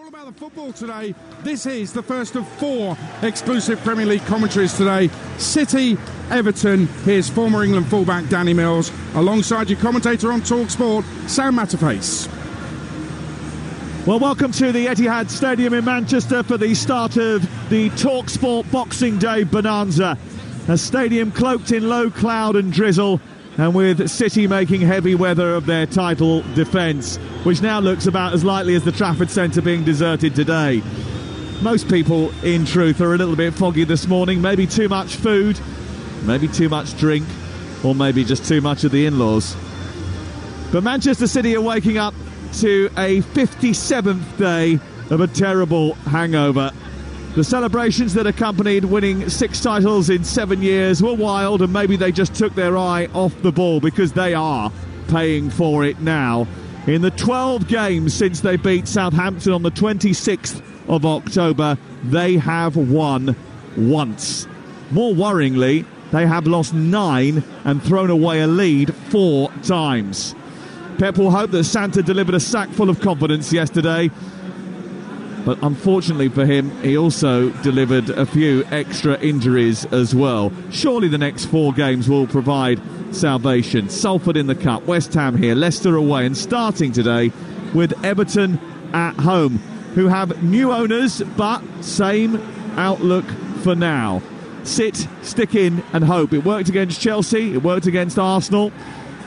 all about the football today. This is the first of 4 exclusive Premier League commentaries today. City, Everton. Here's former England fullback Danny Mills, alongside your commentator on Talksport, Sam Matterface. Well, welcome to the Etihad Stadium in Manchester for the start of the Talksport Boxing Day bonanza. A stadium cloaked in low cloud and drizzle, and with City making heavy weather of their title defence, which now looks about as likely as the Trafford Centre being deserted today. Most people, in truth, are a little bit foggy this morning. Maybe too much food, maybe too much drink, or maybe just too much of the in-laws. But Manchester City are waking up to a 57th day of a terrible hangover. The celebrations that accompanied winning 6 titles in 7 years were wild, and maybe they just took their eye off the ball, because they are paying for it now. In the 12 games since they beat Southampton on the 26th of October, they have won once. More worryingly, they have lost 9 and thrown away a lead 4 times. Pep will hope that Santa delivered a sack full of confidence yesterday, but unfortunately for him, he also delivered a few extra injuries as well. Surely the next 4 games will provide salvation. Salford in the Cup, West Ham here, Leicester away, and starting today with Everton at home, who have new owners, but same outlook for now. Sit, stick in and hope. It worked against Chelsea, it worked against Arsenal.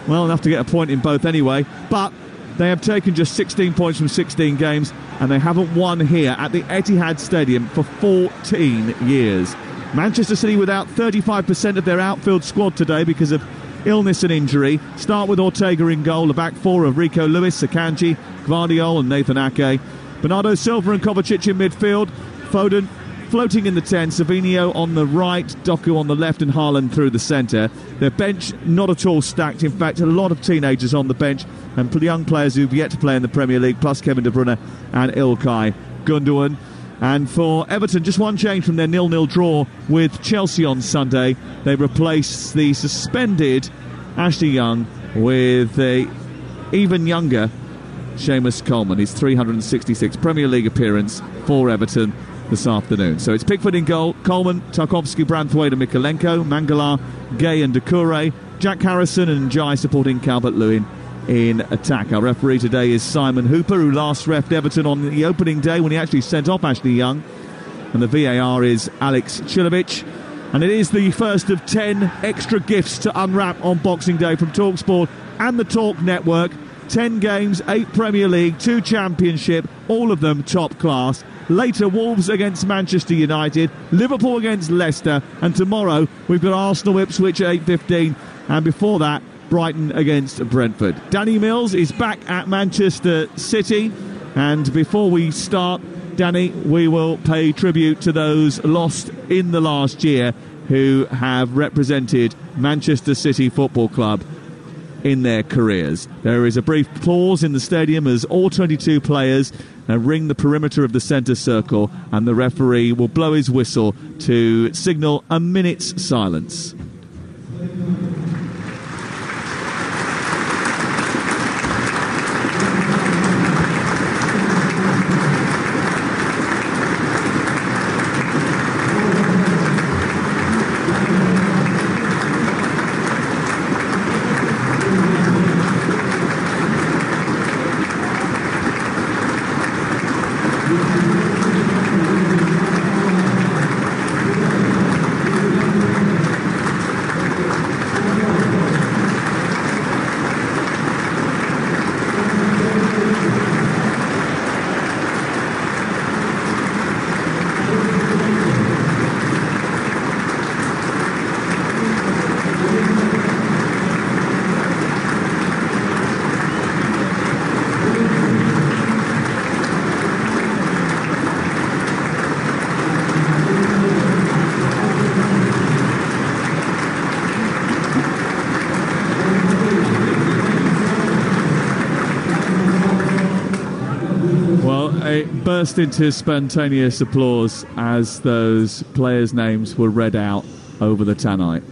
Well, enough to get a point in both anyway, but they have taken just 16 points from 16 games, and they haven't won here at the Etihad Stadium for 14 years. Manchester City without 35% of their outfield squad today because of illness and injury. Start with Ortega in goal, a back 4 of Rico Lewis, Akanji, Gvardiol and Nathan Ake. Bernardo Silva and Kovacic in midfield. Foden floating in the 10, Savinho on the right, Doku on the left and Haaland through the centre. Their bench not at all stacked. In fact, a lot of teenagers on the bench and young players who've yet to play in the Premier League, plus Kevin De Bruyne and Ilkay Gundogan. And for Everton, just one change from their 0-0 draw with Chelsea on Sunday. They replaced the suspended Ashley Young with a even younger Seamus Coleman, his 366th Premier League appearance for Everton this afternoon. So it's Pickford in goal, Coleman, Tarkowski, Branthwaite and Mikolenko, Mangala, Gay and Doucouré, Jack Harrison and Jai supporting Calvert-Lewin in attack. Our referee today is Simon Hooper, who last refed Everton on the opening day when he actually sent off Ashley Young. And the VAR is Alex Chilovic. And it is the first of 10 extra gifts to unwrap on Boxing Day from TalkSport and the Talk Network. 10 games, 8 Premier League, 2 Championship, all of them top class. Later, Wolves against Manchester United, Liverpool against Leicester, and tomorrow we've got Arsenal Ipswich at 8:15, and before that, Brighton against Brentford. Danny Mills is back at Manchester City, and before we start, Danny, we will pay tribute to those lost in the last year who have represented Manchester City Football Club in their careers. There is a brief pause in the stadium as all 22 players ring the perimeter of the centre circle, and the referee will blow his whistle to signal a minute's silence. Burst into spontaneous applause as those players' names were read out over the tannoy.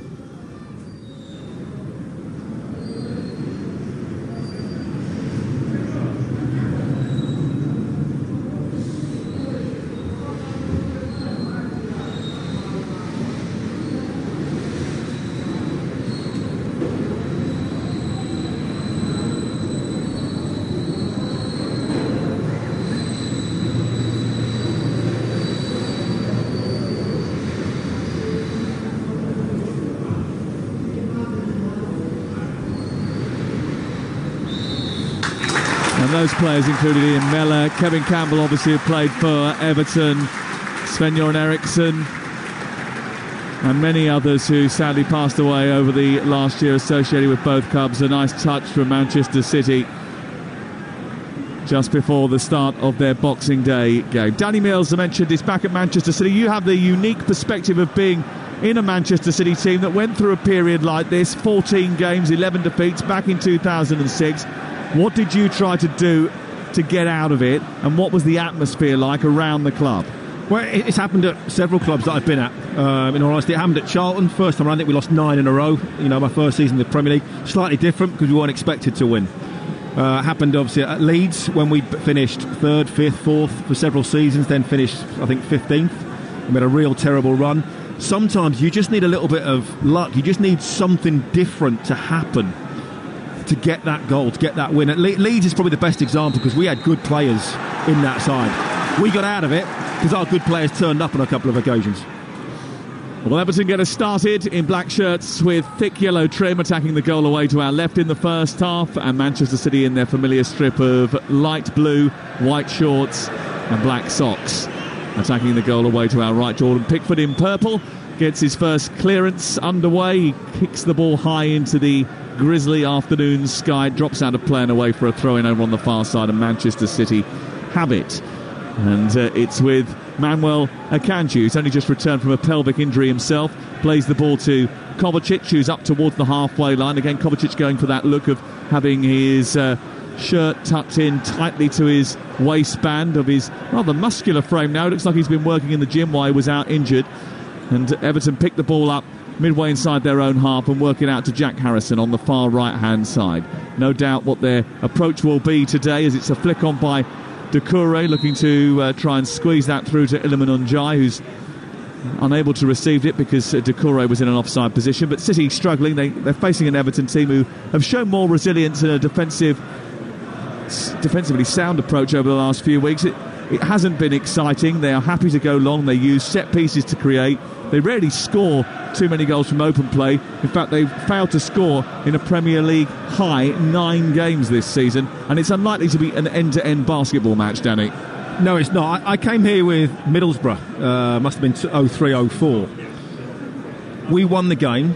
those players included Ian Mellor, Kevin Campbell, obviously, who played for Everton, Sven-Göran Eriksson, and many others who sadly passed away over the last year associated with both clubs. A nice touch from Manchester City just before the start of their Boxing Day game. Danny Mills, I mentioned, is back at Manchester City. You have the unique perspective of being in a Manchester City team that went through a period like this, 14 games, 11 defeats back in 2006. What did you try to do to get out of it, and what was the atmosphere like around the club? Well, it's happened at several clubs that I've been at. In all honesty, it happened at Charlton. First time around, I think we lost 9 in a row. You know, my first season in the Premier League. Slightly different because we weren't expected to win. Happened obviously at Leeds when we finished 3rd, 5th, 4th for several seasons, then finished, I think, 15th. We had a real terrible run. Sometimes you just need a little bit of luck. You just need something different to happen to get that goal, to get that win. Leeds is probably the best example because we had good players in that side. We got out of it because our good players turned up on a couple of occasions. Well, Everton get us started in black shirts with thick yellow trim, attacking the goal away to our left in the first half, and Manchester City in their familiar strip of light blue, white shorts and black socks, attacking the goal away to our right. Jordan Pickford in purple gets his first clearance underway. He kicks the ball high into the grisly afternoon sky, drops out of play and away for a throw-in over on the far side, and Manchester City have it. And it's with Manuel Akanji, who's only just returned from a pelvic injury himself, plays the ball to Kovacic, who's up towards the halfway line. Again, Kovacic going for that look of having his shirt tucked in tightly to his waistband of his rather muscular frame now. It looks like he's been working in the gym while he was out injured. And Everton pick the ball up midway inside their own half and work it out to Jack Harrison on the far right-hand side. No doubt what their approach will be today, as it's a flick on by Doucouré, looking to try and squeeze that through to Iliman Ndiaye, who's unable to receive it because Doucouré was in an offside position. But City struggling. They're facing an Everton team who have shown more resilience and a defensively sound approach over the last few weeks. It hasn't been exciting. They are happy to go long. They use set pieces to create. They rarely score too many goals from open play. In fact, they've failed to score in a Premier League high 9 games this season, and it's unlikely to be an end-to-end basketball match, Danny. No, it's not. I came here with Middlesbrough, must have been 03-04. We won the game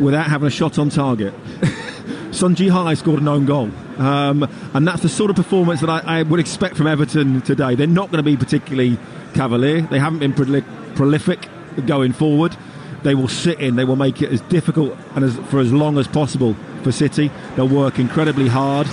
without having a shot on target. Sun Ji-hai scored an own goal. And that's the sort of performance that I would expect from Everton today. They're not going to be particularly cavalier. They haven't been prolific going forward. They will sit in. They will make it as difficult and for as long as possible for City. They'll work incredibly hard.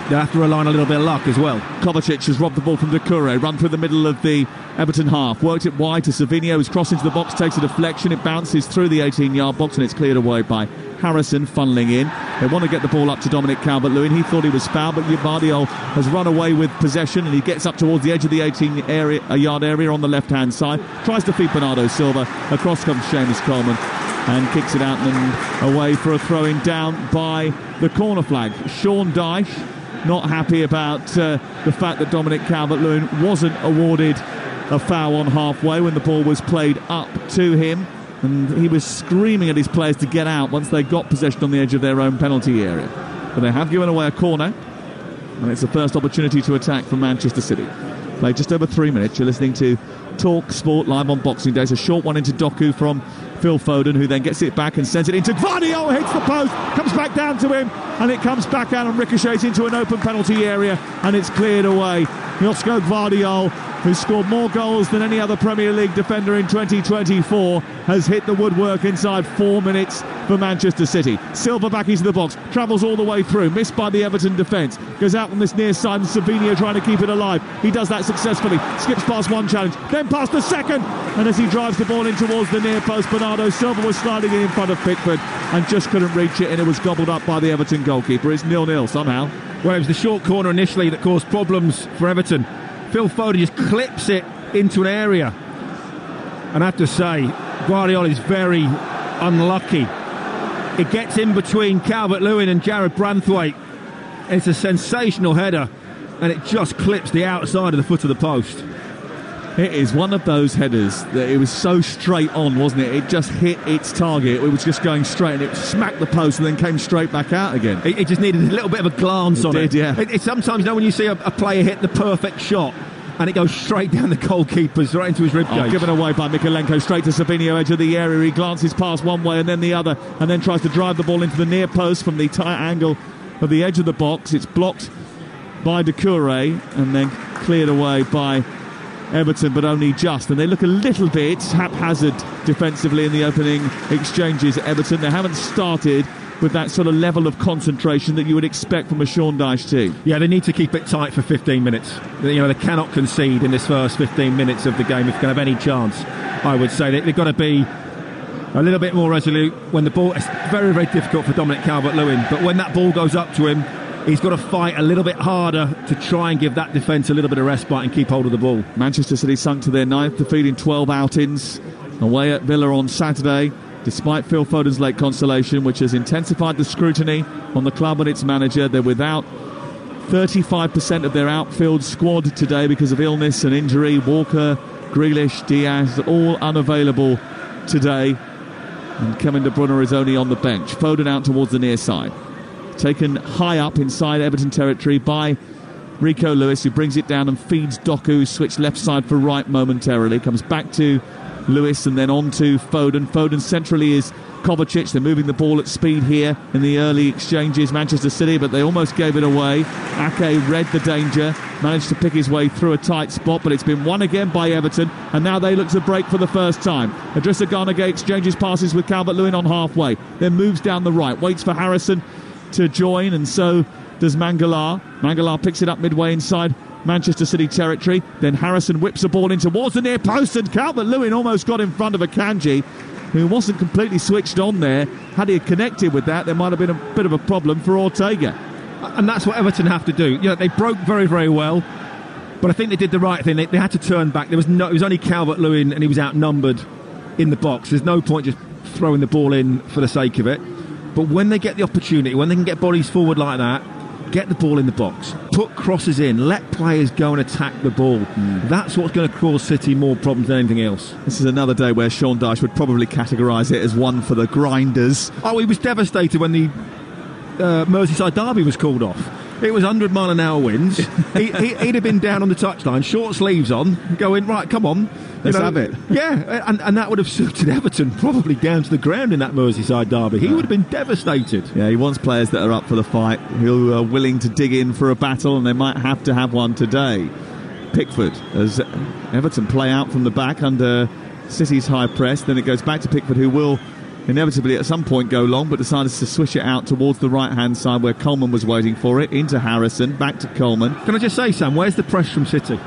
They'll have to rely on a little bit of luck as well. Kovacic has robbed the ball from Doucouré, run through the middle of the Everton half, worked it wide to Savinho, who's crossed into the box, takes a deflection, it bounces through the 18-yard box and it's cleared away by Harrison, funneling in. They want to get the ball up to Dominic Calvert-Lewin. He thought he was fouled, but Gvardiol has run away with possession and he gets up towards the edge of the 18-yard area on the left-hand side, tries to feed Bernardo Silva. Across comes Seamus Coleman and kicks it out and away for a throw-in down by the corner flag. Sean Dyche not happy about the fact that Dominic Calvert-Lewin wasn't awarded a foul on halfway when the ball was played up to him, and he was screaming at his players to get out once they got possession on the edge of their own penalty area. But they have given away a corner, and it's the first opportunity to attack from Manchester City. Played just over 3 minutes. You're listening to Talksport live on Boxing Day. It's a short one into Doku from Phil Foden, who then gets it back and sends it into Gvardiol, hits the post, comes back down to him, and it comes back out and ricochets into an open penalty area, and it's cleared away. Josko Gvardiol, who scored more goals than any other Premier League defender in 2024, has hit the woodwork inside 4 minutes for Manchester City. Silva back into the box, travels all the way through, missed by the Everton defence, goes out on this near side and Savinho trying to keep it alive. He does that successfully, skips past one challenge, then past the second, and as he drives the ball in towards the near post, Bernardo Silva was sliding in front of Pickford and just couldn't reach it, and it was gobbled up by the Everton goalkeeper. It's 0-0 somehow. Well, it was the short corner initially that caused problems for Everton. Phil Foden just clips it into an area, and I have to say, Gvardiol is very unlucky. It gets in between Calvert-Lewin and Jared Branthwaite. It's a sensational header, and it just clips the outside of the foot of the post. It is one of those headers that it was so straight on, wasn't it? It just hit its target. It was just going straight, and it smacked the post and then came straight back out again. It just needed a little bit of a glance on it. Yeah. Sometimes, you know, when you see a player hit the perfect shot and it goes straight down the goalkeeper's, right into his ribcage. Given away by Mykolenko, straight to Savinho, edge of the area. He glances past one way and then the other, and then tries to drive the ball into the near post from the tight angle of the edge of the box. It's blocked by Doucouré and then cleared away by Everton, but only just. And they look a little bit haphazard defensively in the opening exchanges at Everton. They haven't started with that sort of level of concentration that you would expect from a Sean Dyche team. Yeah, they need to keep it tight for 15 minutes. You know, they cannot concede in this first 15 minutes of the game if they have any chance. I would say they've got to be a little bit more resolute when the ball. It's very, very difficult for Dominic Calvert-Lewin, but when that ball goes up to him, he's got to fight a little bit harder to try and give that defence a little bit of respite and keep hold of the ball. Manchester City sunk to their 9th defeat in 12 outings away at Villa on Saturday, despite Phil Foden's late consolation, which has intensified the scrutiny on the club and its manager. They're without 35% of their outfield squad today because of illness and injury. Walker, Grealish, Diaz, all unavailable today. And Kevin De Bruyne is only on the bench. Foden out towards the near side. Taken high up inside Everton territory by Rico Lewis, who brings it down and feeds Doku, switched left side for right momentarily. Comes back to Lewis and then on to Foden. Foden centrally is Kovacic. They're moving the ball at speed here in the early exchanges, Manchester City, but they almost gave it away. Ake read the danger, managed to pick his way through a tight spot, but it's been won again by Everton, and now they look to break for the first time. Idrissa Gana Gueye exchanges passes with Calvert-Lewin on halfway, then moves down the right, waits for Harrison to join, and so does Mangala. Mangala picks it up midway inside Manchester City territory. Then Harrison whips the ball in towards the near post, and Calvert-Lewin almost got in front of Akanji, who wasn't completely switched on there. Had he connected with that, there might have been a bit of a problem for Ortega. And that's what Everton have to do. You know, they broke very, very well, but I think they did the right thing. They had to turn back. It was only Calvert-Lewin, and he was outnumbered in the box. There's no point just throwing the ball in for the sake of it. But when they get the opportunity, when they can get bodies forward like that, get the ball in the box, put crosses in, let players go and attack the ball. That's what's going to cause City more problems than anything else. This is another day where Sean Dyche would probably categorise it as one for the grinders. Oh, he was devastated when the Merseyside derby was called off. It was 100-mile-an-hour winds. He'd have been down on the touchline, short sleeves on, going, right, come on. Let's have it. Yeah, and that would have suited Everton probably down to the ground in that Merseyside derby. He would have been devastated. Yeah, he wants players that are up for the fight, who are willing to dig in for a battle, and they might have to have one today. Pickford, as Everton play out from the back under City's high press, then it goes back to Pickford, who will inevitably at some point go long, but decided to swish it out towards the right-hand side where Coleman was waiting for it, into Harrison, back to Coleman. Can I just say, Sam, where's the press from City?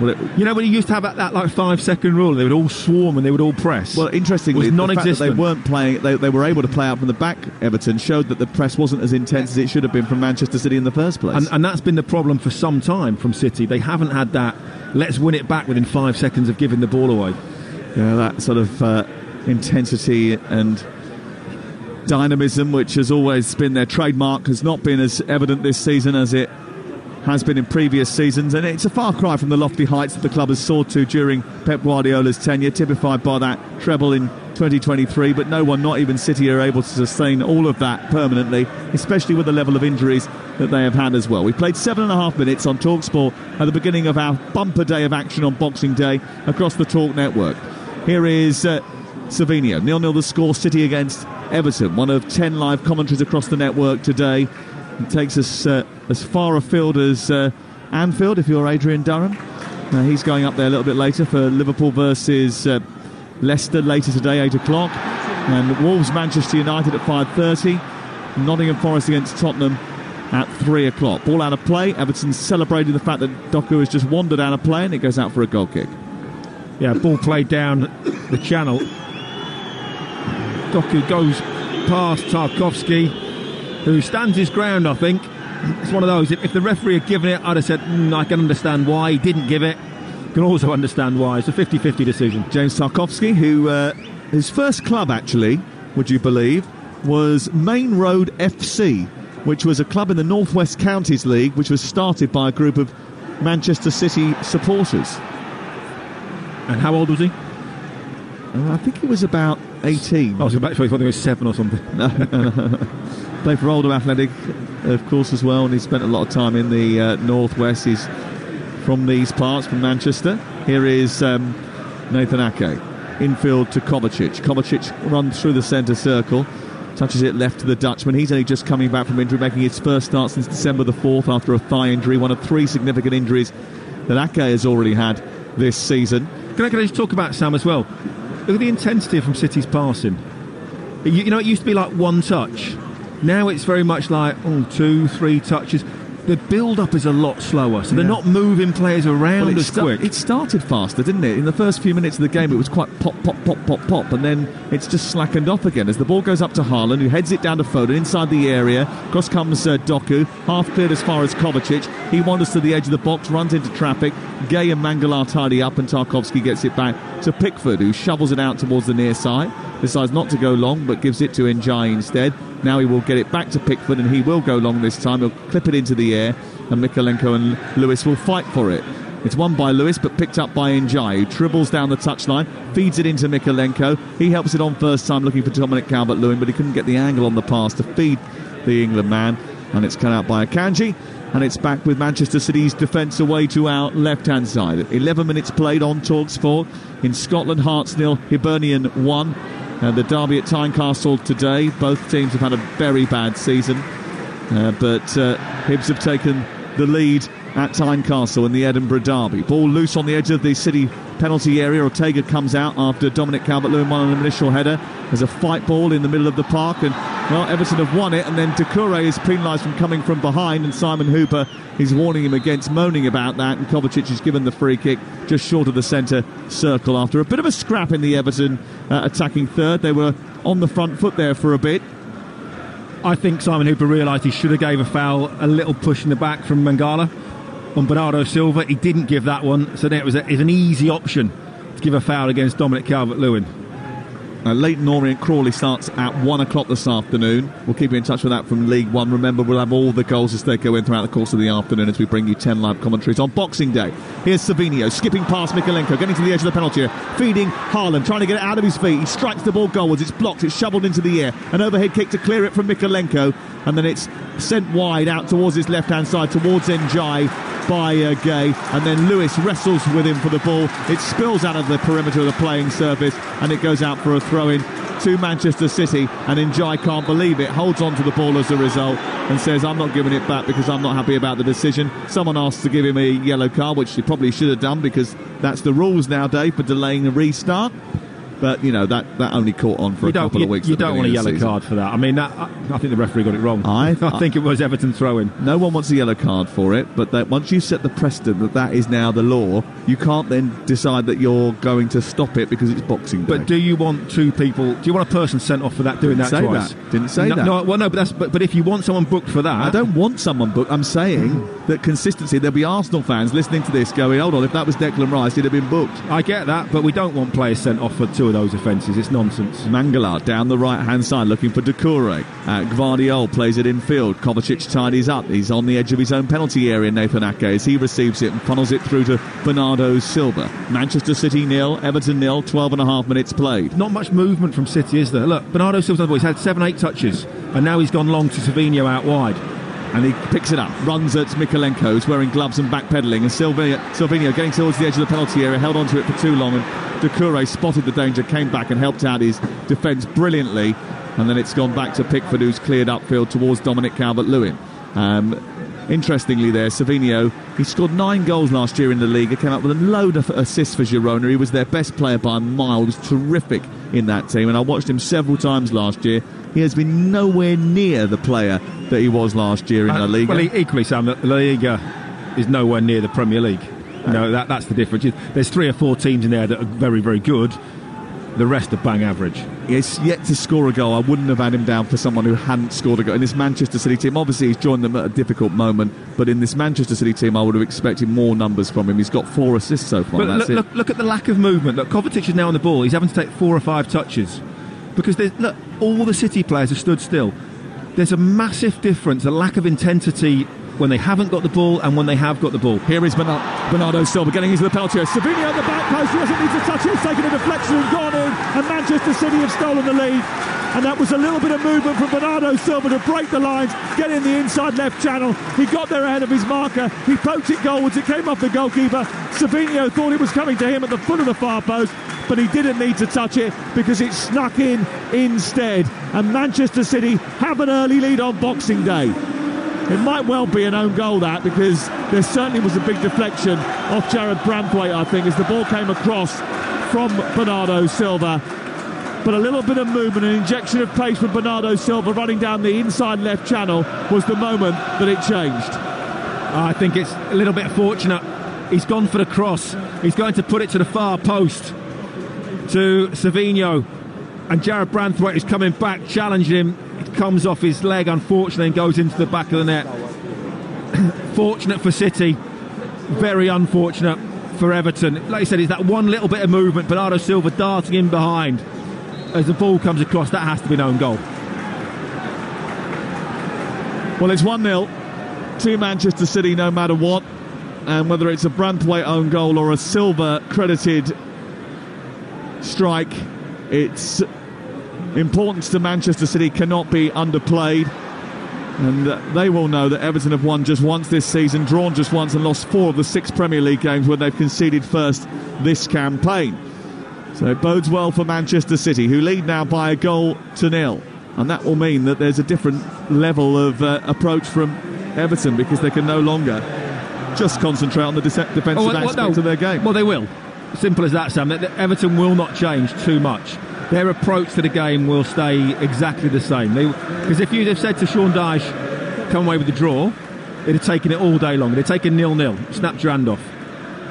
Well, you know when you used to have that like 5-second rule, they would all swarm and they would all press. Well, interestingly, the fact that they weren't playing, they were able to play out from the back. Everton showed that the press wasn't as intense as it should have been from Manchester City in the first place, and that's been the problem for some time from City. They haven't had that. Let's win it back within 5 seconds of giving the ball away. Yeah, that sort of intensity and dynamism, which has always been their trademark, has not been as evident this season as it has been in previous seasons, and it's a far cry from the lofty heights that the club has soared to during Pep Guardiola's tenure, typified by that treble in 2023, but no one, not even City, are able to sustain all of that permanently, especially with the level of injuries that they have had as well. We played 7.5 minutes on Talksport at the beginning of our bumper day of action on Boxing Day across the Talk network. Here is Savinho, 0-0 the score, City against Everton, one of 10 live commentaries across the network today. It takes us as far afield as Anfield, if you're Adrian Durham. He's going up there a little bit later for Liverpool versus Leicester later today, 8 o'clock. And Wolves Manchester United at 5:30. Nottingham Forest against Tottenham at 3 o'clock. Ball out of play. Everton celebrating the fact that Doku has just wandered out of play, and it goes out for a goal kick. Yeah, ball played down the channel. Doku goes past Tarkowski, who stands his ground, I think. It's one of those, if the referee had given it, I'd have said, I can understand why. He didn't give it. Can also understand why. It's a 50-50 decision. James Tarkowski, who his first club, actually, would you believe, was Main Road FC, which was a club in the North West Counties League, which was started by a group of Manchester City supporters. And how old was he? I think he was about 18. I was about to say he was 7 or something. No. Played for Oldham Athletic, of course, as well, and he spent a lot of time in the northwest. He's from these parts, from Manchester. Here is Nathan Ake. Infield to Kovacic. Kovacic runs through the centre circle, touches it left to the Dutchman. He's only just coming back from injury, making his first start since December the 4th after a thigh injury, one of 3 significant injuries that Ake has already had this season. Can I just talk about Sam as well? Look at the intensity from City's passing. You know, it used to be like one touch. Now it's very much like 2, 3 touches. The build-up is a lot slower, so they're not moving players around as quick. It started faster, didn't it? In the first few minutes of the game, it was quite pop, pop, pop, pop, pop, and then it's just slackened off again as the ball goes up to Haaland, who heads it down to Foden inside the area. Across comes Doku, half cleared as far as Kovacic. He wanders to the edge of the box, runs into traffic. Gay and Mangala tidy up, and Tarkowski gets it back to Pickford, who shovels it out towards the near side. Decides not to go long, but gives it to Njai instead. Now he will get it back to Pickford, and he will go long this time. He'll clip it into the air, and Mykolenko and Lewis will fight for it. It's won by Lewis, but picked up by Njai, who dribbles down the touchline, feeds it into Mykolenko. He helps it on first time, looking for Dominic Calvert-Lewin, but he couldn't get the angle on the pass to feed the England man, and it's cut out by Akanji. And it's back with Manchester City's defence away to our left-hand side. 11 minutes played on Talksport. In Scotland, Hearts 0, Hibernian 1. The derby at Tynecastle today. Both teams have had a very bad season. But Hibs have taken the lead at Tynecastle in the Edinburgh derby. Ball loose on the edge of the City penalty area. Ortega comes out after Dominic Calvert-Lewin won an initial header. There's a fight ball in the middle of the park, and well, Everton have won it, and then Doucouré is penalised from coming from behind, and Simon Hooper is warning him against moaning about that, and Kovacic is given the free kick just short of the centre circle after a bit of a scrap in the Everton attacking third. They were on the front foot there for a bit. I think Simon Hooper realised he should have gave a foul, a little push in the back from Mangala on Bernardo Silva. He didn't give that one, so then it was an easy option to give a foul against Dominic Calvert-Lewin. Leighton Orient Crawley starts at 1 o'clock this afternoon. We'll keep you in touch with that from League One. Remember, we'll have all the goals as they go in throughout the course of the afternoon as we bring you 10 live commentaries on Boxing Day. Here's Savinho skipping past Mykolenko, getting to the edge of the penalty area, feeding Haaland, trying to get it out of his feet. He strikes the ball goalwards. It's blocked. It's shoveled into the air. An overhead kick to clear it from Mykolenko, and then it's sent wide out towards his left-hand side, towards Njai by Gay, and then Lewis wrestles with him for the ball. It spills out of the perimeter of the playing surface, and it goes out for a throw-in to Manchester City, and Njai can't believe it, holds on to the ball as a result and says, I'm not giving it back because I'm not happy about the decision. Someone asked to give him a yellow card, which he probably should have done because that's the rules now, Dave, for delaying a restart. But, you know, that only caught on for a couple of weeks. You don't want a yellow card for that. I mean, I think the referee got it wrong. I think it was Everton throwing. No one wants a yellow card for it, but that once you set the precedent that is now the law, you can't then decide that you're going to stop it because it's Boxing Day. But do you want 2 people... Do you want a person sent off for that doing that twice? Didn't say that. No, well, no, but if you want someone booked for that... I don't want someone booked. I'm saying that consistency... There'll be Arsenal fans listening to this going, hold on, if that was Declan Rice, he'd have been booked. I get that, but we don't want players sent off for 2 of those offences. It's nonsense. Mangala down the right-hand side looking for Doucouré. Gvardiol plays it in field. Kovacic tidies up. He's on the edge of his own penalty area, Nathan Ake, as he receives it and funnels it through to Bernardo Silva. Manchester City 0, Everton 0, 12.5 minutes played. Not much movement from City, is there? Look, Bernardo Silva's he's had 7-8 touches, and now he's gone long to Savinho out wide. And he picks it up, runs at Mykolenko, who's wearing gloves and backpedaling, and Savinho getting towards the edge of the penalty area, held onto it for too long, and Doucouré spotted the danger, came back and helped out his defence brilliantly, and then it's gone back to Pickford, who's cleared upfield towards Dominic Calvert-Lewin. Interestingly there, Savinho, he scored 9 goals last year in the league. He came up with a load of assists for Girona. He was their best player by a mile. He was terrific in that team, and I watched him several times last year. He has been nowhere near the player that he was last year in La Liga. Well, equally, Sam, La Liga is nowhere near the Premier League. You know, that's the difference. There's 3 or 4 teams in there that are very, very good. The rest are bang average. He's yet to score a goal. I wouldn't have had him down for someone who hadn't scored a goal. In this Manchester City team, obviously he's joined them at a difficult moment, but in this Manchester City team I would have expected more numbers from him. He's got 4 assists so far. But look at the lack of movement. Look, Kovacic is now on the ball. He's having to take 4 or 5 touches because all the City players are stood still. There's a massive difference, a lack of intensity when they haven't got the ball and when they have got the ball. Here is Bernardo Silva getting into the Peltier. Savinho at the back post, he doesn't need to touch it, it's taken a deflection and gone in, and Manchester City have stolen the lead. And that was a little bit of movement from Bernardo Silva to break the lines, get in the inside left channel. He got there ahead of his marker, he poked it goalwards, it came off the goalkeeper. Savinho thought it was coming to him at the foot of the far post, but he didn't need to touch it because it snuck in instead. And Manchester City have an early lead on Boxing Day. It might well be an own goal, that, because there certainly was a big deflection off Jared Branthwaite, I think, as the ball came across from Bernardo Silva. But a little bit of movement, an injection of pace from Bernardo Silva running down the inside left channel was the moment that it changed. I think it's a little bit fortunate. He's gone for the cross. He's going to put it to the far post to Savinho. And Jared Branthwaite is coming back, challenging him. It comes off his leg, unfortunately, and goes into the back of the net. Fortunate for City, very unfortunate for Everton. Like I said, it's that one little bit of movement. Bernardo Silva darting in behind. As the ball comes across, that has to be an own goal. Well, it's 1-0 to Manchester City no matter what. And whether it's a Branthwaite own goal or a Silva credited strike, its importance to Manchester City cannot be underplayed. And they will know that Everton have won just once this season, drawn just once, and lost 4 of the 6 Premier League games where they've conceded first this campaign. So it bodes well for Manchester City, who lead now by 1-0. And that will mean that there's a different level of approach from Everton, because they can no longer just concentrate on the defensive aspect of their game. Well, they will. Simple as that, Sam. Everton will not change too much. Their approach to the game will stay exactly the same. Because if you'd have said to Sean Dyche, come away with the draw, it'd have taken it all day long. It'd have taken 0-0, snapped your hand off.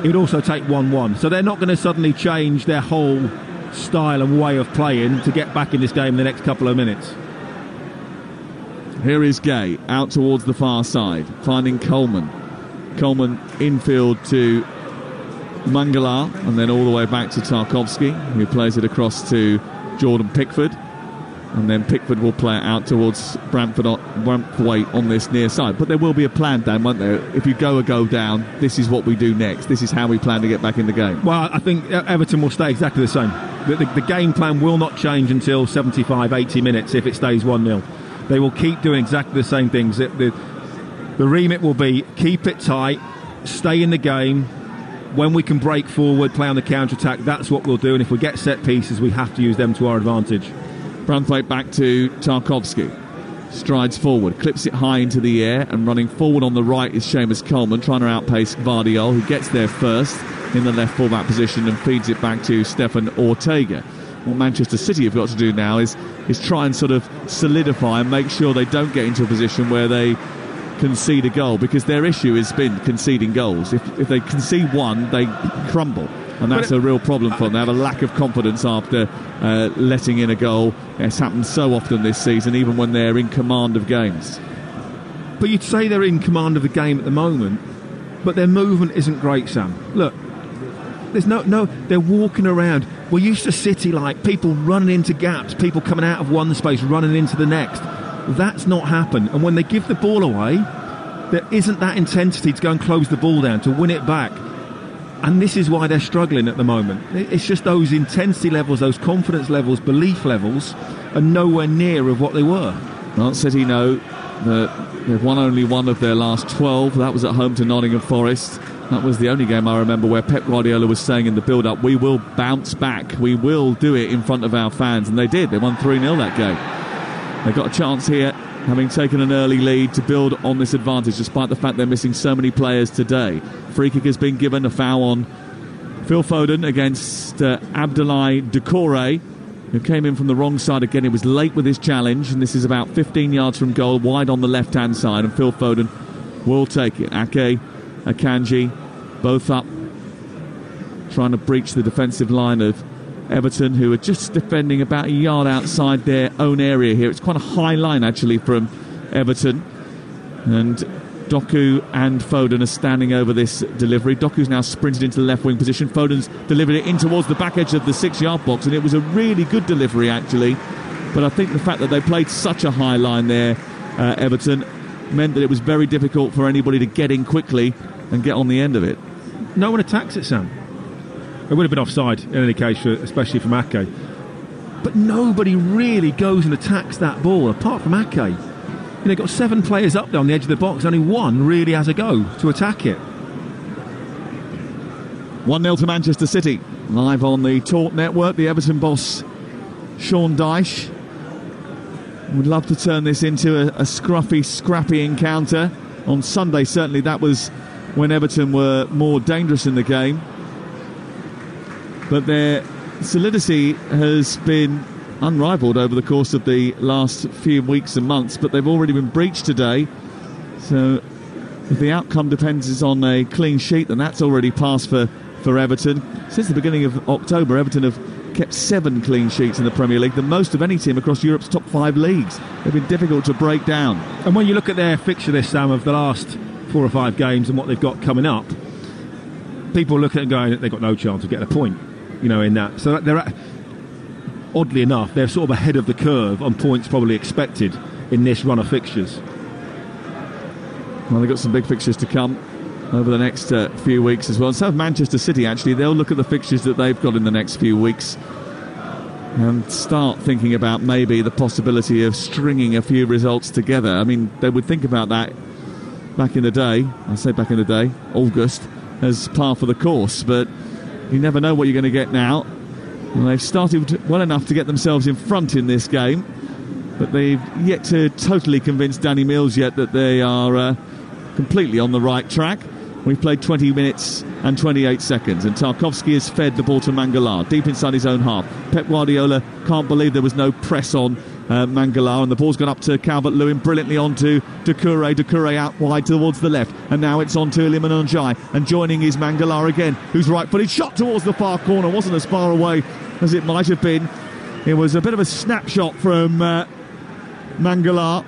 It would also take 1-1. So they're not going to suddenly change their whole style and way of playing to get back in this game in the next couple of minutes. Here is Gay out towards the far side, finding Coleman. Coleman infield to Mangala, and then all the way back to Tarkowski, who plays it across to Jordan Pickford. And then Pickford will play it out towards Branthwaite on this near side. But there will be a plan, Dan, won't there? If you go down, this is what we do next. This is how we plan to get back in the game. Well, I think Everton will stay exactly the same. The game plan will not change until 75, 80 minutes if it stays 1-0. They will keep doing exactly the same things. The remit will be keep it tight, stay in the game. When we can break forward, play on the counter-attack, that's what we'll do. And if we get set pieces, we have to use them to our advantage. Branthwaite back to Tarkowski. Strides forward, clips it high into the air, and running forward on the right is Seamus Coleman, trying to outpace Gvardiol, who gets there first in the left full-back position and feeds it back to Stefan Ortega. What Manchester City have got to do now is try and sort of solidify and make sure they don't get into a position where they concede a goal, because their issue has been conceding goals. If they concede one, they crumble. And that's a real problem for them. They have a lack of confidence after letting in a goal. It's happened so often this season, even when they're in command of games. But you'd say they're in command of the game at the moment, but their movement isn't great, Sam. Look, there's no they're walking around. We're used to City, like people running into gaps, people coming out of one space, running into the next. That's not happened. And when they give the ball away, there isn't that intensity to go and close the ball down, to win it back. And this is why they're struggling at the moment. It's just those intensity levels, those confidence levels, belief levels are nowhere near of what they were. Well, City know that they've won only one of their last 12. That was at home to Nottingham Forest. That was the only game I remember where Pep Guardiola was saying in the build-up, we will bounce back, we will do it in front of our fans. And they did. They won 3-0 that game. They got a chance here, having taken an early lead, to build on this advantage, despite the fact they're missing so many players today. Free kick has been given, a foul on Phil Foden against Abdoulaye Doucouré, who came in from the wrong side again. He was late with his challenge, and this is about 15 yards from goal, wide on the left-hand side, and Phil Foden will take it. Ake, Akanji, both up, trying to breach the defensive line of Everton, who are just defending about a yard outside their own area here. It's quite a high line, actually, from Everton. And Doku and Foden are standing over this delivery. Doku's now sprinted into the left-wing position. Foden's delivered it in towards the back edge of the 6-yard box, and it was a really good delivery, actually. But I think the fact that they played such a high line there, Everton, meant that it was very difficult for anybody to get in quickly and get on the end of it. No one attacks it, Sam. It would have been offside in any case, especially from Ake. But nobody really goes and attacks that ball, apart from Ake. They've got 7 players up there on the edge of the box. Only one really has a go to attack it. 1-0 to Manchester City. Live on the Talk Network, the Everton boss, Sean Dyche, would love to turn this into a scruffy, scrappy encounter. On Sunday, certainly, that was when Everton were more dangerous in the game. But their solidity has been unrivaled over the course of the last few weeks and months, but they've already been breached today. So if the outcome depends on a clean sheet, then that's already passed for Everton. Since the beginning of October, Everton have kept 7 clean sheets in the Premier League, the most of any team across Europe's top 5 leagues. They've been difficult to break down. And when you look at their fixture list, Sam, of the last 4 or 5 games and what they've got coming up, people look at it and going, they've got no chance of getting a point, in that. So they're, oddly enough, they're sort of ahead of the curve on points probably expected in this run of fixtures. Well, they've got some big fixtures to come over the next few weeks as well. And so have Manchester City, actually. They'll look at the fixtures that they've got in the next few weeks and start thinking about maybe the possibility of stringing a few results together. I mean, they would think about that back in the day, I say back in the day, August, as par for the course, but you never know what you're going to get now. And they've started well enough to get themselves in front in this game, but they've yet to totally convince Danny Mills yet that they are completely on the right track. We've played 20 minutes and 28 seconds, and Tarkowski has fed the ball to Mangala deep inside his own half. Pep Guardiola can't believe there was no press on Mangala, and the ball's gone up to Calvert-Lewin, brilliantly on to Doucouré. Doucouré out wide towards the left, and now it's on to Iliman Ndiaye, and joining is Mangala again, who's right-footed, shot towards the far corner, wasn't as far away as it might have been. It was a bit of a snapshot from Mangala,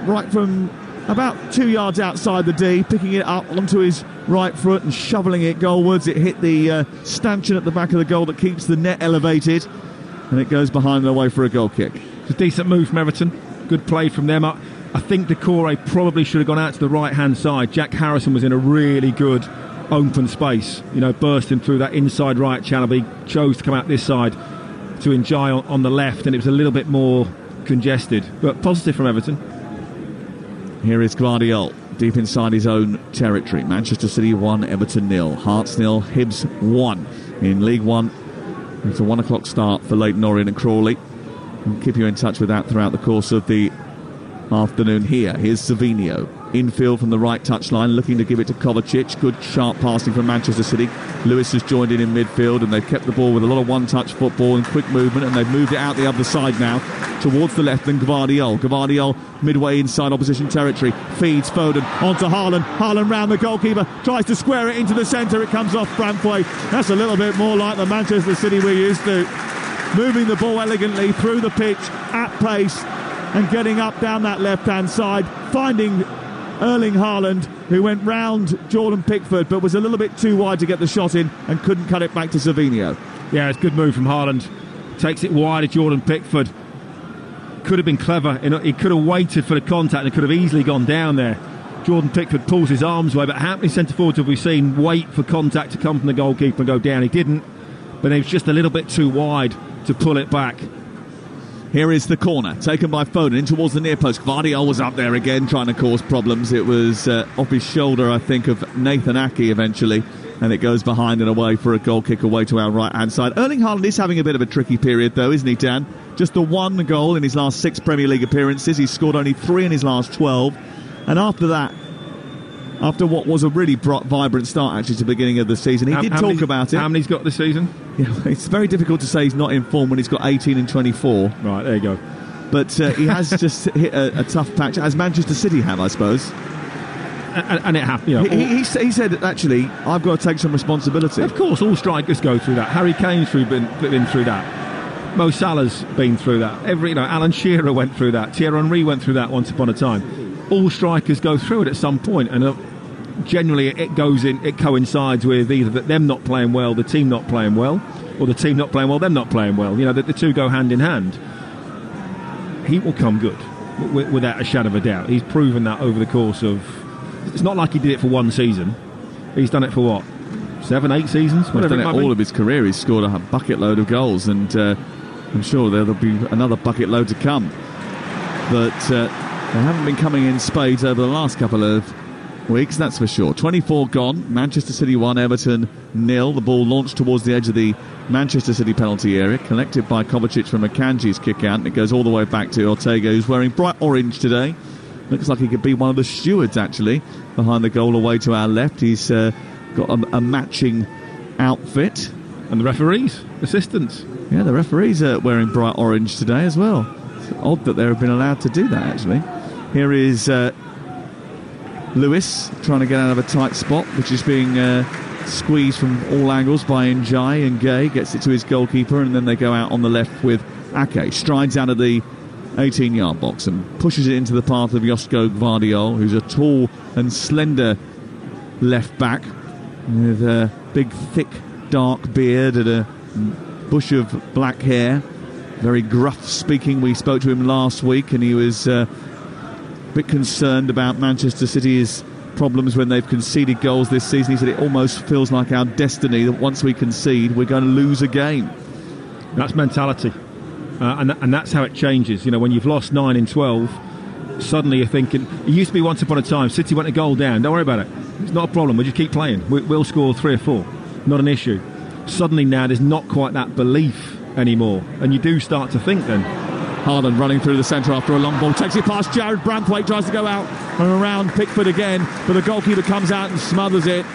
right from about 2 yards outside the D, picking it up onto his right foot and shoveling it goalwards. It hit the stanchion at the back of the goal that keeps the net elevated, and it goes behind and away for a goal kick. It's a decent move from Everton. Good play from them. I think Doucouré probably should have gone out to the right-hand side. Jack Harrison was in a really good open space, bursting through that inside right channel, but he chose to come out this side to Ndiaye on the left, and it was a little bit more congested. But positive from Everton. Here is Guardiola, deep inside his own territory. Manchester City 1, Everton 0. Hearts 0, Hibs 1. In League 1, it's a 1 o'clock start for Leyton Orient and Crawley. We'll keep you in touch with that throughout the course of the afternoon here. Here's Savinho. Infield from the right touchline, looking to give it to Kovacic. Good sharp passing from Manchester City. Lewis has joined in midfield, and they've kept the ball with a lot of one-touch football and quick movement, and they've moved it out the other side now towards the left. And Gvardiol midway inside opposition territory, feeds Foden onto Haaland. Haaland round the goalkeeper, tries to square it into the centre. It comes off Brantwaite. That's a little bit more like the Manchester City we're used to. Moving the ball elegantly through the pitch at pace and getting up down that left-hand side, finding Erling Haaland, who went round Jordan Pickford but was a little bit too wide to get the shot in and couldn't cut it back to Savinho. Yeah, it's a good move from Haaland. Takes it wide at Jordan Pickford. Could have been clever. He could have waited for the contact and could have easily gone down there. Jordan Pickford pulls his arms away, but how many centre-forwards have we seen wait for contact to come from the goalkeeper and go down? He didn't, but he was just a little bit too wide to pull it back. Here is the corner, taken by Foden in towards the near post. Gvardiol was up there again, trying to cause problems. It was off his shoulder, I think, of Nathan Ake eventually, and it goes behind and away for a goal kick away to our right-hand side. Erling Haaland is having a bit of a tricky period, though, isn't he, Dan? Just the 1 goal in his last 6 Premier League appearances. He's scored only 3 in his last 12. And after that, after what was a really vibrant start, actually, to the beginning of the season, he did talk about it. How many's got this season? Yeah, it's very difficult to say he's not in form when he's got 18 and 24. Right, there you go. But he has just hit a tough patch, as Manchester City have, I suppose. And it happened. He said, actually, I've got to take some responsibility. Of course, all strikers go through that. Harry Kane's been through that. Mo Salah's been through that. Alan Shearer went through that. Thierry Henry went through that once upon a time. All strikers go through it at some point, and generally it coincides with either them not playing well, the team not playing well, or the team not playing well, them not playing well. The two go hand in hand. He will come good. without a shadow of a doubt. He's proven that over the course of... It's not like he did it for one season. He's done it for what? 7, 8 seasons? He's done it all of his career. He's scored a bucket load of goals, and I'm sure there'll be another bucket load to come. But they haven't been coming in spades over the last couple of weeks, that's for sure. 24 gone. Manchester City 1, Everton 0. The ball launched towards the edge of the Manchester City penalty area, collected by Kovacic from Akanji's kick out, and it goes all the way back to Ortega, who's wearing bright orange today. Looks like he could be one of the stewards, actually, behind the goal away to our left. He's got a matching outfit. And the referees, assistants. Yeah, the referees are wearing bright orange today as well. It's odd that they've been allowed to do that, actually. Here is Lewis trying to get out of a tight spot, which is being squeezed from all angles by Njai, and Gay gets it to his goalkeeper, and then they go out on the left with Ake. Strides out of the 18-yard box and pushes it into the path of Josko Gvardiol, who's a tall and slender left back with a big, thick, dark beard and a bush of black hair. Very gruff speaking. We spoke to him last week, and he was a bit concerned about Manchester City's problems when they've conceded goals this season. He said it almost feels like our destiny that once we concede, we're going to lose a game. That's mentality. And that's how it changes. You know, when you've lost 9 in 12, suddenly you're thinking, it used to be once upon a time, City went a goal down, don't worry about it. It's not a problem, we'll just keep playing. We'll score 3 or 4. Not an issue. Suddenly now there's not quite that belief anymore. And you do start to think then. Haaland running through the centre after a long ball, takes it past Jared Branthwaite, tries to go out and around Pickford again, but the goalkeeper comes out and smothers it,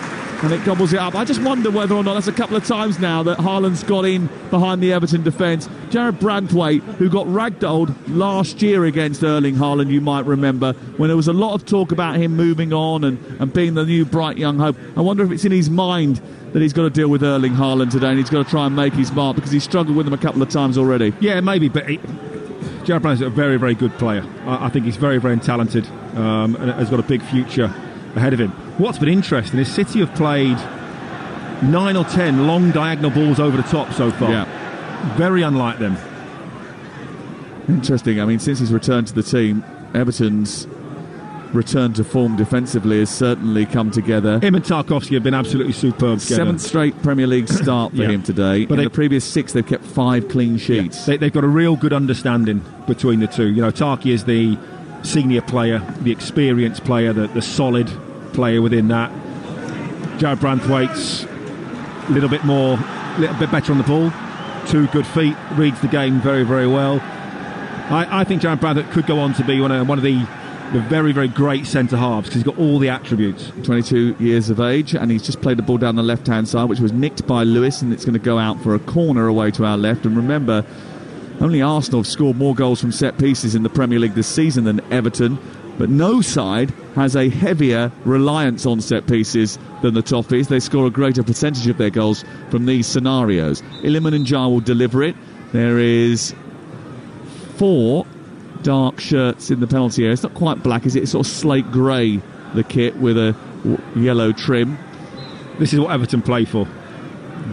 and it gobbles it up. I just wonder whether or not, that's a couple of times now that Haaland's got in behind the Everton defence. Jared Branthwaite, who got ragdolled last year against Erling Haaland, you might remember, when there was a lot of talk about him moving on and being the new bright young hope. I wonder if it's in his mind that he's got to deal with Erling Haaland today, and he's got to try and make his mark, because he's struggled with him a couple of times already. Yeah, maybe, but Jared Branthwaite's a very, very good player. I think he's very, very talented, and has got a big future ahead of him. What's been interesting is City have played 9 or 10 long diagonal balls over the top so far. Yeah. Very unlike them. Interesting. I mean, since he's returned to the team, Everton's return to form defensively has certainly come together. Him and Tarkowski have been absolutely superb together. 7th straight Premier League start for him today. But in the previous 6, they've kept 5 clean sheets. Yeah. They've got a real good understanding between the two. You know, Tarky is the senior player, the experienced player, the solid player within that. Jared Branthwaite's a little bit better on the ball. 2 good feet, reads the game very, very well. I think Jared Branthwaite could go on to be one of the very, very great centre-halves, because he's got all the attributes. 22 years of age, and he's just played the ball down the left-hand side, which was nicked by Lewis, and it's going to go out for a corner away to our left. And remember, only Arsenal have scored more goals from set pieces in the Premier League this season than Everton, but no side has a heavier reliance on set pieces than the Toffees. They score a greater percentage of their goals from these scenarios. Iliman Ndiaye will deliver it. There is 4 dark shirts in the penalty area. It's not quite black, is it? It's sort of slate grey, the kit, with a yellow trim. This is what Everton play for.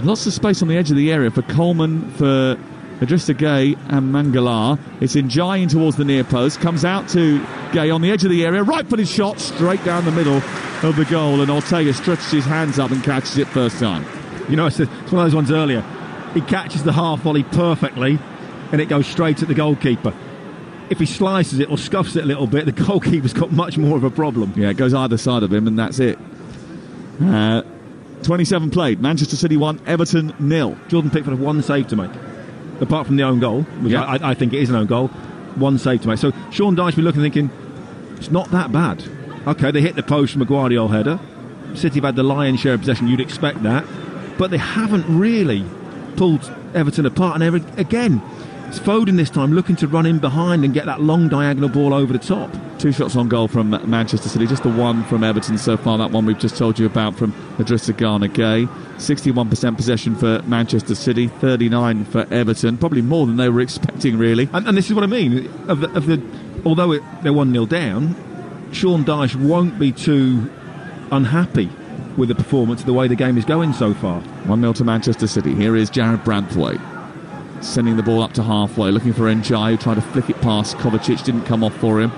Lots of space on the edge of the area for Coleman, for Idrissa Gueye and Mangala. It's Njai in towards the near post, comes out to Gueye on the edge of the area, right-footed shot straight down the middle of the goal, and Ortega stretches his hands up and catches it first time. You know, it's one of those ones earlier. He catches the half volley perfectly, and it goes straight at the goalkeeper. If he slices it or scuffs it a little bit, the goalkeeper's got much more of a problem. Yeah, it goes either side of him, and that's it. 27 played. Manchester City 1, Everton 0. Jordan Pickford had 1 save to make, apart from the own goal, which I think it is an own goal. 1 save to make. So Sean Dyche will be looking, thinking, it's not that bad. OK, they hit the post from a Gvardiol header. City have had the lion's share of possession, you'd expect that. But they haven't really pulled Everton apart. And again, it's Foden this time looking to run in behind and get that long diagonal ball over the top. 2 shots on goal from Manchester City, just the 1 from Everton so far, that one we've just told you about from Idrissa Gueye. 61% possession for Manchester City, 39 for Everton, probably more than they were expecting, really. And this is what I mean, although they're 1-0 down, Sean Dyche won't be too unhappy with the performance, the way the game is going so far. 1-0 to Manchester City. Here is Jared Branthwaite. sending the ball up to halfway, looking for Njai, who tried to flick it past Kovacic, didn't come off for him.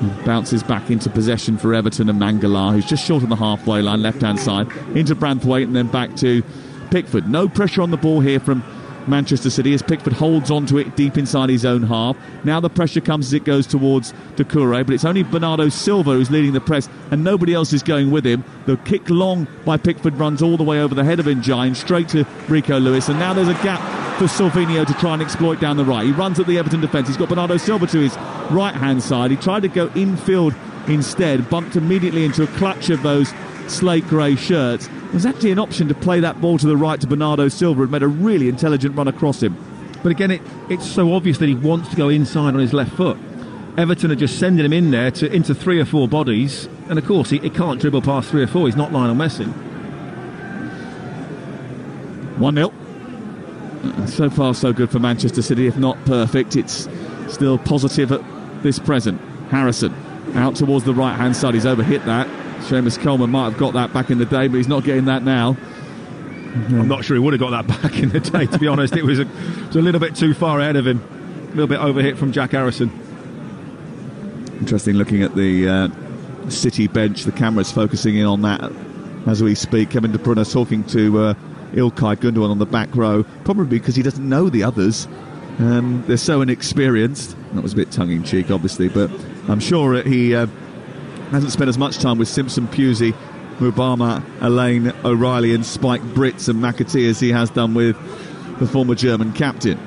And bounces back into possession for Everton and Mangala, who's just short on the halfway line, left-hand side, into Branthwaite and then back to Pickford. No pressure on the ball here from Manchester City as Pickford holds onto it deep inside his own half. Now the pressure comes as it goes towards Doucouré, but it's only Bernardo Silva who's leading the press and nobody else is going with him. The kick long by Pickford runs all the way over the head of Njai and straight to Rico Lewis, and now there's a gap for Silvinho to try and exploit down the right. He runs at the Everton defence. He's got Bernardo Silva to his right-hand side. He tried to go infield instead, bumped immediately into a clutch of those slate grey shirts. There's actually an option to play that ball to the right to Bernardo Silva and made a really intelligent run across him. But again, it's so obvious that he wants to go inside on his left foot. Everton are just sending him in there into 3 or 4 bodies, and of course he can't dribble past 3 or 4. He's not Lionel Messi. 1-0. So far so good for Manchester City, if not perfect. It's still positive at this present. Harrison out towards the right hand side. He's overhit that. Seamus Coleman might have got that back in the day, but he's not getting that now. I'm not sure he would have got that back in the day, to be honest. It was a little bit too far ahead of him. A little bit overhit from Jack Harrison. Interesting looking at the City bench. The camera's focusing in on that as we speak. Kevin De Bruyne talking to Ilkay Gundogan on the back row, probably because he doesn't know the others. They're so inexperienced. That was a bit tongue-in-cheek, obviously, but I'm sure he hasn't spent as much time with Simpson, Pusey, Mubama, Elaine, O'Reilly and Spike Brits and McAtee as he has done with the former German captain.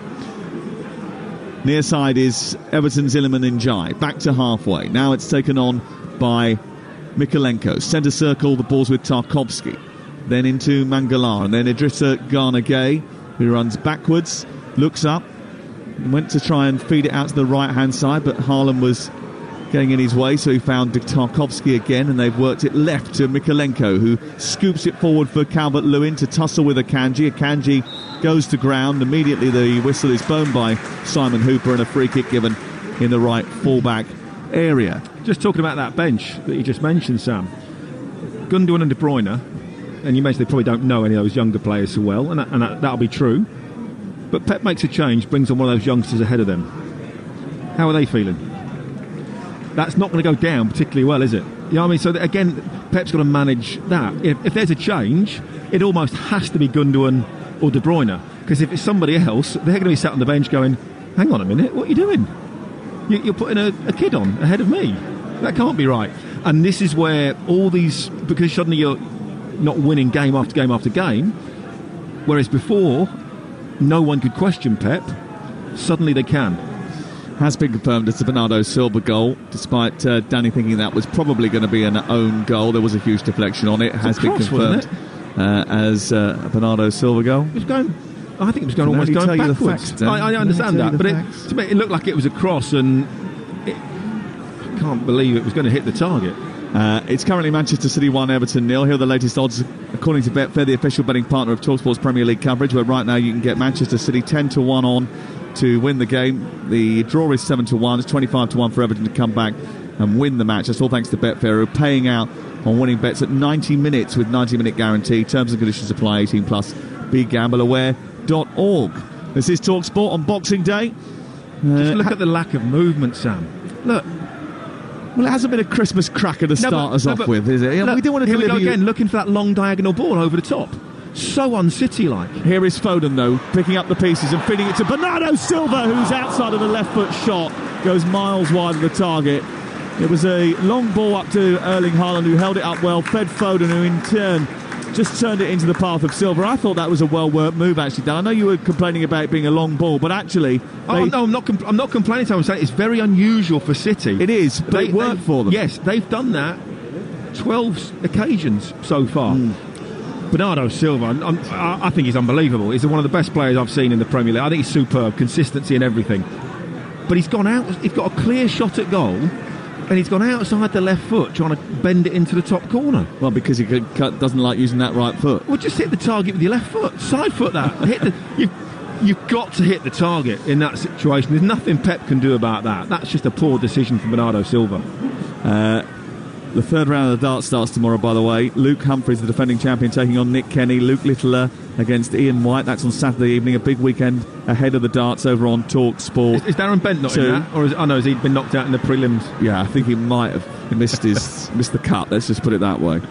Near side is Everton's Iliman Njai. Back to halfway. Now it's taken on by Mikolenko. Centre circle, the ball's with Tarkowski. Then into Mangala, and then Idrissa Gana Gay, who runs backwards, looks up, and went to try and feed it out to the right-hand side, but Haaland was getting in his way, so he found Tarkowski again, and they've worked it left to Mikolenko, who scoops it forward for Calvert-Lewin to tussle with Akanji. Akanji goes to ground. Immediately the whistle is blown by Simon Hooper and a free kick given in the right full-back area. Just talking about that bench that you just mentioned, Sam. Gundogan and De Bruyne, and you mentioned they probably don't know any of those younger players so well, and that'll be true. But Pep makes a change, brings on one of those youngsters ahead of them. How are they feeling? That's not going to go down particularly well, is it? You know what I mean? So again, Pep's got to manage that. If there's a change, it almost has to be Gundogan or De Bruyne, because if it's somebody else, they're going to be sat on the bench going, hang on a minute, what are you doing? You're putting a kid on ahead of me. That can't be right. And this is where all these, because suddenly you're not winning game after game after game, whereas before no one could question Pep, suddenly they can. Has been confirmed it's a Bernardo Silva goal, despite Danny thinking that was probably going to be an own goal. There was a huge deflection on it. Has been confirmed as a Bernardo Silva goal. It was going, I think it was going almost going backwards. I understand that, but to me it looked like it was a cross, and I can't believe it was going to hit the target. It's currently Manchester City 1, Everton 0. Here are the latest odds according to Betfair, the official betting partner of Talksport's Premier League coverage, where right now you can get Manchester City 10-1 on to win the game. The draw is 7-1. It's 25-1 for Everton to come back and win the match. That's all thanks to Betfair, who are paying out on winning bets at 90 minutes with 90-minute guarantee. Terms and conditions apply. 18 plus. BeGambleAware.org. This is Talksport on Boxing Day. Just look at the lack of movement, Sam. Look. Well, it hasn't been a Christmas cracker to start us off with, is it? Look, we don't want to here we deliver go again, looking for that long diagonal ball over the top. So un-City-like. Here is Foden, though, picking up the pieces and feeding it to Bernardo Silva, who's outside of the left-foot shot, goes miles wide of the target. It was a long ball up to Erling Haaland, who held it up well, fed Foden, who in turn just turned it into the path of Silva. I thought that was a well-worked move, actually, Dan. I know you were complaining about it being a long ball, but actually... No, I'm not complaining, Tom. I'm saying it's very unusual for City. It is, but it worked for them. Yes, they've done that 12 occasions so far. Bernardo Silva, I think he's unbelievable. He's one of the best players I've seen in the Premier League. I think he's superb, consistency and everything. But he's gone out, he's got a clear shot at goal, and he's gone outside the left foot trying to bend it into the top corner. Well, because he doesn't like using that right foot. Well, just hit the target with your left foot. Side foot that. You've got to hit the target in that situation. There's nothing Pep can do about that. That's just a poor decision from Bernardo Silva. The third round of the darts starts tomorrow, by the way. Luke Humphries, the defending champion, taking on Nick Kenny. Luke Littler against Ian White. That's on Saturday evening. A big weekend ahead of the darts over on Talksport. Is Darren Bent not in that? Or has he been knocked out in the prelims? Yeah, I think he might have missed the cut. Let's just put it that way.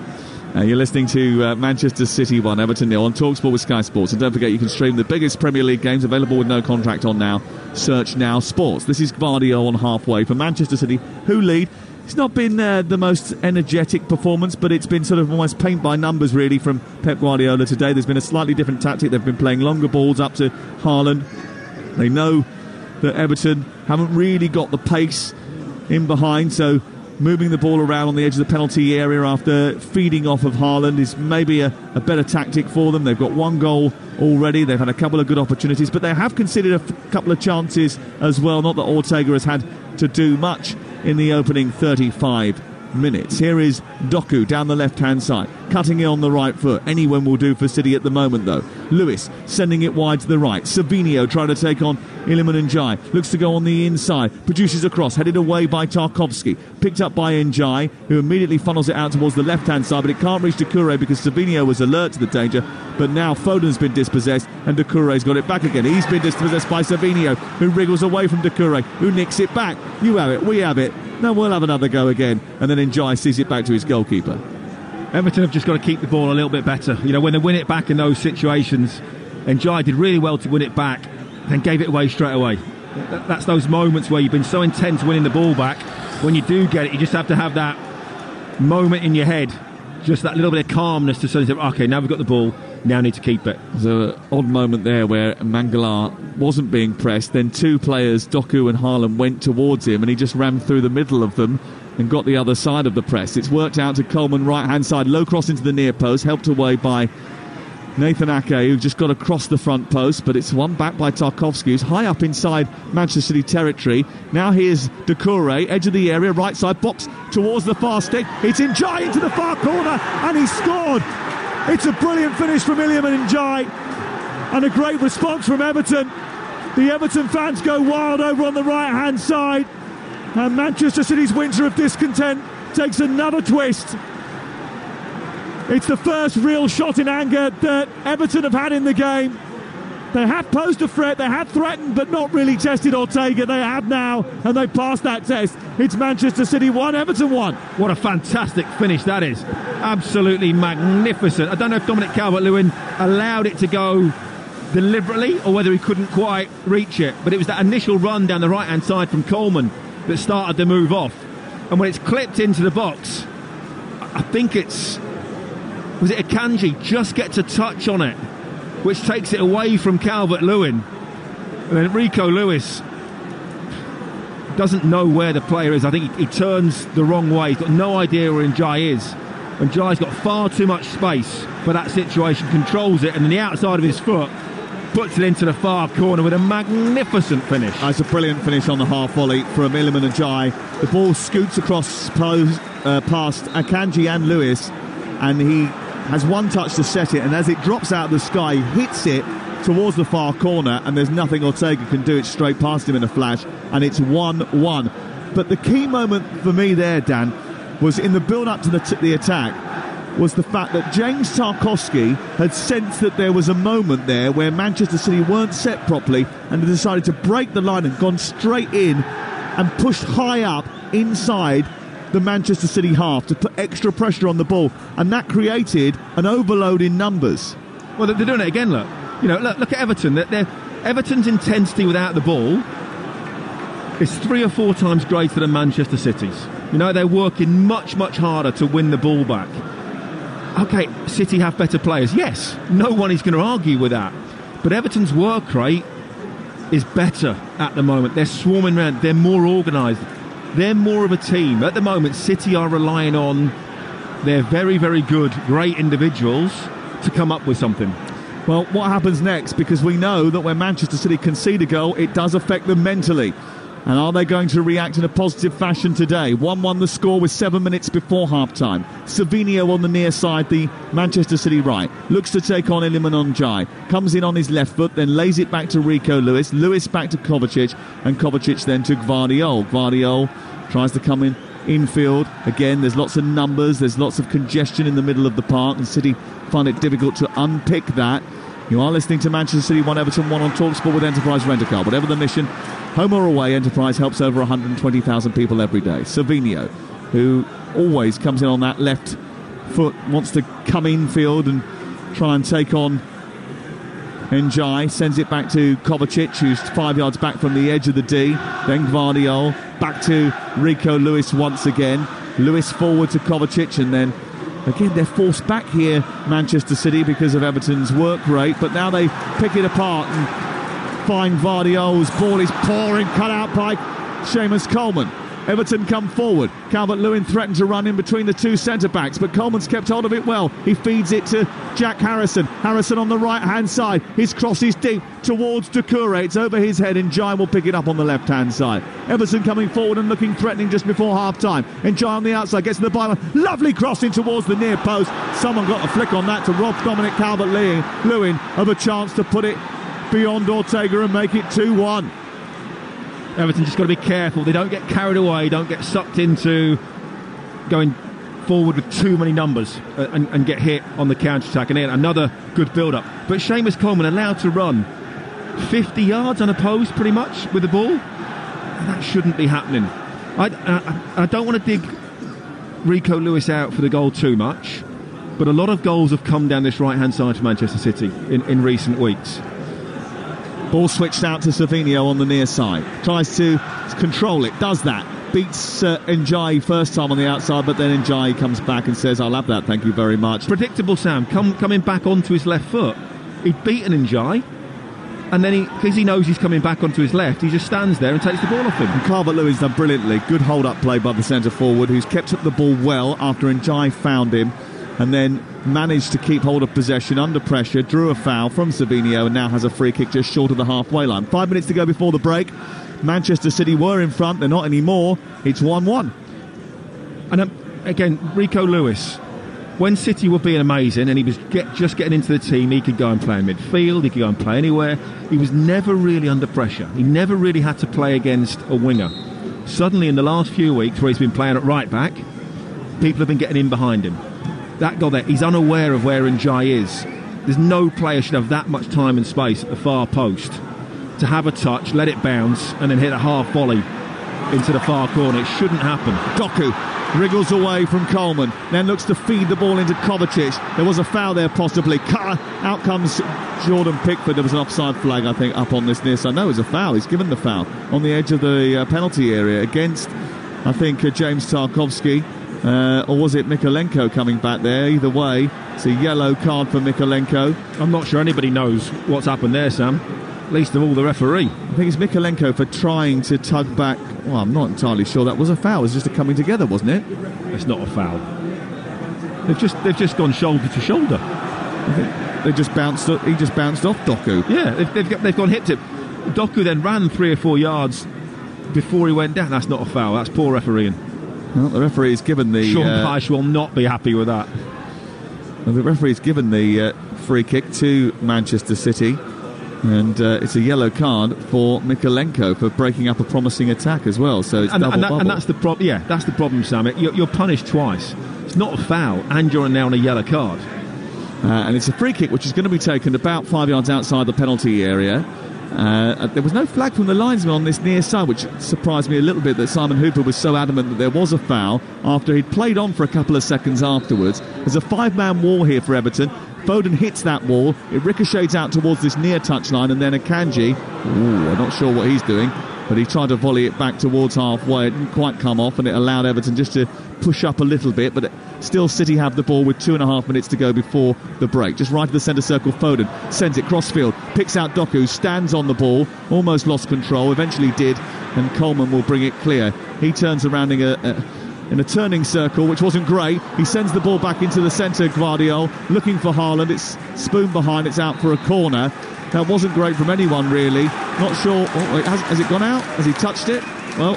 You're listening to Manchester City 1, Everton 0 on Talksport with Sky Sports. And don't forget, you can stream the biggest Premier League games available with no contract on now. Search Now Sports. This is Gvardiol on halfway for Manchester City, who lead. It's not been the most energetic performance, but it's been sort of almost paint by numbers, really, from Pep Guardiola today. There's been a slightly different tactic. They've been playing longer balls up to Haaland. They know that Everton haven't really got the pace in behind, so moving the ball around on the edge of the penalty area after feeding off of Haaland is maybe a better tactic for them. They've got one goal already. They've had a couple of good opportunities, but they have conceded a couple of chances as well. Not that Ortega has had to do much in the opening 35 minutes. Here is Doku down the left-hand side, cutting it on the right foot. Anyone will do for City at the moment, though. Lewis sending it wide to the right. Savinio trying to take on Iliman Ndiaye. Looks to go on the inside. Produces a cross, headed away by Tarkowski. Picked up by Ndiaye, who immediately funnels it out towards the left-hand side, but it can't reach Doucouré because Savinio was alert to the danger. But now Foden's been dispossessed and Doucouré's got it back again. He's been dispossessed by Savinio, who wriggles away from Doucouré, who nicks it back. You have it, we have it. No, we'll have another go again. And then Ndiaye sees it back to his goalkeeper. Everton have just got to keep the ball a little bit better. You know, when they win it back in those situations, Ndiaye did really well to win it back, then gave it away straight away. That's those moments where you've been so intense winning the ball back. When you do get it, you just have to have that moment in your head, just that little bit of calmness to say, okay, now we've got the ball, now need to keep it. There's an odd moment there where Mangala wasn't being pressed, then two players, Doku and Haaland, went towards him and he just ran through the middle of them and got the other side of the press. It's worked out to Coleman, right hand side, low cross into the near post, helped away by Nathan Ake, who just got across the front post, but it's one back by Tarkowski, who's high up inside Manchester City territory. Now here's Doucouré, edge of the area, right side, box towards the far stick. It's Ndiaye into the far corner, and he scored. It's a brilliant finish from Iliman Ndiaye, and a great response from Everton. The Everton fans go wild over on the right-hand side, and Manchester City's winter of discontent takes another twist. It's the first real shot in anger that Everton have had in the game. They have posed a threat, they have threatened but not really tested Ortega. They have now, and they passed that test. It's Manchester City 1, Everton 1. What a fantastic finish that is. Absolutely magnificent. I don't know if Dominic Calvert-Lewin allowed it to go deliberately or whether he couldn't quite reach it, but it was that initial run down the right-hand side from Coleman that started the move off. And when it's clipped into the box, I think was it Akanji just gets a touch on it, which takes it away from Calvert-Lewin. And then Rico Lewis doesn't know where the player is. I think he turns the wrong way. He's got no idea where Ndiaye is. And Ndiaye's got far too much space for that situation, controls it, and then the outside of his foot puts it into the far corner with a magnificent finish. That's a brilliant finish on the half volley from Iliman Ndiaye. The ball scoots across past Akanji and Lewis, and he has one touch to set it, and as it drops out of the sky, hits it towards the far corner, and there's nothing Ortega can do. It's straight past him in a flash, and it's 1-1. But the key moment for me there, Dan, was in the build-up to the attack, was the fact that James Tarkowski had sensed that there was a moment there where Manchester City weren't set properly, and had decided to break the line and gone straight in and pushed high up inside the Manchester City half to put extra pressure on the ball, and that created an overload in numbers. Well, they're doing it again. Look at Everton. Everton's intensity without the ball is 3 or 4 times greater than Manchester City's. You know, they're working much harder to win the ball back. Okay, City have better players. Yes, no one is going to argue with that. But Everton's work rate is better at the moment. They're swarming around. They're more organised. They're more of a team. At the moment, City are relying on their very, very good, great individuals to come up with something. Well, what happens next? Because we know that when Manchester City concede a goal, it does affect them mentally. And are they going to react in a positive fashion today? 1-1 the score with 7 minutes before half-time. Savinio on the near side, the Manchester City right. Looks to take on Iliman Ndiaye. Comes in on his left foot, then lays it back to Rico Lewis. Lewis back to Kovacic, and Kovacic then to Gvardiol. Gvardiol tries to come in infield. Again, there's lots of numbers, there's lots of congestion in the middle of the park, and City find it difficult to unpick that. You are listening to Manchester City 1, Everton 1 on Talksport with Enterprise Rent-A-Car. Whatever the mission, home or away, Enterprise helps over 120,000 people every day. Savinho, who always comes in on that left foot, wants to come infield and try and take on Njai, sends it back to Kovacic, who's 5 yards back from the edge of the D. Then Gvardiol, back to Rico Lewis once again. Lewis forward to Kovacic, and then again they're forced back here, Manchester City, because of Everton's work rate, but now they pick it apart and find Gvardiol's ball is pouring, cut out by Seamus Coleman. Everton come forward. Calvert-Lewin threatened to run in between the two centre-backs, but Coleman's kept hold of it well. He feeds it to Jack Harrison. Harrison on the right-hand side. His cross is deep towards Doucouré. It's over his head, and Njai will pick it up on the left-hand side. Everton coming forward and looking threatening just before half-time. Njai on the outside, gets to the byline. Lovely crossing towards the near post. Someone got a flick on that to rob Dominic Calvert-Lewin of a chance to put it beyond Ortega and make it 2-1. Everton just got to be careful. They don't get carried away, don't get sucked into going forward with too many numbers and get hit on the counter-attack. And another good build-up. But Seamus Coleman allowed to run 50 yards unopposed pretty much with the ball. And that shouldn't be happening. I don't want to dig Rico Lewis out for the goal too much, but a lot of goals have come down this right-hand side for Manchester City in recent weeks. Ball switched out to Savinho on the near side. Tries to control it, does that. Beats Njai first time on the outside, but then Njai comes back and says, I'll have that, thank you very much. Predictable, Sam. Coming back onto his left foot. He'd beaten Njai, and then because he knows he's coming back onto his left, he just stands there and takes the ball off him. And Calvert-Lewin's done brilliantly. Good hold-up play by the centre-forward, who's kept up the ball well after Njai found him, and then managed to keep hold of possession under pressure, drew a foul from Savinho, and now has a free kick just short of the halfway line. 5 minutes to go before the break. Manchester City were in front, they're not anymore. It's 1-1. And again, Rico Lewis, when City were being amazing and he was just getting into the team, he could go and play in midfield, he could go and play anywhere. He was never really under pressure. He never really had to play against a winger. Suddenly in the last few weeks, where he's been playing at right back, people have been getting in behind him. That goal there, he's unaware of where Njai is. There's no player should have that much time and space at the far post to have a touch, let it bounce, and then hit a half volley into the far corner. It shouldn't happen. Doku wriggles away from Coleman, then looks to feed the ball into Kovacic. There was a foul there possibly. Out comes Jordan Pickford. There was an offside flag, I think, up on this near side. No, it was a foul. He's given the foul on the edge of the penalty area against, I think, James Tarkowski. Or was it Mikolenko coming back there? Either way, it's a yellow card for Mikolenko. I'm not sure anybody knows what's happened there, Sam. Least of all the referee. I think it's Mikolenko for trying to tug back. Well, I'm not entirely sure that was a foul. It was just a coming together, wasn't it? It's not a foul. They've just gone shoulder to shoulder. I think they just bounced. He just bounced off Doku. Yeah, they've gone hip to. Doku then ran 3 or 4 yards before he went down. That's not a foul. That's poor refereeing. Well, the referee's given the. Sean Dyche will not be happy with that. Well, the referee's given the free kick to Manchester City. And it's a yellow card for Mikolenko for breaking up a promising attack as well. So it's double bubble. And that's the problem. Yeah, that's the problem, Sam. You're punished twice. It's not a foul, and you're now on a yellow card. And it's a free kick which is going to be taken about 5 yards outside the penalty area. There was no flag from the linesman on this near side, which surprised me a little bit that Simon Hooper was so adamant that there was a foul after he'd played on for a couple of seconds afterwards. There's a 5-man wall here for Everton. Foden hits that wall, it ricochets out towards this near touchline, and then Akanji, I'm not sure what he's doing, but he tried to volley it back towards halfway. It didn't quite come off, and it allowed Everton just to push up a little bit, but still City have the ball with 2.5 minutes to go before the break. Just right to the centre circle, Foden sends it crossfield, picks out Doku, stands on the ball, almost lost control, eventually did, and Coleman will bring it clear. He turns around in a turning circle, which wasn't great. He sends the ball back into the centre, Gvardiol, looking for Haaland. It's spoon behind, it's out for a corner. That wasn't great from anyone, really. Not sure. Has it gone out? Has he touched it? Well,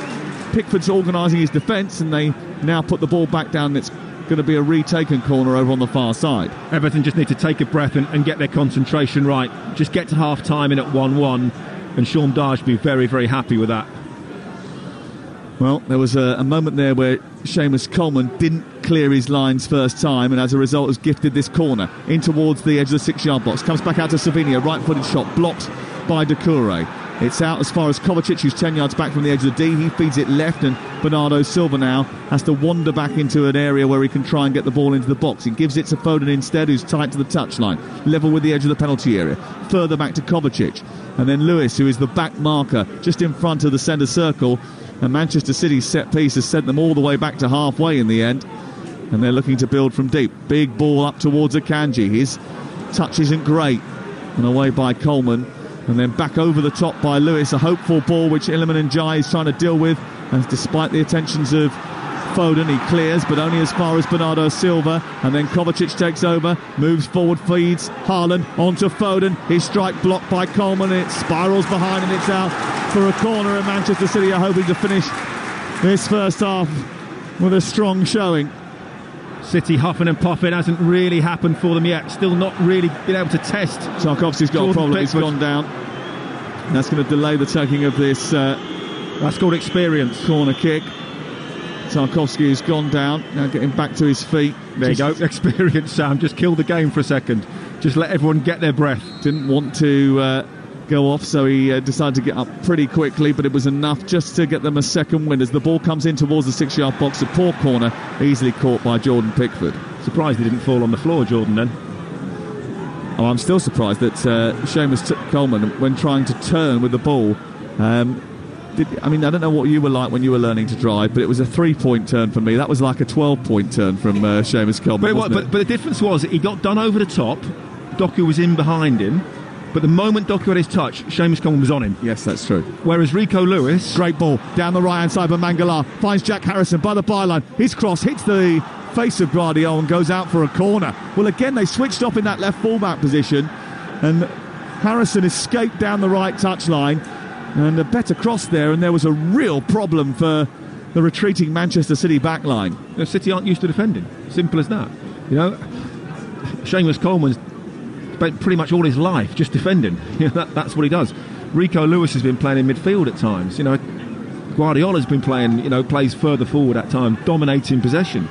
Pickford's organising his defence, and they now put the ball back down. It's going to be a retaken corner over on the far side. Everton just need to take a breath and get their concentration right. Just get to half-time in at 1-1, and Sean Dyche will be very, very happy with that. Well, there was a moment there where Seamus Coleman didn't clear his lines first time, and as a result has gifted this corner in towards the edge of the 6-yard box. Comes back out to Savinio, right-footed shot, blocked by Doucouré. It's out as far as Kovacic, who's 10 yards back from the edge of the D. He feeds it left, and Bernardo Silva now has to wander back into an area where he can try and get the ball into the box. He gives it to Foden instead, who's tight to the touchline, level with the edge of the penalty area. Further back to Kovacic, and then Lewis, who is the back marker just in front of the centre circle. And Manchester City's set piece has sent them all the way back to halfway in the end, and they're looking to build from deep. Big ball up towards Akanji. His touch isn't great, and away by Coleman, and then back over the top by Lewis. A hopeful ball which Iliman Ndiaye is trying to deal with, and despite the attentions of Foden, he clears, but only as far as Bernardo Silva, and then Kovacic takes over, moves forward, feeds Haaland onto Foden. His strike blocked by Coleman, and it spirals behind, and it's out for a corner, and Manchester City are hoping to finish this first half with a strong showing. City huffing and puffing hasn't really happened for them yet. Still not really been able to test. Tarkovsky's got a problem. He's gone down. That's going to delay the taking of this. That's called experience. Corner kick. Tarkovsky has gone down. Now getting back to his feet. There you go. Experience, Sam. Just kill the game for a second. Just let everyone get their breath. Didn't want to go off, so he decided to get up pretty quickly, but it was enough just to get them a second win as the ball comes in towards the 6-yard box. A poor corner, easily caught by Jordan Pickford. Surprised he didn't fall on the floor, Jordan, then. Oh, I'm still surprised that Seamus Coleman, when trying to turn with the ball, I don't know what you were like when you were learning to drive, but it was a 3-point turn for me. That was like a 12-point turn from Seamus Coleman. But the difference was he got done over the top. Doku was in behind him. But the moment Doku had his touch, Seamus Coleman was on him. Yes, that's true. Whereas Rico Lewis... Great ball down the right-hand side by Mangala. Finds Jack Harrison by the byline. His cross hits the face of Guardiola and goes out for a corner. Well, again, they switched off in that left fullback position, and Harrison escaped down the right touchline, and a better cross there, and there was a real problem for the retreating Manchester City backline. City aren't used to defending. Simple as that. You know, Seamus Coleman's spent pretty much all his life just defending. You know, that's what he does. Rico Lewis has been playing in midfield at times. You know, Guardiola's been playing, plays further forward at times, dominating possession.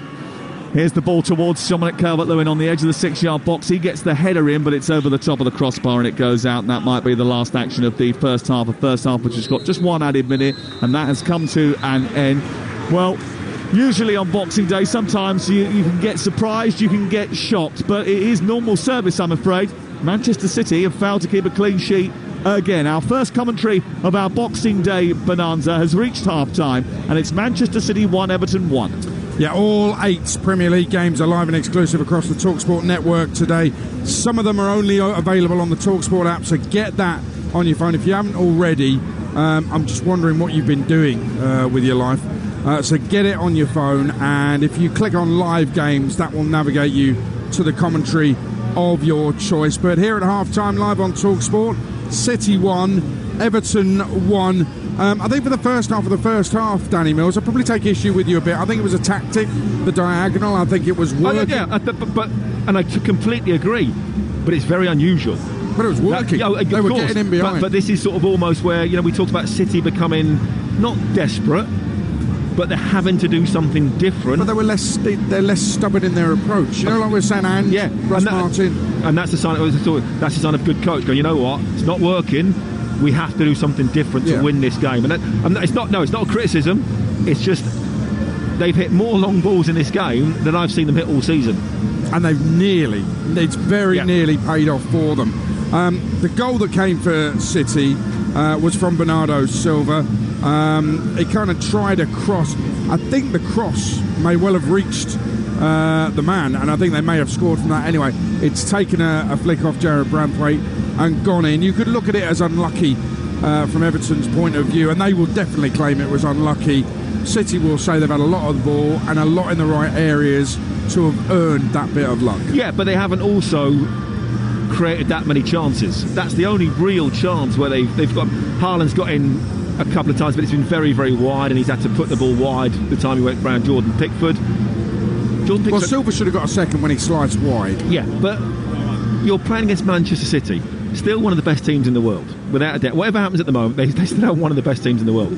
Here's the ball towards Dominic Calvert-Lewin on the edge of the 6-yard box. He gets the header in, but it's over the top of the crossbar and it goes out, and that might be the last action of the first half. A first half which has got just one added minute, and that has come to an end. Well, usually on Boxing Day, sometimes you can get surprised, you can get shocked, but it is normal service, I'm afraid. Manchester City have failed to keep a clean sheet again. Our first commentary of our Boxing Day bonanza has reached half-time, and it's Manchester City 1, Everton 1. Yeah, all 8 Premier League games are live and exclusive across the Talksport network today. Some of them are only available on the Talksport app, so get that on your phone. If you haven't already, I'm just wondering what you've been doing with your life. So get it on your phone, and if you click on live games, that will navigate you to the commentary of your choice. But here at half-time, live on Talksport, City 1, Everton 1. I think for the first half, Danny Mills, I'll probably take issue with you a bit. I think it was a tactic, the diagonal. I think it was working. And I completely agree, but it's very unusual. But it was working. They were getting in behind. But this is sort of almost where, we talked about City becoming not desperate, but they're having to do something different. But they're less stubborn in their approach. Like we're saying, Martin. And that's a sign. That's a sign of good coach. Going, you know what? It's not working. We have to do something different to win this game. And it's not a criticism. It's just they've hit more long balls in this game than I've seen them hit all season. And they've nearly paid off for them. The goal that came for City was from Bernardo Silva. He kind of tried a cross. I think the cross may well have reached the man, and I think they may have scored from that anyway. It's taken a flick off Jared Branthwaite and gone in. You could look at it as unlucky from Everton's point of view, and they will definitely claim it was unlucky. City will say they've had a lot of the ball and a lot in the right areas to have earned that bit of luck. Yeah, but they haven't also created that many chances. That's the only real chance where they've got... Haaland's got in a couple of times, but it's been very, very wide, and he's had to put the ball wide the time he went round Jordan Pickford. Well, Silva should have got a second when he sliced wide. Yeah, but you're playing against Manchester City, still one of the best teams in the world. without a doubt. Whatever happens at the moment, they still have one of the best teams in the world.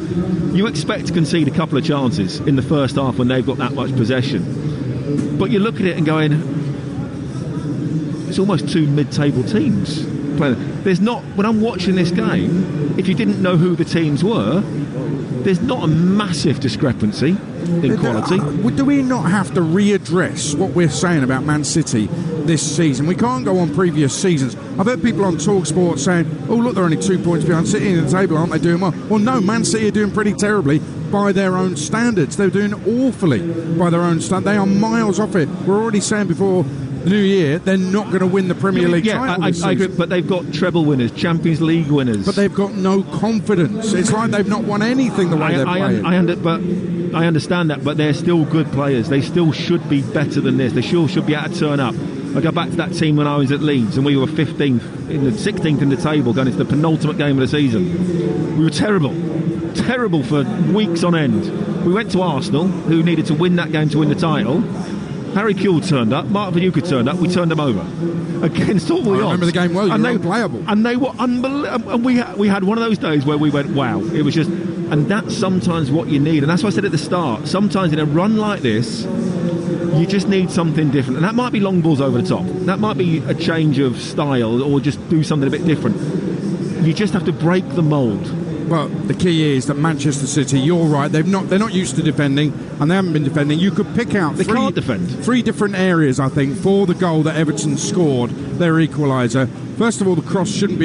You expect to concede a couple of chances in the first half when they've got that much possession. But you look at it and going, it's almost two mid-table teams playing. There's not, when I'm watching this game, if you didn't know who the teams were, there's not a massive discrepancy in quality. Do we not have to readdress what we're saying about Man City this season? We can't go on previous seasons. I've heard people on Talksport saying, oh look, they're only 2 points behind City in the table, aren't they doing well? Well no, Man City are doing pretty terribly by their own standards. They're doing awfully by their own standards. They are miles off it. We're already saying before the new year they're not going to win the Premier League title this season. I agree, but they've got treble winners, Champions League winners. But they've got no confidence. It's like they've not won anything the way they're playing. I understand that, but they're still good players. They still should be better than this. They still should be able to turn up. I go back to that team when I was at Leeds and we were 16th in the table going into the penultimate game of the season. We were terrible for weeks on end. We went to Arsenal, who needed to win that game to win the title. Harry Kewell turned up, Mark Viduka turned up, we turned them over against all the odds. I remember the game well, you were unplayable. And they were unbelievable. And we had one of those days where we went, wow, it was just... And that's sometimes what you need. And that's what I said at the start. Sometimes in a run like this, you just need something different. And that might be long balls over the top. That might be a change of style or just do something a bit different. You just have to break the mould. Well, the key is that Manchester City, you're right, they're not used to defending, and they haven't been defending. You could pick out can't defend. Three different areas, I think, for the goal that Everton scored, their equaliser. First of all, the cross shouldn't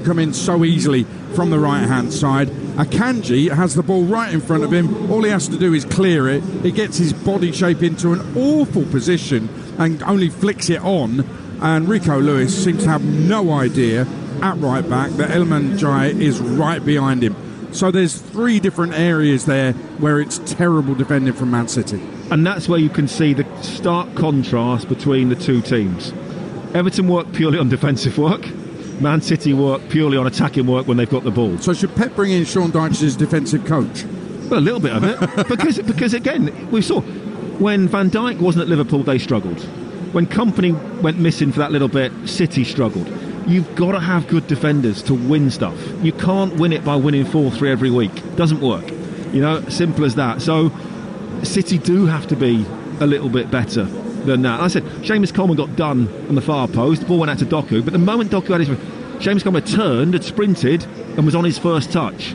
come in so easily from the right-hand side. Akanji has the ball right in front of him. All he has to do is clear it. He gets his body shape into an awful position and only flicks it on. And Rico Lewis seems to have no idea at right back that Iliman Ndiaye is right behind him. So there's three different areas there where it's terrible defending from Man City. And that's where you can see the stark contrast between the two teams. Everton work purely on defensive work. Man City work purely on attacking work when they've got the ball. So should Pep bring in Sean Dyche as defensive coach? Well, a little bit of it. because again, we saw when Van Dijk wasn't at Liverpool, they struggled. When Company went missing for that little bit, City struggled. You've got to have good defenders to win stuff. You can't win it by winning 4-3 every week. Doesn't work. Simple as that. So City do have to be a little bit better than that. I said Seamus Coleman got done on the far post. The ball went out to Doku, but the moment Doku had Seamus Coleman turned, had sprinted, and was on his first touch.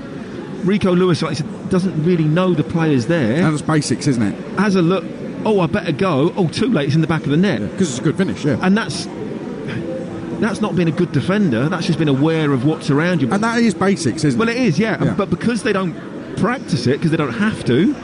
Rico Lewis, like I said, doesn't really know the players there. That's basics, isn't it? Has a look. Oh, I better go. Oh, too late. It's in the back of the net. Because it's a good finish, yeah. And that's not being a good defender. That's just being aware of what's around you. And that is basics, isn't it? Well, it is, yeah. But because they don't practice it, because they don't have to,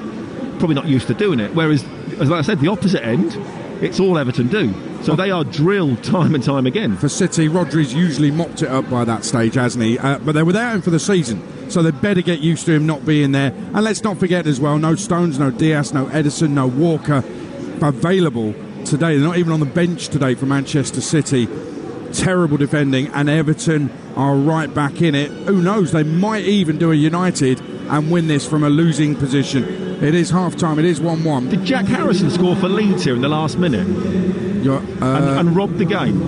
probably not used to doing it. Whereas, as I said, the opposite end, it's all Everton do. So they are drilled time and time again. For City, Rodri's usually mopped it up by that stage, hasn't he? But they're without him for the season. So they better get used to him not being there. And let's not forget as well, no Stones, no Diaz, no Edison, no Walker available today. They're not even on the bench today for Manchester City. Terrible defending, and Everton are right back in it. Who knows, they might even do a United and win this from a losing position. It is half-time, it is 1-1. Did Jack Harrison score for Leeds here in the last minute? And robbed the game?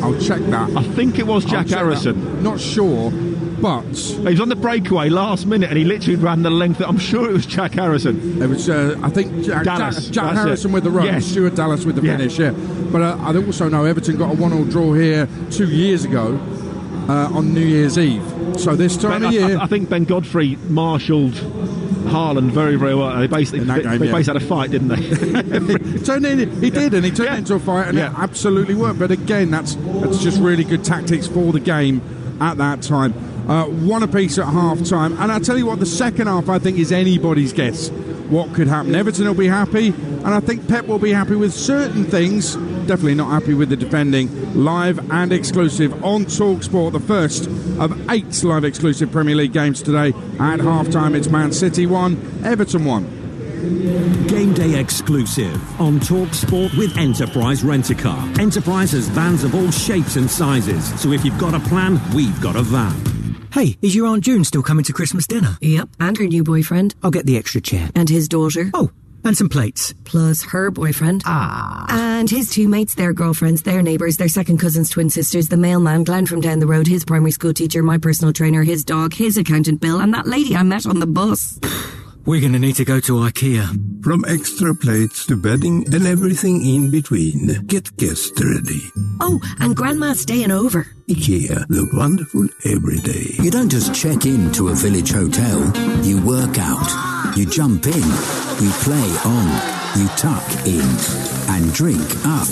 I'll check that. I think it was Jack Harrison. That. Not sure, but... He was on the breakaway last minute and he literally ran the length. I'm sure it was Jack Harrison. It was, I think, Jack Harrison with the run, yes. Stuart Dallas with the finish, yeah. But I also know Everton got a 1-1 draw here 2 years ago on New Year's Eve. So this time of year... I think Ben Godfrey marshalled Haaland very, very well. They basically had a fight, didn't they? He turned it into a fight, and it absolutely worked. But again, that's just really good tactics for the game at that time. One apiece at half-time. And I'll tell you what, the second half, I think, is anybody's guess what could happen. Everton will be happy, and I think Pep will be happy with certain things. Definitely not happy with the defending. Live and exclusive on Talksport, the first of 8 live exclusive Premier League games today. At half-time, it's Man City 1, Everton 1. Game day exclusive on Talksport with Enterprise Rent-A-Car. Enterprise has vans of all shapes and sizes, so if you've got a plan, we've got a van. Hey, is your Aunt June still coming to Christmas dinner? Yep, and her new boyfriend. I'll get the extra chair. And his daughter. Oh, And some plates. Plus her boyfriend. And his two mates, their girlfriends, their neighbours, their second cousins, twin sisters, the mailman, Glenn from down the road, his primary school teacher, my personal trainer, his dog, his accountant Bill, and that lady I met on the bus. We're going to need to go to IKEA. From extra plates to bedding and everything in between. Get guests ready. Oh, and Grandma's staying over. IKEA, look wonderful every day. You don't just check in to a village hotel. You work out. You jump in. You play on. You tuck in. And drink up.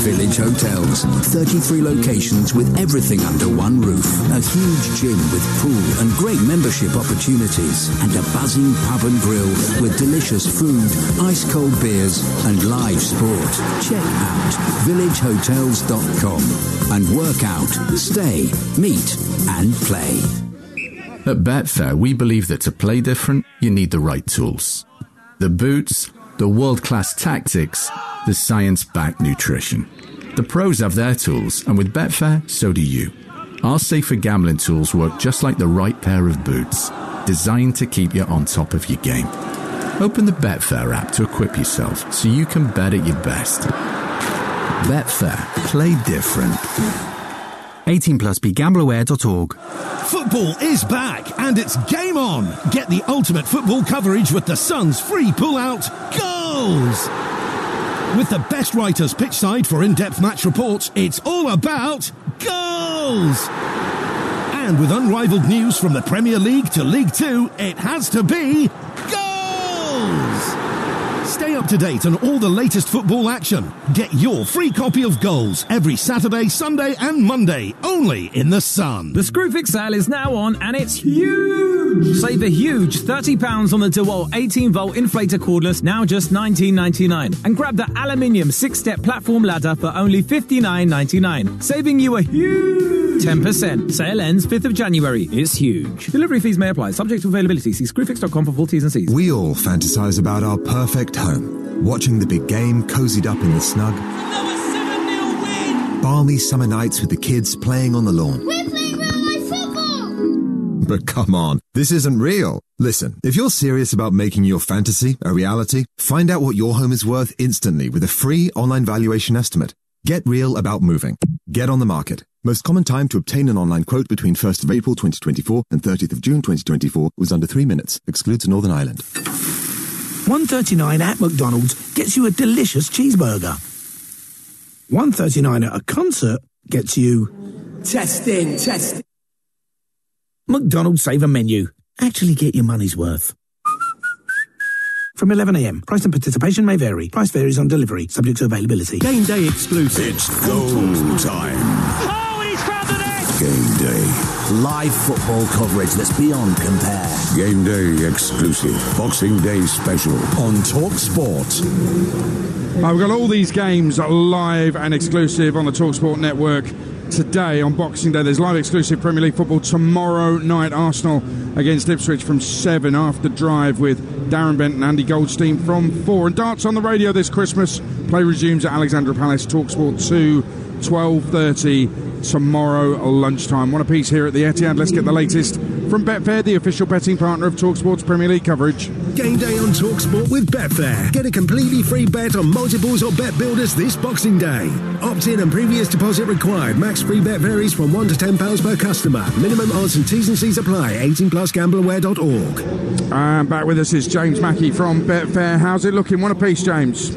Village Hotels. 33 locations with everything under one roof. A huge gym with pool and great membership opportunities. And a buzzing pub and grill with delicious food, ice-cold beers and live sport. Check out villagehotels.com and work out, stay, meet and play. At Betfair, we believe that to play different, you need the right tools. The boots, the world-class tactics, the science-backed nutrition. The pros have their tools, and with Betfair, so do you. Our safer gambling tools work just like the right pair of boots, designed to keep you on top of your game. Open the Betfair app to equip yourself so you can bet at your best. Betfair. Play different. 18 plus, begambleaware.org. Football is back and it's game on. Get the ultimate football coverage with the Sun's free pull-out goals. With the best writers pitchside for in-depth match reports, it's all about goals. And with unrivaled news from the Premier League to League Two, it has to be goals. Stay up to date on all the latest football action. Get your free copy of Goals every Saturday, Sunday and Monday, only in the Sun. The Screwfix sale is now on and it's huge! Save a huge £30 on the DeWalt 18-volt inflator cordless, now just $19.99. And grab the aluminium 6-step platform ladder for only $59.99, saving you a huge 10%. Sale ends 5th of January. It's huge. Delivery fees may apply, subject to availability. See screwfix.com for full T's and C's. We all fantasize about our perfect home, watching the big game cozied up in the snug. Another 7-0 win! Balmy summer nights with the kids playing on the lawn. We're playing real-life football! But come on, this isn't real. Listen, if you're serious about making your fantasy a reality, find out what your home is worth instantly with a free online valuation estimate. Get real about moving. Get on the market. Most common time to obtain an online quote between 1st of April 2024 and 30th of June 2024 was under 3 minutes. Excludes Northern Ireland. $1.39 at McDonald's gets you a delicious cheeseburger. $1.39 at a concert gets you... Testing. McDonald's Saver Menu. Actually get your money's worth. From 11 a.m. Price and participation may vary. Price varies on delivery, subject to availability. Game day exclusive. It's goal time. Oh, and he's found the net! Game day. Live football coverage that's beyond compare. Game day exclusive. Boxing Day special on Talksport. We've got all these games live and exclusive on the Talksport network today on Boxing Day. There's live exclusive Premier League football tomorrow night. Arsenal against Ipswich from 7 after drive with Darren Bent and Andy Goldstein from 4. And darts on the radio this Christmas. Play resumes at Alexandra Palace. Talksport 2, 12:30 tomorrow lunchtime. One apiece here at the Etihad. Let's get the latest from Betfair, the official betting partner of Talksport's Premier League coverage. Game day on Talksport with Betfair. Get a completely free bet on multiples or bet builders this Boxing Day. Opt in and previous deposit required. Max free bet varies from £1 to £10 per customer. Minimum odds and T's and C's apply. 18 plus gambleaware.org. And back with us is James Mackey from Betfair. How's it looking? One apiece, James.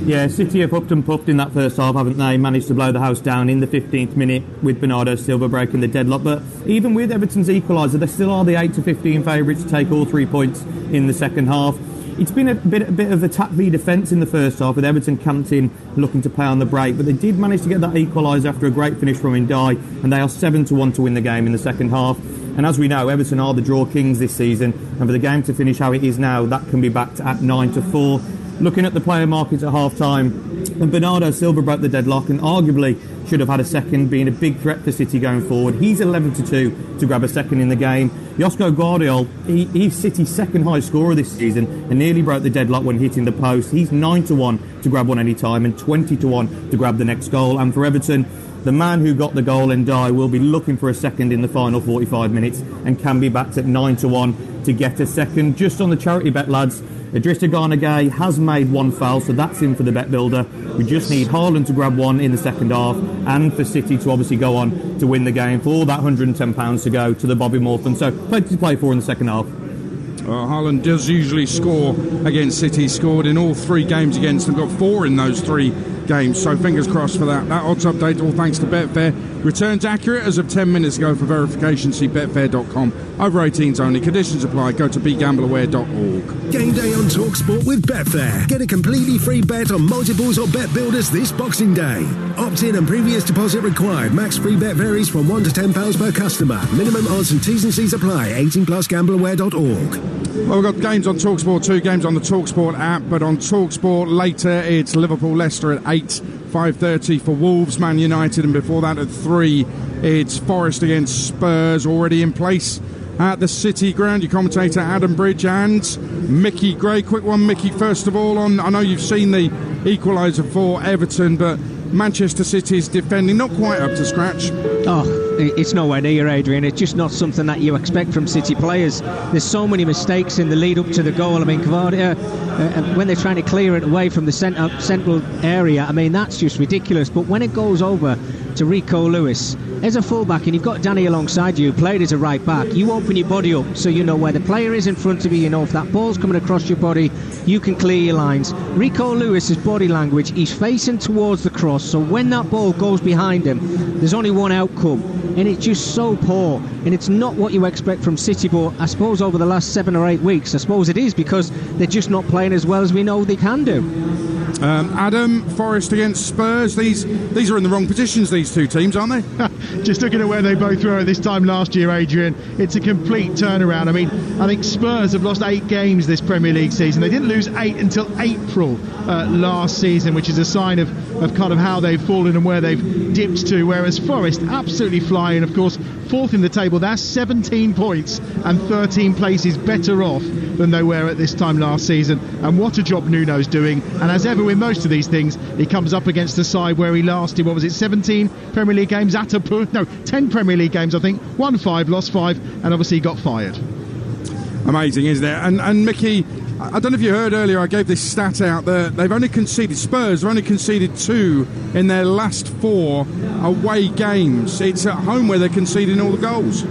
Yeah, City have upped and puffed in that first half, haven't they? Managed to blow the house down in the 15th minute with Bernardo Silva breaking the deadlock. But even with Everton's equaliser, they still are the 8-15 favourites to take all 3 points in the second half. It's been a bit of attack v defence in the first half, with Everton camped in looking to play on the break. But they did manage to get that equaliser after a great finish from Ndai, and they are 7-1 to win the game in the second half. And as we know, Everton are the draw kings this season, and for the game to finish how it is now, that can be backed at 9-4. Looking at the player markets at half-time, and Bernardo Silva broke the deadlock and arguably should have had a second, being a big threat for City going forward. He's 11-2 to grab a second in the game. Josko Guardiol, he's City's second highest scorer this season and nearly broke the deadlock when hitting the post. He's 9-1 to grab one any time and 20-1 to grab the next goal. And for Everton, the man who got the goal and die will be looking for a second in the final 45 minutes and can be backed at 9-1 to get a second. Just on the charity bet, lads, Idrissa Gana Gueye has made one foul, so that's in for the bet builder. We just need Haaland to grab one in the second half, and for City to obviously go on to win the game, for all that £110 to go to the Bobby Moore. So plenty to play for in the second half. Haaland does usually score against City. Scored in all 3 games against them. Got 4 in those 3 games. So fingers crossed for that. That odds update, all thanks to Betfair. Returns accurate as of 10 minutes ago. For verification, see betfair.com. Over 18s only. Conditions apply. Go to begambleaware.org. Game day on Talksport with Betfair. Get a completely free bet on multiples or bet builders this Boxing Day. Opt-in and previous deposit required. Max free bet varies from £1 to £10 per customer. Minimum odds and T's and C's apply. 18 plus gambleaware.org. Well, we've got games on Talksport, 2 games on the Talksport app, but on Talksport later it's Liverpool-Leicester at 8, 5:30 for Wolves, Man United, and before that at 3 it's Forest against Spurs, already in place at the City Ground. Your commentator Adam Bridge and Mickey Gray. Quick one, Mickey, first of all, on I know you've seen the equaliser for Everton, but Manchester City's defending not quite up to scratch. Oh, it's nowhere near, Adrian. It's just not something that you expect from City players. There's so many mistakes in the lead up to the goal. I mean, Kvadia, when they're trying to clear it away from the central area, I mean, that's just ridiculous. But when it goes over to Rico Lewis as a fullback, and you've got Danny alongside you, played as a right back, you open your body up so you know where the player is in front of you. You know if that ball's coming across your body, you can clear your lines. Rico Lewis's body language, he's facing towards the cross, so when that ball goes behind him, there's only one outcome, and it's just so poor, and it's not what you expect from City. But I suppose over the last 7 or 8 weeks, I suppose it is, because they're just not playing as well as we know they can do. Adam, Forest against Spurs. These are in the wrong positions, these 2 teams, aren't they? Just looking at where they both were at this time last year, Adrian, it's a complete turnaround. I mean, I think Spurs have lost 8 games this Premier League season. They didn't lose 8 until April last season, which is a sign of kind of how they've fallen and where they've dipped to, whereas Forest absolutely flying, of course, 4th in the table. That's 17 points and 13 places better off than they were at this time last season. And what a job Nuno's doing. And as ever with most of these things, he comes up against a side where he lasted, 17 Premier League games at a 10 Premier League games, I think, won 5, lost 5, and obviously got fired. Amazing, isn't it? And Mickey, I don't know if you heard earlier, I gave this stat out that they've only conceded, Spurs have only conceded 2 in their last 4 away games. It's at home where they're conceding all the goals.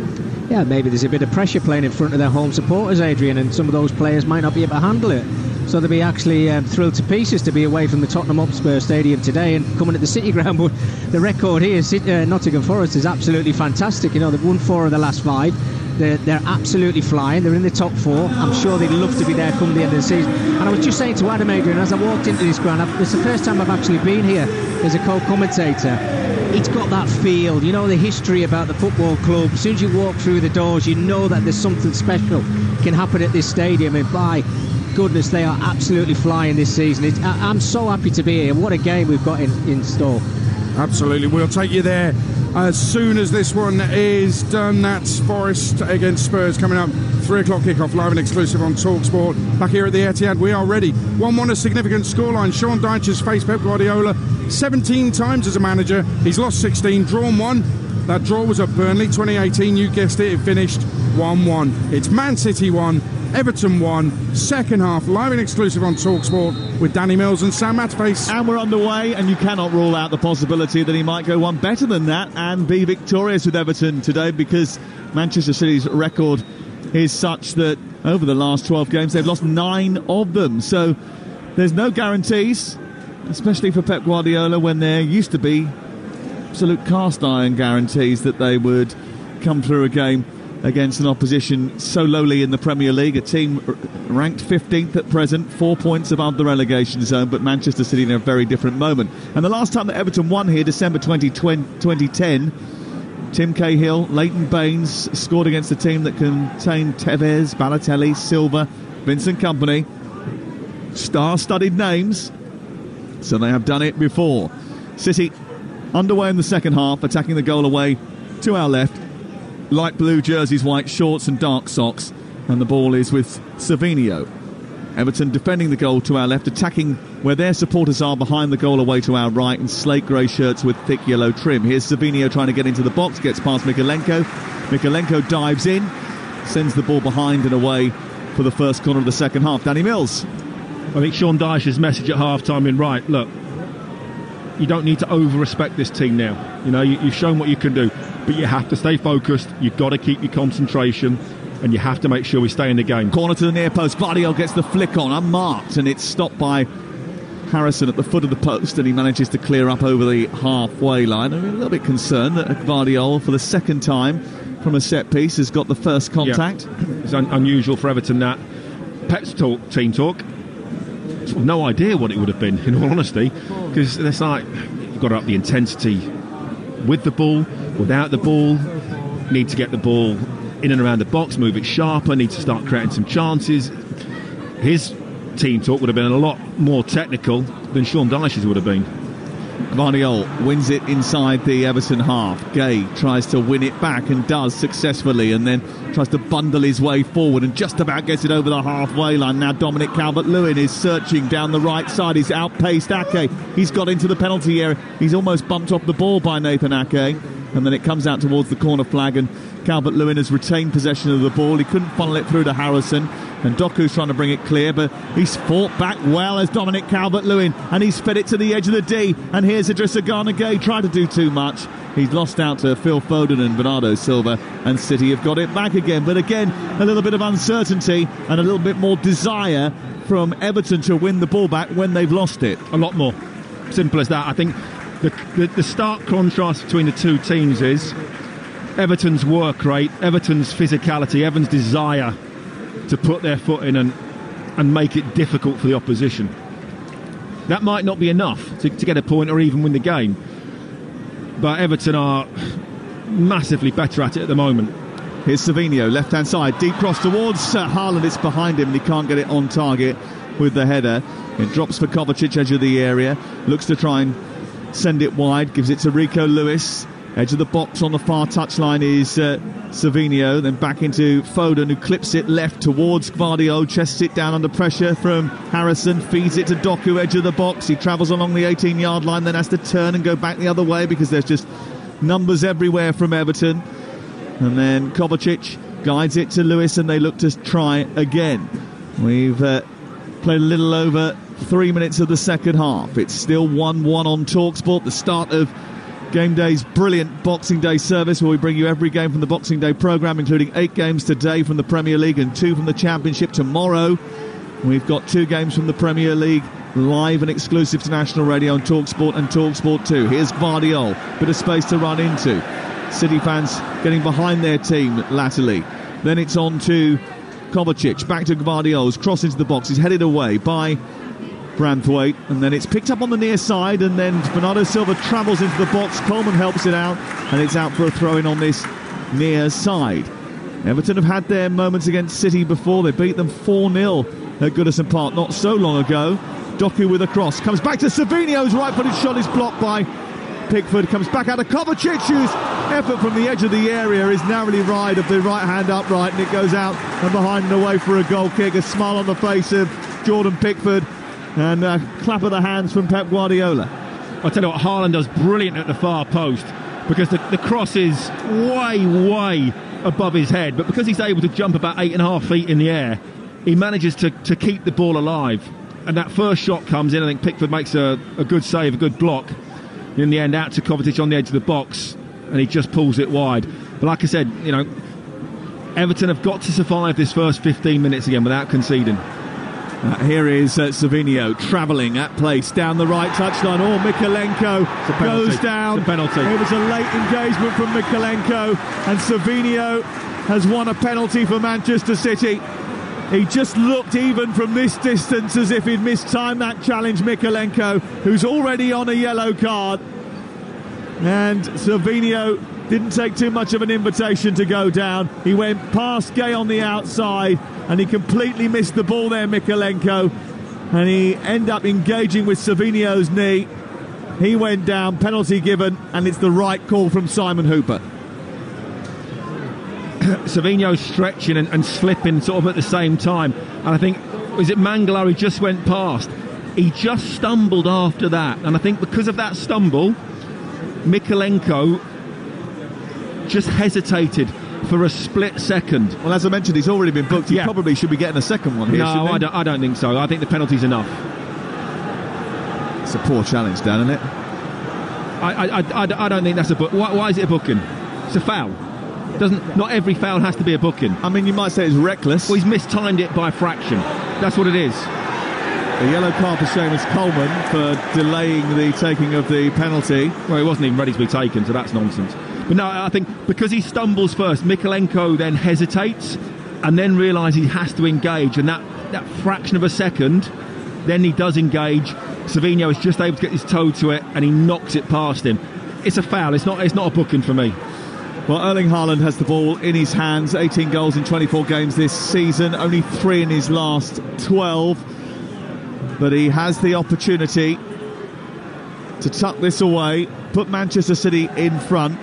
Yeah, maybe there's a bit of pressure playing in front of their home supporters, Adrian, and some of those players might not be able to handle it. So they'll be actually thrilled to pieces to be away from the Tottenham Hotspur Stadium today and coming at the City Ground. But the record here, Nottingham Forest, is absolutely fantastic. You know, they've won 4 of the last 5. They're absolutely flying. They're in the top 4. I'm sure they'd love to be there come the end of the season. And I was just saying to Adam, Adrian, as I walked into this ground, it's the first time I've actually been here as a co-commentator. It's got that feel, you know, the history about the football club. As soon as you walk through the doors, you know that there's something special can happen at this stadium. And by goodness, they are absolutely flying this season. I'm so happy to be here. What a game we've got in store. Absolutely, we'll take you there as soon as this one is done. That's Forest against Spurs coming up. 3 o'clock kickoff, live and exclusive on Talksport. Back here at the Etihad, we are ready. 1-1 a significant scoreline. Sean Dyche has faced Pep Guardiola 17 times as a manager. He's lost 16, drawn 1. That draw was at Burnley 2018. You guessed it, it finished 1-1. It's Man City 1, Everton 1, second half, live and exclusive on Talksport with Danny Mills and Sam Matface. And we're underway, and you cannot rule out the possibility that he might go one better than that and be victorious with Everton today, because Manchester City's record is such that over the last 12 games they've lost 9 of them. So there's no guarantees, especially for Pep Guardiola, when there used to be absolute cast iron guarantees that they would come through a game against an opposition so lowly in the Premier League, a team ranked 15th at present, 4 points above the relegation zone, but Manchester City in a very different moment. And the last time that Everton won here, December 2010, Tim Cahill, Leighton Baines scored against a team that contained Tevez, Balotelli, Silva, Vincent Kompany, star-studded names, so they have done it before. City underway in the second half, attacking the goal away to our left. Light blue jerseys, white shorts and dark socks, and the ball is with Savinio. Everton defending the goal to our left, attacking where their supporters are behind the goal away to our right, in slate grey shirts with thick yellow trim. Here's Savinio trying to get into the box, gets past Mikalenko. Mikalenko dives in, sends the ball behind and away for the first corner of the second half. Danny Mills. I think Sean Dyche's message at half-time been right. Look, you don't need to over-respect this team now. You know, you've shown what you can do, but you have to stay focused. You've got to keep your concentration, and you have to make sure we stay in the game. Corner to the near post. Gvardiol gets the flick on, unmarked, and it's stopped by Harrison at the foot of the post, and he manages to clear up over the halfway line. I'm a little bit concerned that Gvardiol, for the second time from a set piece, has got the first contact. Yeah. It's unusual for Everton, that. Pep's team talk, sort of no idea what it would have been, in all honesty, because it's like you've got to up the intensity with the ball, without the ball. Need to get the ball in and around the box, move it sharper, need to start creating some chances. His team talk would have been a lot more technical than Sean Dyche's would have been. Gvardiol wins it inside the Everton half. Gay tries to win it back and does successfully, and then tries to bundle his way forward and just about gets it over the halfway line. Now Dominic Calvert-Lewin is searching down the right side. He's outpaced Ake. He's got into the penalty area. He's almost bumped off the ball by Nathan Ake, and then it comes out towards the corner flag, and Calvert-Lewin has retained possession of the ball. He couldn't funnel it through to Harrison, and Doku's trying to bring it clear, but he's fought back well as Dominic Calvert-Lewin, and he's fed it to the edge of the D, and here's Idrissa Gana Gueye trying to do too much. He's lost out to Phil Foden and Bernardo Silva, and City have got it back again. But again, a little bit of uncertainty and a little bit more desire from Everton to win the ball back when they've lost it. A lot more. Simple as that. I think the stark contrast between the two teams is Everton's work rate, Everton's physicality, Everton's desire to put their foot in and make it difficult for the opposition. That might not be enough to get a point or even win the game, but Everton are massively better at it at the moment. Here's Savinho, left-hand side, deep cross towards Haaland. It's behind him and he can't get it on target with the header. It drops for Kovacic, edge of the area, looks to try and send it wide, gives it to Rico Lewis. Edge of the box on the far touchline is Savinho, then back into Foden, who clips it left towards Gvardiol, chests it down under pressure from Harrison, feeds it to Doku, edge of the box. He travels along the 18-yard line, then has to turn and go back the other way because there's just numbers everywhere from Everton. And then Kovacic guides it to Lewis, and they look to try again. We've played a little over 3 minutes of the second half. It's still 1-1 on TalkSport, the start of Game Day's brilliant Boxing Day service, where we bring you every game from the Boxing Day programme, including 8 games today from the Premier League and 2 from the Championship tomorrow. We've got 2 games from the Premier League live and exclusive to National Radio on TalkSport and TalkSport 2. Here's Gvardiol, bit of space to run into. City fans getting behind their team latterly. Then it's on to Kovacic, back to Gvardiol's cross into the box. He's headed away by Branthwaite, and then it's picked up on the near side, and then Bernardo Silva travels into the box. Coleman helps it out, and it's out for a throw-in on this near side. Everton have had their moments against City before. They beat them 4-0 at Goodison Park not so long ago. Doku with a cross, comes back to Savinho's right-footed shot is blocked by Pickford, comes back out of Kovacic, whose effort from the edge of the area is narrowly wide of the right hand upright, and it goes out and behind and away for a goal kick. A smile on the face of Jordan Pickford, and a clap of the hands from Pep Guardiola. I'll tell you what, Haaland does brilliant at the far post, because the cross is way above his head, but because he's able to jump about 8.5 feet in the air, he manages to keep the ball alive. And that first shot comes in. I think Pickford makes a good save, a good block. In the end, out to Kovacic on the edge of the box, and he just pulls it wide. But like I said, you know, Everton have got to survive this first 15 minutes again without conceding. Here is Savinho travelling at place down the right touchline. Oh, Mikalenko goes down. It's a penalty. It was a late engagement from Mikalenko, and Savinho has won a penalty for Manchester City. He just looked even from this distance as if he'd mistimed that challenge, Mikalenko, who's already on a yellow card. And Savinho didn't take too much of an invitation to go down. He went past Gay on the outside, and he completely missed the ball there, Mikalenko. And he ended up engaging with Savinho's knee. He went down, penalty given, and it's the right call from Simon Hooper. Savinho's stretching and slipping sort of at the same time, and I think, was it Mangala who just went past? He just stumbled after that, and I think because of that stumble, Mikalenko just hesitated for a split second. Well, as I mentioned, he's already been booked. He probably should be getting a second one here. No, I don't think so. I think the penalty's enough. It's a poor challenge, Dan, isn't it? I don't think that's a book. Why is it a booking? It's a foul. Not every foul has to be a booking. I mean, you might say it's reckless. Well, he's mistimed it by a fraction. That's what it is. A yellow card for Seamus Coleman for delaying the taking of the penalty. Well, he wasn't even ready to be taken, so that's nonsense. But no, I think because he stumbles first, Mikalenko then hesitates and then realises he has to engage, and that fraction of a second, then he does engage. Savinho is just able to get his toe to it, and he knocks it past him. It's a foul. It's not a booking for me. Well, Erling Haaland has the ball in his hands. 18 goals in 24 games this season, only 3 in his last 12. But he has the opportunity to tuck this away, put Manchester City in front,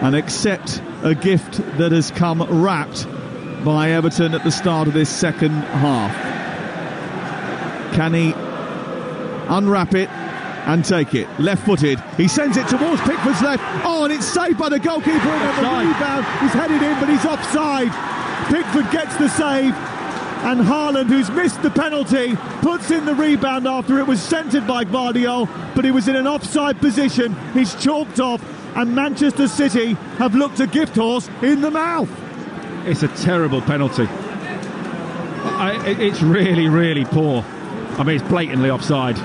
and accept a gift that has come wrapped by Everton at the start of this second half. Can he unwrap it and take it? Left-footed, he sends it towards Pickford's left. Oh, and it's saved by the goalkeeper, and the rebound is headed in, but he's offside. Pickford gets the save, and Haaland, who's missed the penalty, puts in the rebound after it was centred by Gvardiol, but he was in an offside position. He's chalked off, and Manchester City have looked a gift horse in the mouth. It's a terrible penalty. It's really, really poor. I mean, it's blatantly offside,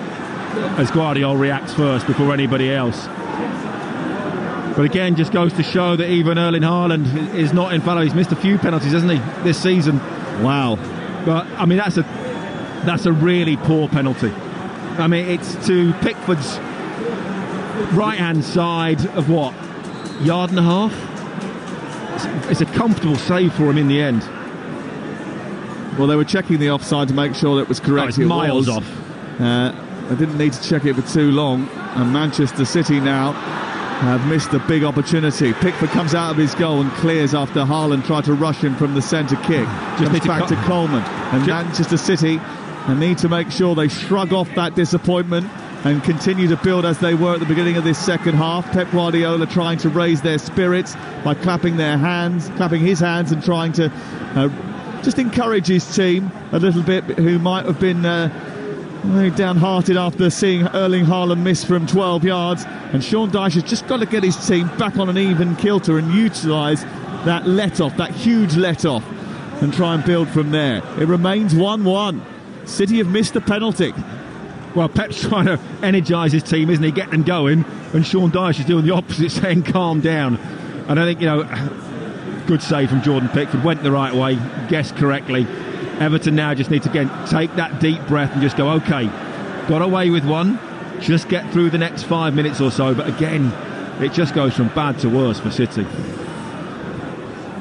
as Gvardiol reacts first before anybody else. But again, just goes to show that even Erling Haaland is not infallible. He's missed a few penalties, hasn't he, this season? Wow. But I mean, that's a really poor penalty. I mean, it's to Pickford's right-hand side of what, yard and a half? It's a comfortable save for him in the end. Well, they were checking the offside to make sure that it was correct. It's miles off. They didn't need to check it for too long, and Manchester City now have missed a big opportunity. Pickford comes out of his goal and clears after Haaland tried to rush him from the centre kick. Just back to Coleman, and Manchester City need to make sure they shrug off that disappointment and continue to build as they were at the beginning of this second half. Pep Guardiola trying to raise their spirits by clapping his hands and trying to just encourage his team a little bit, who might have been downhearted after seeing Erling Haaland miss from 12 yards. And Sean Dyche has just got to get his team back on an even kilter and utilise that let-off, that huge let-off, and try and build from there. It remains 1-1. City have missed the penalty. Well, Pep's trying to energise his team, isn't he? Get them going. And Sean Dyche is doing the opposite, saying calm down. And I think, good save from Jordan Pickford. Went the right way, guessed correctly. Everton now just need to, again, take that deep breath and just go, OK, got away with one. Just get through the next 5 minutes or so. But again, it just goes from bad to worse for City.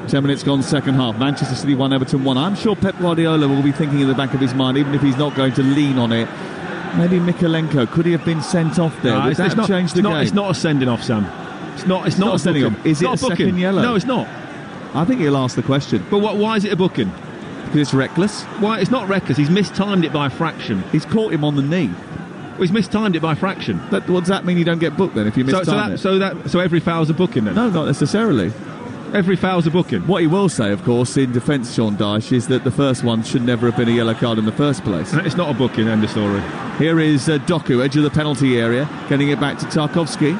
10 minutes gone, second half. Manchester City 1, Everton 1. I'm sure Pep Guardiola will be thinking in the back of his mind, even if he's not going to lean on it, maybe Mikalenko, could he have been sent off there? Would that have changed the game? It's not a sending off, Sam. It's not a sending off. Is it a second yellow? No, it's not. I think he'll ask the question. But why is it a booking? Because it's reckless. Why? It's not reckless. He's mistimed it by a fraction. He's caught him on the knee. Well, he's mistimed it by a fraction. What does that mean? You don't get booked then if you mistime it? So every foul's a booking then? No, not necessarily. Every foul's a booking. What he will say, of course, in defence, Sean Dyche, is that the first one should never have been a yellow card in the first place. It's not a booking, end of story. Here is Doku, edge of the penalty area, getting it back to Tarkowski.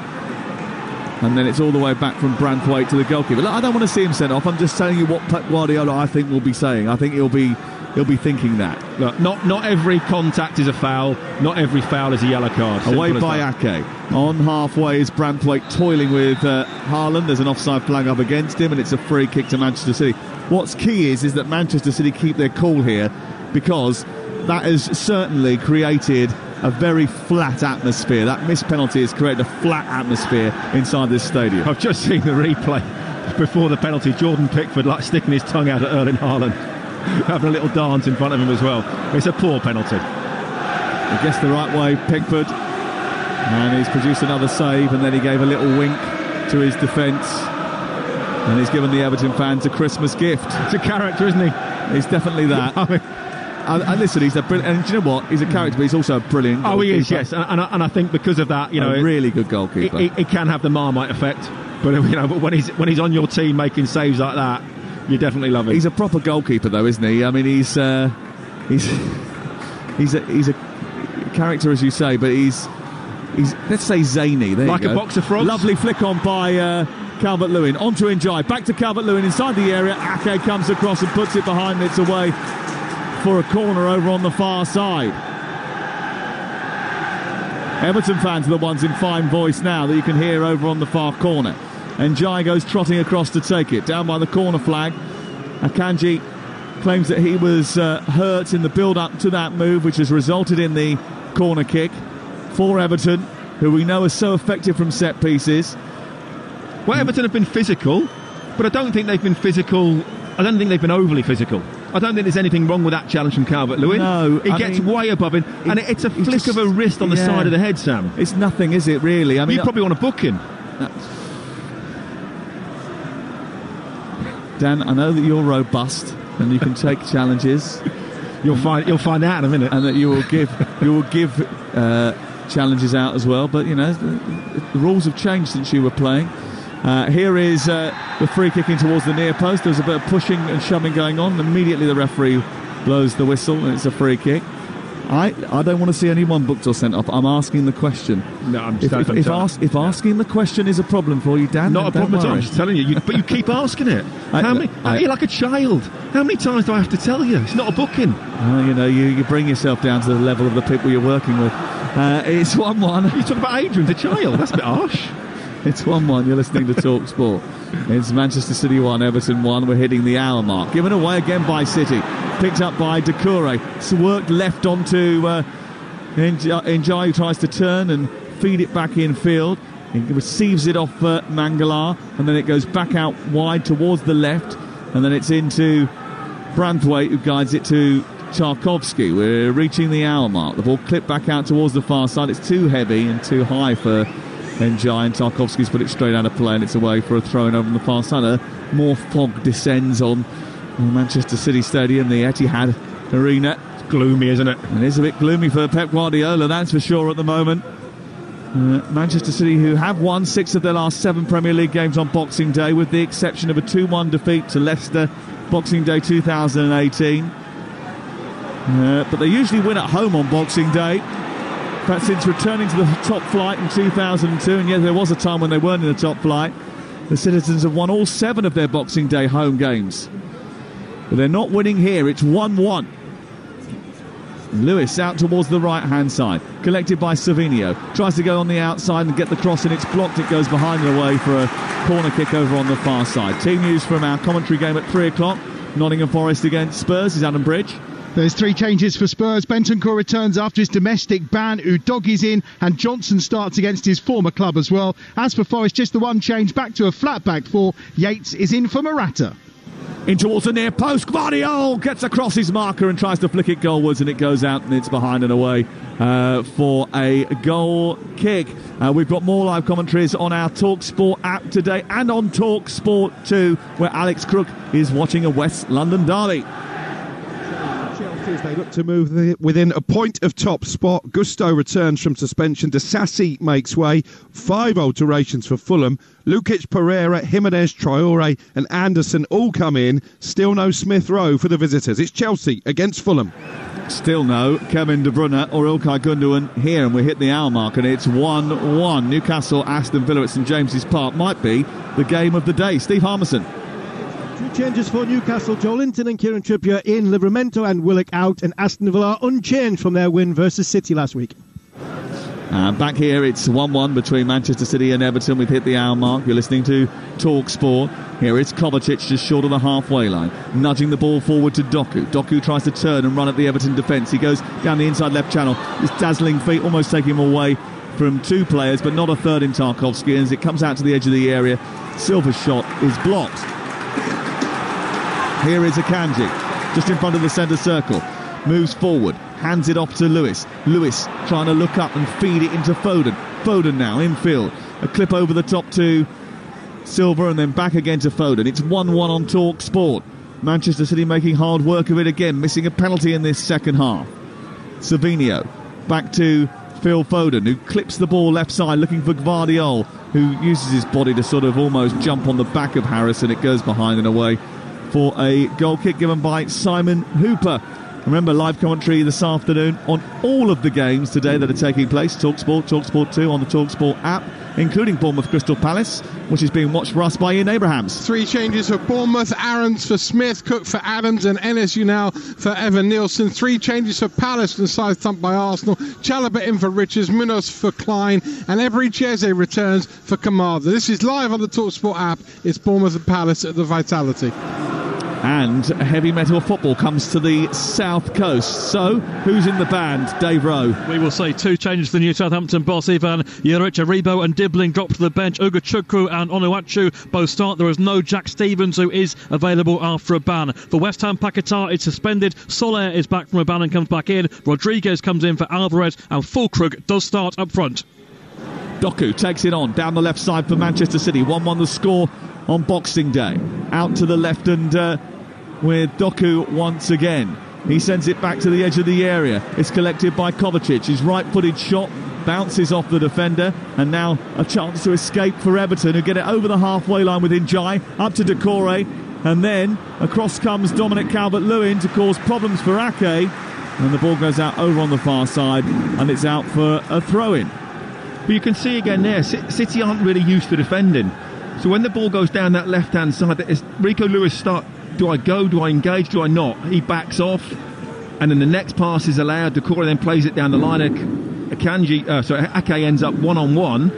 And then it's all the way back from Branthwaite to the goalkeeper. Look, I don't want to see him sent off. I'm just telling you what Pep Guardiola, I think, will be saying. I think he'll be thinking that. Look, not every contact is a foul. Not every foul is a yellow card. Away by Ake. On halfway is Branthwaite toiling with Haaland. There's an offside flag up against him, and it's a free kick to Manchester City. What's key is that Manchester City keep their cool here, because that has certainly created a very flat atmosphere. That missed penalty has created a flat atmosphere inside this stadium. I've just seen the replay before the penalty. Jordan Pickford sticking his tongue out at Erling Haaland, having a little dance in front of him as well. It's a poor penalty. He gets the right way, Pickford, and he's produced another save, and then he gave a little wink to his defence, and he's given the Everton fans a Christmas gift. It's a character, isn't he? He's definitely that. listen, he's a brilliant, and do you know what? He's a character, but he's also a brilliant goalkeeper. He is, yes. And I think because of that, a really good goalkeeper. He can have the Marmite effect, but but when he's on your team making saves like that, you definitely love him. He's a proper goalkeeper, though, isn't he? I mean, he's a character, as you say, but he's let's say zany. There like you go. A box of frogs. Lovely flick on by Calvert-Lewin. Onto Njai. Back to Calvert-Lewin inside the area. Ake comes across and puts it behind. It's away for a corner over on the far side. Everton fans are the ones in fine voice now that you can hear over on the far corner. Njai goes trotting across to take it. Down by the corner flag. Akanji claims that he was hurt in the build-up to that move, which has resulted in the corner kick for Everton, who we know are so effective from set pieces. Well, Everton have been physical, but I don't think they've been physical. I don't think they've been overly physical. I don't think there's anything wrong with that challenge from Calvert-Lewin. No, he gets way above him, and it's a flick of a wrist on the side of the head, Sam. It's nothing, is it, really? I mean, you probably want to book him. Dan, I know that you're robust and you can take challenges. You'll find out in a minute, and that you will give challenges out as well. But the rules have changed since you were playing. Here is the free kicking towards the near post. There's a bit of pushing and shoving going on. Immediately the referee blows the whistle and it's a free kick. I don't want to see anyone booked or sent off. I'm asking the question. No, I'm just if asking the question is a problem for you, Dan, not a problem at all. I'm just telling you. But you keep asking it. You're like a child. How many times do I have to tell you? It's not a booking. You bring yourself down to the level of the people you're working with. It's 1-1. You talk about Adrian's a child. That's a bit harsh. It's 1-1. You're listening to Talksport. It's Manchester City 1, Everton 1. We're hitting the hour mark. Given away again by City. Picked up by Doucouré. It's worked left onto Njai, who tries to turn and feed it back in field. He receives it off Mangala, and then it goes back out wide towards the left, and then it's into Branthwaite, who guides it to Tarkowski. We're reaching the hour mark. The ball clipped back out towards the far side. It's too heavy and too high for Njai, and Tarkowski's put it straight out of play, and it's away for a throw-in over on the far side. More fog descends on Manchester City Stadium, the Etihad Arena. It's gloomy, isn't it? It is a bit gloomy for Pep Guardiola, that's for sure, at the moment. Manchester City, who have won 6 of their last 7 Premier League games on Boxing Day, with the exception of a 2-1 defeat to Leicester Boxing Day 2018. But they usually win at home on Boxing Day. In fact, since returning to the top flight in 2002, and yes, there was a time when they weren't in the top flight, the Citizens have won all 7 of their Boxing Day home games. But they're not winning here. It's 1-1. Lewis out towards the right-hand side. Collected by Savinio. Tries to go on the outside and get the cross, and it's blocked. It goes behind and away for a corner kick over on the far side. Team news from our commentary game at 3 o'clock. Nottingham Forest against Spurs is Adam Bridge. There's 3 changes for Spurs. Bentancur returns after his domestic ban. Udogie's in, and Johnson starts against his former club as well. As for Forest, just the one change, back to a flat back 4. Yates is in for Morata. In towards the near post, Gvardiol gets across his marker and tries to flick it goalwards, and it goes out and it's behind and away for a goal kick. We've got more live commentaries on our Talksport app today and on Talksport 2, where Alex Crook is watching a West London derby. As they look to move within a point of top spot. Gusto returns from suspension. Disasi makes way. 5 alterations for Fulham. Lukic, Pereira, Jimenez, Traore and Anderson all come in. Still no Smith Rowe for the visitors. It's Chelsea against Fulham. Still no Kevin De Bruyne or Ilkay Gundogan here, and we hit the hour mark, and it's 1-1. Newcastle, Aston Villa at St James's Park might be the game of the day. Steve Harmison. 2 changes for Newcastle. Joe Linton and Kieran Trippier in, Livramento and Willock out, and Aston Villa unchanged from their win versus City last week. Back here, it's 1-1 between Manchester City and Everton. We've hit the hour mark. You're listening to Talksport. Here it's Kovacic just short of the halfway line, nudging the ball forward to Doku. Doku tries to turn and run at the Everton defence. He goes down the inside left channel. His dazzling feet almost take him away from 2 players, but not a third in Tarkowski. As it comes out to the edge of the area, Silva's shot is blocked. Here is Akanji, just in front of the centre circle. Moves forward, hands it off to Lewis. Lewis trying to look up and feed it into Foden. Foden now, infield. A clip over the top to Silva and then back again to Foden. It's 1-1 on Talksport. Manchester City making hard work of it again, missing a penalty in this second half. Savinho back to Phil Foden, who clips the ball left side looking for Gvardiol, who uses his body to sort of almost jump on the back of Harrison. It goes behind and away for a goal kick given by Simon Hooper. Remember, live commentary this afternoon on all of the games today that are taking place. Talksport, Talksport 2 on the Talksport app, including Bournemouth Crystal Palace, which is being watched for us by Ian Abrahams. 3 changes for Bournemouth: Aarons for Smith, Cook for Adams, and Enes Unal for Evan Nielsen. 3 changes for Palace and Southampton by Arsenal: Chalobah in for Richards, Munoz for Klein, and Eberechi returns for Kamada. This is live on the Talksport app. It's Bournemouth and Palace at the Vitality. And heavy metal football comes to the south coast. So, who's in the band? Dave Rowe. We will see 2 changes to the new Southampton boss. Ivan Juric, Aribo and Dibbling drop to the bench. Ugochukwu and Onuachu both start. There is no Jack Stevens, who is available after a ban. For West Ham, Paquetá is suspended. Soler is back from a ban and comes back in. Rodriguez comes in for Alvarez, and Fulkrug does start up front. Doku takes it on down the left side for Manchester City. 1-1 the score on Boxing Day. Out to the left and with Doku once again. He sends it back to the edge of the area. It's collected by Kovacic. His right-footed shot bounces off the defender, and now a chance to escape for Everton, who get it over the halfway line with Njai, up to Decore, and then across comes Dominic Calvert-Lewin to cause problems for Ake, and the ball goes out over on the far side, and it's out for a throw-in. But you can see again there, City aren't really used to defending. So when the ball goes down that left-hand side, as Rico Lewis start, do I go, do I engage, do I not? He backs off, and then the next pass is allowed. Decore then plays it down the line. Ake ends up one-on-one,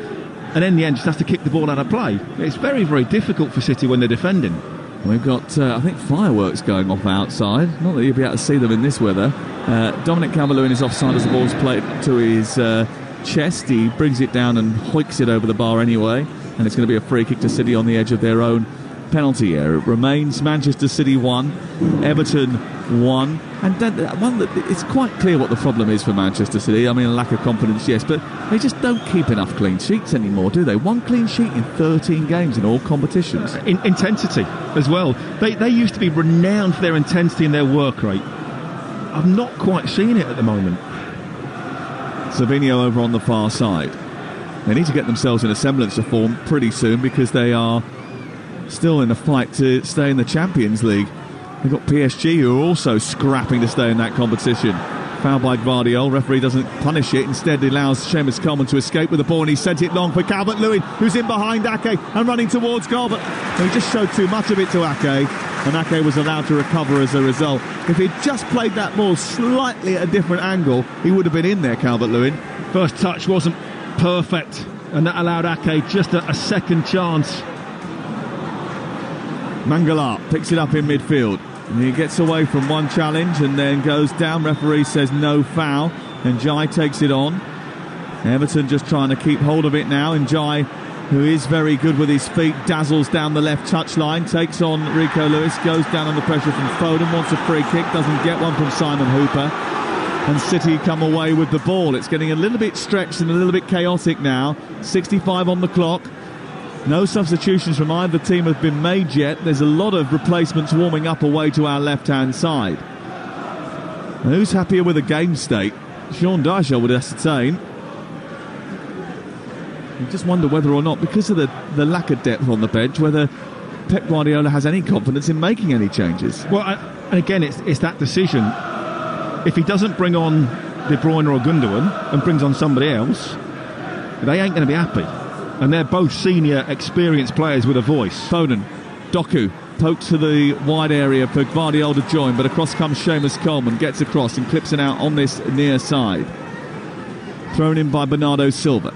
and in the end just has to kick the ball out of play. It's very, very difficult for City when they're defending. We've got, I think, fireworks going off outside. Not that you'll be able to see them in this weather. Dominic Calvert-Lewin is offside as the ball's played to his chest. He brings it down and hoiks it over the bar anyway, and it's going to be a free kick to City on the edge of their own penalty area. It remains Manchester City 1, Everton 1, and one that it's quite clear what the problem is for Manchester City. I mean, a lack of confidence, yes, but they just don't keep enough clean sheets anymore, do they? 1 clean sheet in 13 games in all competitions. Intensity as well. They used to be renowned for their intensity and their work rate. I'm not quite seeing it at the moment. Savinho over on the far side. They need to get themselves in a semblance of form pretty soon, because they are still in a fight to stay in the Champions League. They've got PSG, who are also scrapping to stay in that competition. Foul by Gvardiol. Referee doesn't punish it. Instead, he allows Seamus Coleman to escape with the ball, and he sent it long for Calvert-Lewin, who's in behind Ake and running towards goal. But he just showed too much of it to Ake, and Ake was allowed to recover as a result. If he'd just played that ball slightly at a different angle, he would have been in there, Calvert-Lewin. First touch wasn't perfect, and that allowed Ake just a second chance. Mangala picks it up in midfield, and he gets away from one challenge and then goes down. Referee says no foul, and Jai takes it on. Everton just trying to keep hold of it now, and Jai, who is very good with his feet, dazzles down the left touchline, takes on Rico Lewis, goes down under pressure from Foden, wants a free kick, doesn't get one from Simon Hooper, and City come away with the ball. It's getting a little bit stretched and a little bit chaotic now. 65 on the clock. No substitutions from either team have been made yet. There's a lot of replacements warming up away to our left-hand side. And who's happier with the game state? Sean Dyche, I would ascertain. You just wonder whether or not, because of the lack of depth on the bench, whether Pep Guardiola has any confidence in making any changes. Well, and again, it's that decision. If he doesn't bring on De Bruyne or Gundogan and brings on somebody else, they ain't going to be happy. And they're both senior, experienced players with a voice. Foden, Doku pokes to the wide area for Gvardiol to join, but across comes Seamus Coleman, gets across and clips it out on this near side. Thrown in by Bernardo Silva.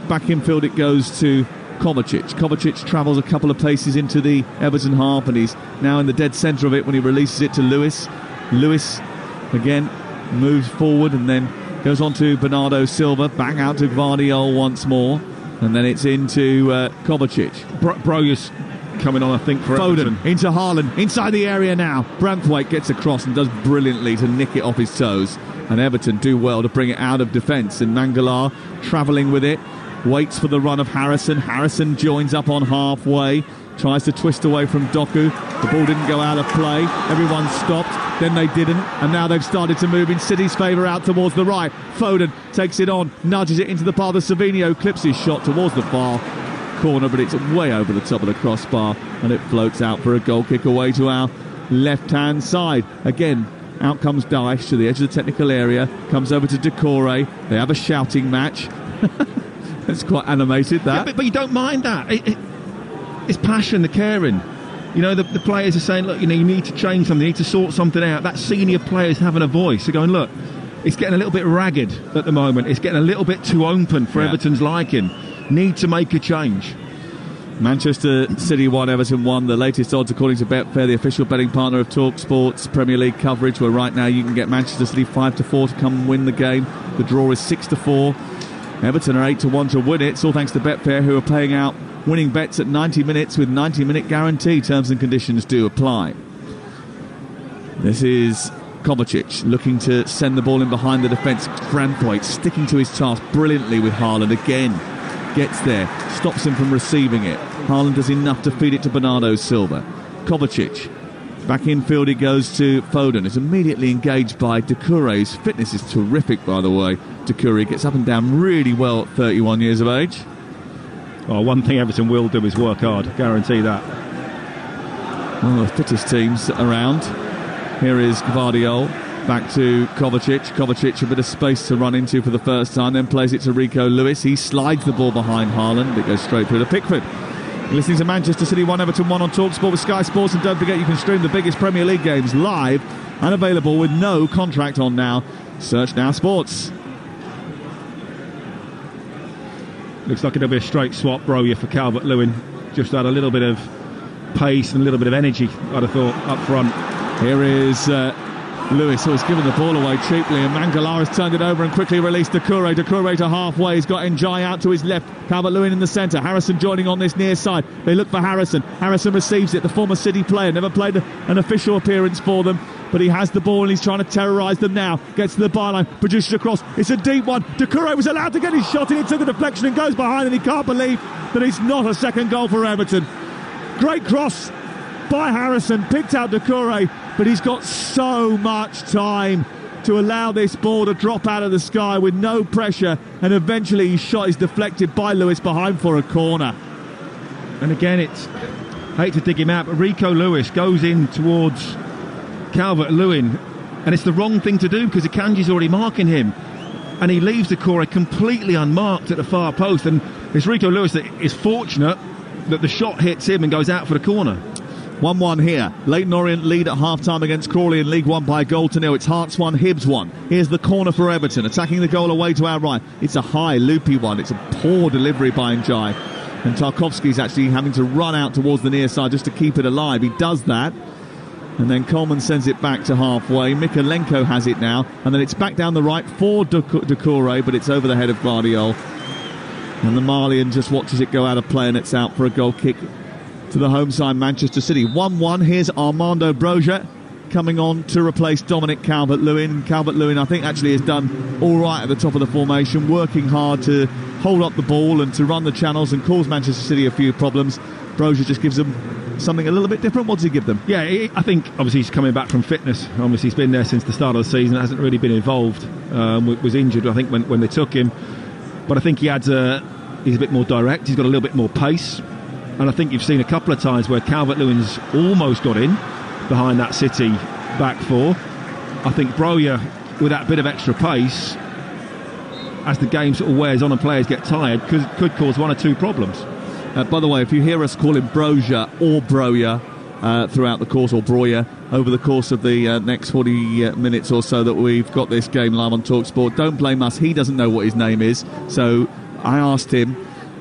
Back infield it goes to Kovacic. Kovacic travels a couple of paces into the Everton half, and he's now in the dead centre of it when he releases it to Lewis. Lewis again moves forward and then goes on to Bernardo Silva, back out to Gvardiol once more, and then it's into Kovacic. Broyes coming on, I think, for Foden Everton. into Haaland, inside the area now. Branthwaite gets across and does brilliantly to nick it off his toes, and Everton do well to bring it out of defence, and Mangala travelling with it, waits for the run of Harrison. Harrison joins up on halfway, tries to twist away from Doku. The ball didn't go out of play. Everyone stopped, then they didn't, and now they've started to move in City's favour out towards the right. Foden takes it on, nudges it into the path of Savinho, clips his shot towards the far corner, but it's way over the top of the crossbar, and it floats out for a goal kick away to our left-hand side. Again, out comes Dyche to the edge of the technical area, comes over to Decore. They have a shouting match. It's quite animated, that. Yeah, but you don't mind that. It's passion, the caring. You know, the players are saying, look, you know, you need to change something, you need to sort something out. That senior players having a voice. They're going, look, it's getting a little bit ragged at the moment. It's getting a little bit too open for Everton's liking. Need to make a change. Manchester City 1, Everton 1. The latest odds according to Betfair, the official betting partner of Talksport's Premier League coverage, where right now you can get Manchester City 5-4 to come and win the game. The draw is 6-4. Everton are 8-1 to win it. It's all thanks to Betfair, who are paying out winning bets at 90 minutes with 90-minute guarantee. Terms and conditions do apply. This is Kovacic looking to send the ball in behind the defence. Branthwaite sticking to his task brilliantly with Haaland again. Gets there, stops him from receiving it. Haaland does enough to feed it to Bernardo Silva. Kovacic, back infield he goes to Foden. Is immediately engaged by Decore. His fitness is terrific, by the way. Decore gets up and down really well at 31 years of age. Oh, one thing Everton will do is work hard, guarantee that. One of the fittest teams around. Here is Gvardiol, back to Kovacic. Kovacic a bit of space to run into for the first time, then plays it to Rico Lewis. He slides the ball behind Haaland. It goes straight through to Pickford. You're listening to Manchester City 1, Everton 1 on Talksport with Sky Sports, and don't forget you can stream the biggest Premier League games live and available with no contract on now. Search Now Sports. Looks like it'll be a straight swap, Broja, for Calvert-Lewin. Just had a little bit of pace and a little bit of energy, I'd have thought, up front. Here is Lewis, who has given the ball away cheaply, and Mangala has turned it over and quickly released Decore. Decore to halfway. He's got Njai out to his left. Calvert-Lewin in the centre. Harrison joining on this near side. They look for Harrison. Harrison receives it. The former City player, never played an official appearance for them, but he has the ball and he's trying to terrorise them now. Gets to the byline, produces a cross. It's a deep one. Decore was allowed to get his shot in. It took a deflection and goes behind, and he can't believe that it's not a second goal for Everton. Great cross by Harrison, picked out Decore, but he's got so much time to allow this ball to drop out of the sky with no pressure, and eventually his shot is deflected by Lewis behind for a corner. And again, it's, I hate to dig him out, but Rico Lewis goes in towards Calvert-Lewin, and it's the wrong thing to do because Akanji's already marking him, and he leaves Decore completely unmarked at the far post, and it's Rico Lewis that is fortunate that the shot hits him and goes out for the corner. 1-1 here. Leyton Orient lead at half-time against Crawley in League One by 1-0. It's Hearts 1, Hibs 1. Here's the corner for Everton, attacking the goal away to our right. It's a high, loopy one. It's a poor delivery by Njai. And Tarkovsky's actually having to run out towards the near side just to keep it alive. He does that. And then Coleman sends it back to halfway. Mikalenko has it now. And then it's back down the right for Decore, but it's over the head of Gvardiol. And the Malian just watches it go out of play, and it's out for a goal kick to the home side, Manchester City. 1-1. Here's Armando Broja coming on to replace Dominic Calvert-Lewin. Calvert-Lewin, I think, actually has done all right at the top of the formation, working hard to hold up the ball and to run the channels and cause Manchester City a few problems. Broja just gives them something a little bit different. What does he give them? Yeah, I think obviously he's coming back from fitness. Obviously he's been there since the start of the season, hasn't really been involved. Was injured, I think, when they took him. But I think he's a bit more direct. He's got a little bit more pace. And I think you've seen a couple of times where Calvert-Lewin's almost got in behind that City back four. I think Broja, with that bit of extra pace, as the game sort of wears on and players get tired, could cause one or two problems. By the way, if you hear us call him Broja or Broja throughout the course, or Broja, over the course of the next 40 minutes or so that we've got this game live on TalkSport, don't blame us. He doesn't know what his name is. So I asked him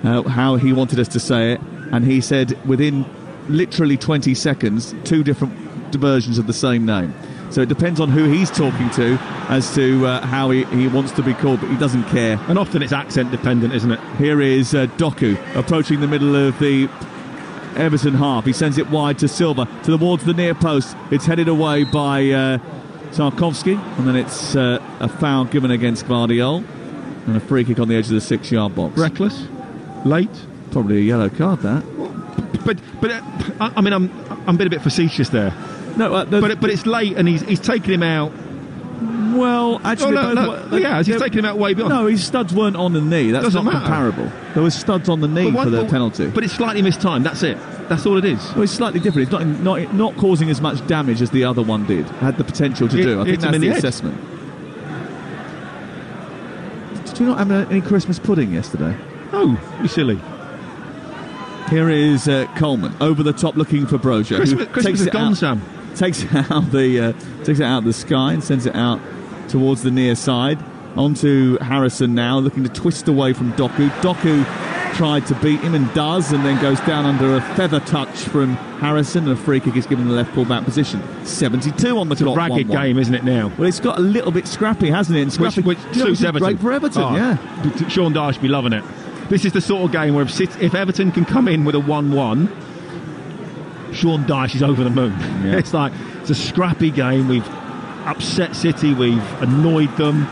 how he wanted us to say it, and he said within literally 20 seconds, two different versions of the same name. So it depends on who he's talking to as to how he wants to be called, but he doesn't care. And often it's accent dependent, isn't it? Here is Doku approaching the middle of the Everton half. He sends it wide to Silva, towards the near post. It's headed away by Tarkovsky, and then it's a foul given against Gvardiol, and a free kick on the edge of the 6-yard box. Reckless? Late? Probably a yellow card, that. but I mean, I'm being a bit facetious there. No, but it's late, and he's taken him out. Well, actually, he's taken him out way beyond. No, his studs weren't on the knee. That's Doesn't not matter. comparable. There was studs on the knee for the penalty. But it's slightly mistimed. That's it. That's all it is. Well, it's slightly different. It's not causing as much damage as the other one did. Had the potential to do. I think that's the assessment. Did you not have any Christmas pudding yesterday? Oh, you're silly. Here is Coleman over the top looking for Broja. Christmas is gone, Sam. Takes it out the sky and sends it out towards the near side. Onto Harrison now, looking to twist away from Doku. Doku tried to beat him and does, and then goes down under a feather touch from Harrison, and a free kick is given the left full-back position. 72 on the clock. It's a ragged game, isn't it, now? Well, it's got a little bit scrappy, hasn't it? And which suits Everton. Great for Everton, yeah. Sean Dyche be loving it. This is the sort of game where if Everton can come in with a 1-1, Sean Dyche is over the moon. Yeah. It's a scrappy game. We've upset City. We've annoyed them.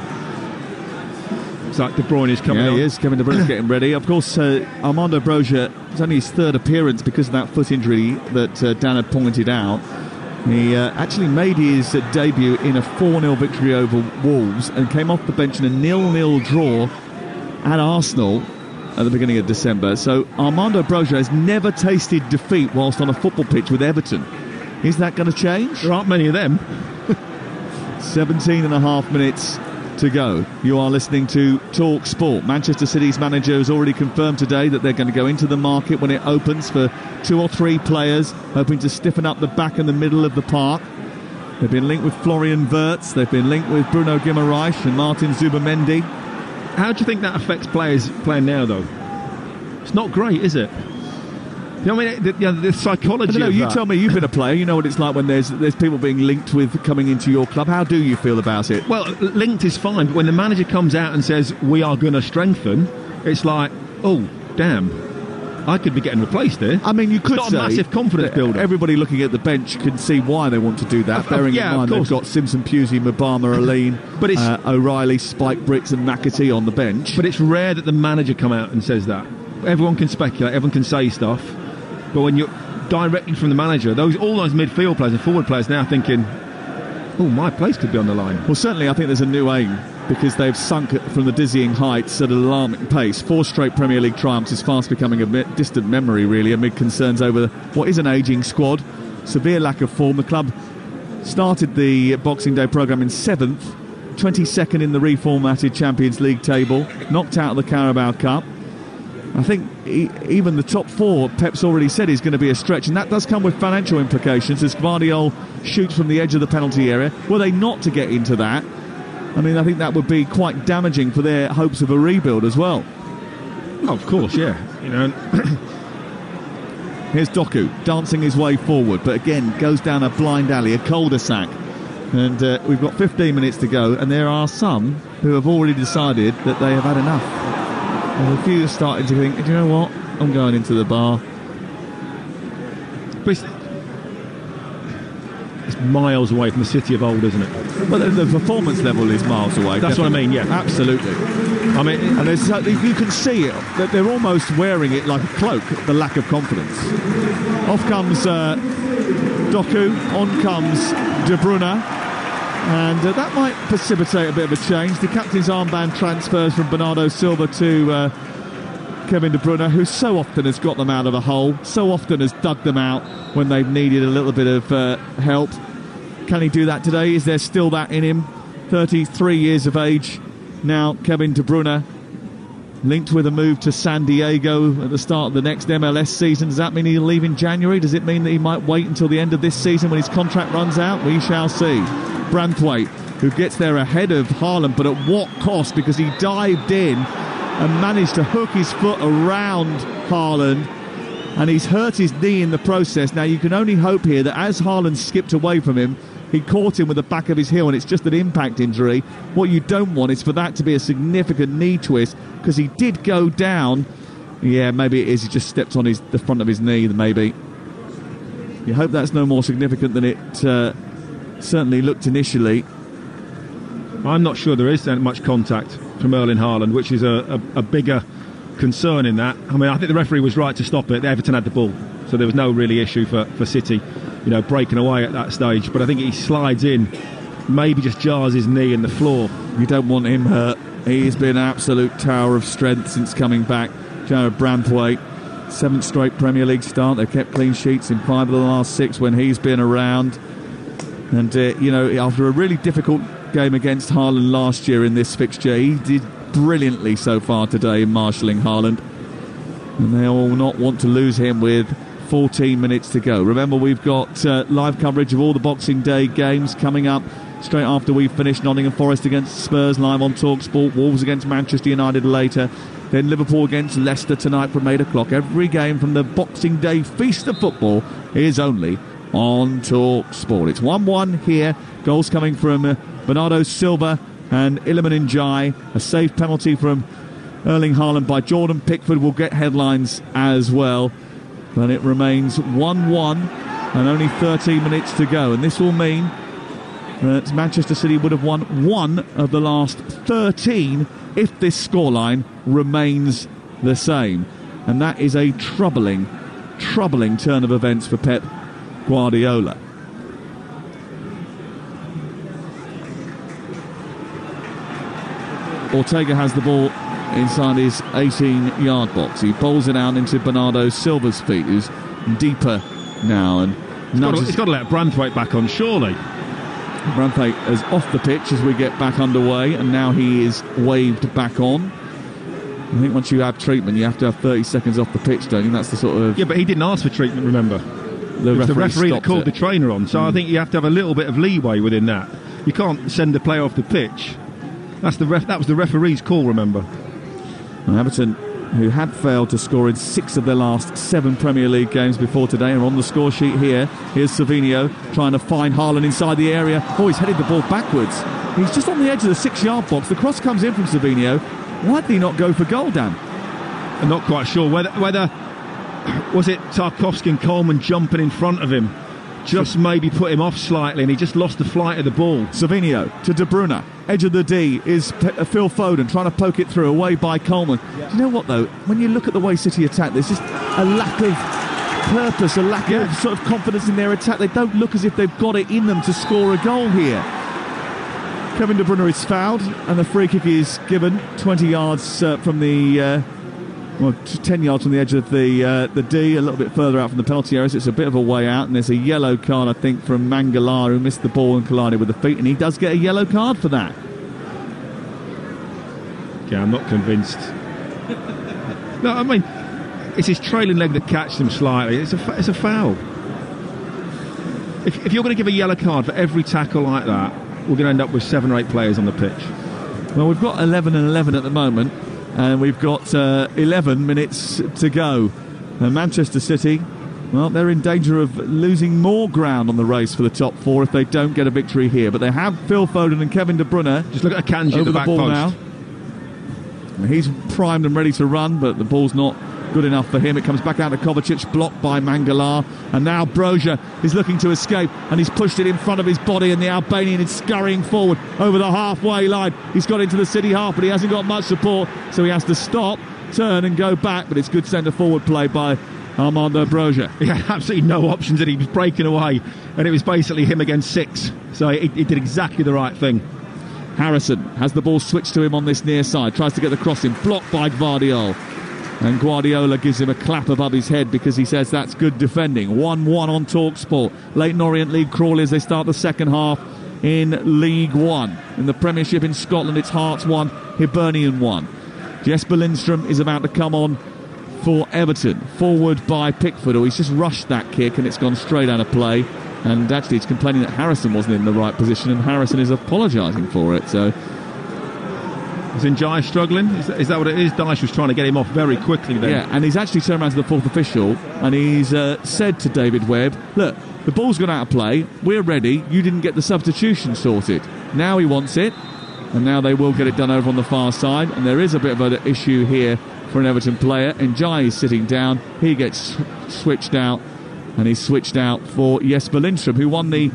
It's like De Bruyne is coming on. He is. Kevin De Bruyne is getting ready. Of course, Armando Broja, it's only his third appearance because of that foot injury that Dan had pointed out. He actually made his debut in a 4-0 victory over Wolves and came off the bench in a 0-0 draw at Arsenal at the beginning of December. So Armando Broja has never tasted defeat whilst on a football pitch with Everton. Is that going to change? There aren't many of them. 17 and a half minutes to go. You are listening to Talk Sport. Manchester City's manager has already confirmed today that they're going to go into the market when it opens for 2 or 3 players, hoping to stiffen up the back and the middle of the park. They've been linked with Florian Wirtz, they've been linked with Bruno Guimaraes and Martin Zubimendi. How do you think that affects players playing now, though? It's not great, is it? You know what I mean? The psychology. I don't know, of you that. tell me. You've been a player. You know what it's like when there's people being linked with coming into your club. How do you feel about it? Well, linked is fine, but when the manager comes out and says we are going to strengthen, it's like, oh damn, I could be getting replaced here. I mean, you could it's say not a massive confidence builder. Everybody looking at the bench can see why they want to do that. Bearing in mind they've got Simpson, Pusey, Mabama, Aline, O'Reilly, Spike, Bricks, and McAtee on the bench. But it's rare that the manager come out and says that. Everyone can speculate, everyone can say stuff. But when you're directly from the manager, all those midfield players and forward players now thinking, oh, my place could be on the line. Well, certainly I think there's a new aim because they've sunk from the dizzying heights at an alarming pace. 4 straight Premier League triumphs is fast becoming a distant memory, really, amid concerns over what is an ageing squad. Severe lack of form. The club started the Boxing Day programme in 7th, 22nd in the reformatted Champions League table, knocked out of the Carabao Cup. I think even the top 4, Pep's already said, is going to be a stretch, and that does come with financial implications as Gvardiol shoots from the edge of the penalty area. Were they not to get into that, I mean, I think that would be quite damaging for their hopes of a rebuild as well. Oh, of course, yeah. You know. Here's Doku dancing his way forward, but again goes down a blind alley, a cul-de-sac. And we've got 15 minutes to go, and there are some who have already decided that they have had enough. And a few are starting to think, do you know what? I'm going into the bar. But it's miles away from the city of old, isn't it? Well, the performance level is miles away. That's definitely. what I mean, yeah. Absolutely. I mean, and you can see it, that they're almost wearing it like a cloak, the lack of confidence. Off comes Doku, on comes De Bruyne. And that might precipitate a bit of a change. The captain's armband transfers from Bernardo Silva to Kevin De Bruyne, who so often has got them out of a hole, so often has dug them out when they've needed a little bit of help. Can he do that today? Is there still that in him? 33 years of age now, Kevin De Bruyne, linked with a move to San Diego at the start of the next MLS season. Does that mean he'll leave in January? Does it mean that he might wait until the end of this season when his contract runs out? We shall see. Branthwaite, who gets there ahead of Haaland, but at what cost? Because he dived in and managed to hook his foot around Haaland, and he's hurt his knee in the process. Now, you can only hope here that as Haaland skipped away from him, he caught him with the back of his heel, and it's just an impact injury. What you don't want is for that to be a significant knee twist, because he did go down. Yeah, maybe it is. He just stepped on the front of his knee, maybe. You hope that's no more significant than it certainly looked initially. I'm not sure there is that much contact from Erling Haaland, which is a bigger concern in that. I mean, I think the referee was right to stop it. Everton had the ball, so there was no really issue for City, breaking away at that stage. But I think he slides in, maybe just jars his knee in the floor. You don't want him hurt. He's been an absolute tower of strength since coming back. Jared Branthwaite, 7th straight Premier League start. They've kept clean sheets in 5 of the last 6 when he's been around. And, after a really difficult game against Haaland last year in this fixture, he did brilliantly so far today in marshalling Haaland. And they will not want to lose him with 14 minutes to go. Remember, we've got live coverage of all the Boxing Day games coming up straight after we've finished. Nottingham Forest against Spurs live on Talksport, Wolves against Manchester United later, then Liverpool against Leicester tonight from 8 o'clock. Every game from the Boxing Day feast of football is only on Talksport. It's 1-1 here. Goals coming from Bernardo Silva and Iliman Ndiaye. A safe penalty from Erling Haaland by Jordan Pickford will get headlines as well. But it remains 1-1 and only 13 minutes to go. And this will mean that Manchester City would have won 1 of the last 13 if this scoreline remains the same. And that is a troubling turn of events for Pep Guardiola. Ortega has the ball inside his 18-yard box. He bowls it out into Bernardo Silva's feet, who's deeper now. And he's got to let Branthwaite back on, surely. Branthwaite is off the pitch as we get back underway, and now he is waved back on. I think once you have treatment, you have to have 30 seconds off the pitch, don't you? That's the sort of... Yeah, but he didn't ask for treatment, remember. It was the referee that called the trainer on, so I think you have to have a little bit of leeway within that. You can't send the player off the pitch. That was the referee's call, remember. And Everton, who had failed to score in 6 of their last 7 Premier League games before today, are on the score sheet here. Here's Savinho trying to find Haaland inside the area. Oh, he's headed the ball backwards. He's just on the edge of the 6-yard box. The cross comes in from Savinho. Why did he not go for goal, Dan? I'm not quite sure whether was it Tarkowski and Coleman jumping in front of him, just maybe put him off slightly, and he just lost the flight of the ball. Savinho to De Bruyne. Edge of the D is Phil Foden trying to poke it through, away by Coleman. Do you know what, though? When you look at the way City attack, there's just a lack of purpose, a lack of sort of confidence in their attack. They don't look as if they've got it in them to score a goal here. Kevin De Bruyne is fouled, and the free kick is given 20 yards from the... 10 yards from the edge of the D, a little bit further out from the penalty area, so it's a bit of a way out, and there's a yellow card, I think, from Mangala, who missed the ball and collided with the feet, and he does get a yellow card for that. Yeah, I'm not convinced. No, I mean, it's his trailing leg that catches him slightly. It's a foul. If you're going to give a yellow card for every tackle like that, we're going to end up with 7 or 8 players on the pitch. Well, we've got 11 and 11 at the moment, and we've got 11 minutes to go. Manchester City, well, they're in danger of losing more ground on the race for the top 4 if they don't get a victory here. But they have Phil Foden and Kevin De Bruyne. Just look at Akanji at the back ball post. Now. He's primed and ready to run, but the ball's not good enough for him. It comes back out to Kovacic, blocked by Mangala, and now Broja is looking to escape, and he's pushed it in front of his body, and the Albanian is scurrying forward over the halfway line. He's got into the City half, but he hasn't got much support, so he has to stop, turn and go back, but it's good centre forward play by Armando Broja. He had absolutely no options, and he was breaking away, and it was basically him against 6, so he did exactly the right thing. Harrison has the ball switched to him on this near side, tries to get the cross in, blocked by Gvardiol. And Guardiola gives him a clap above his head because he says that's good defending. 1-1 on Talksport. Leyton Orient League Crawley as they start the second half in League One. In the Premiership in Scotland, it's Hearts 1, Hibernian 1. Jesper Lindstrom is about to come on for Everton. Forward by Pickford, or he's just rushed that kick and it's gone straight out of play. And actually it's complaining that Harrison wasn't in the right position, and Harrison is apologising for it. So... Is Ndiaye struggling? Is that what it is? Dyche was trying to get him off very quickly then. Yeah, and he's actually turned around to the 4th official and he's said to David Webb, look, the ball's gone out of play, we're ready, you didn't get the substitution sorted. Now he wants it, and now they will get it done over on the far side, and there is a bit of an issue here for an Everton player. Ndiaye is sitting down, he gets switched out, and he's switched out for Jesper Lindstrom, who won the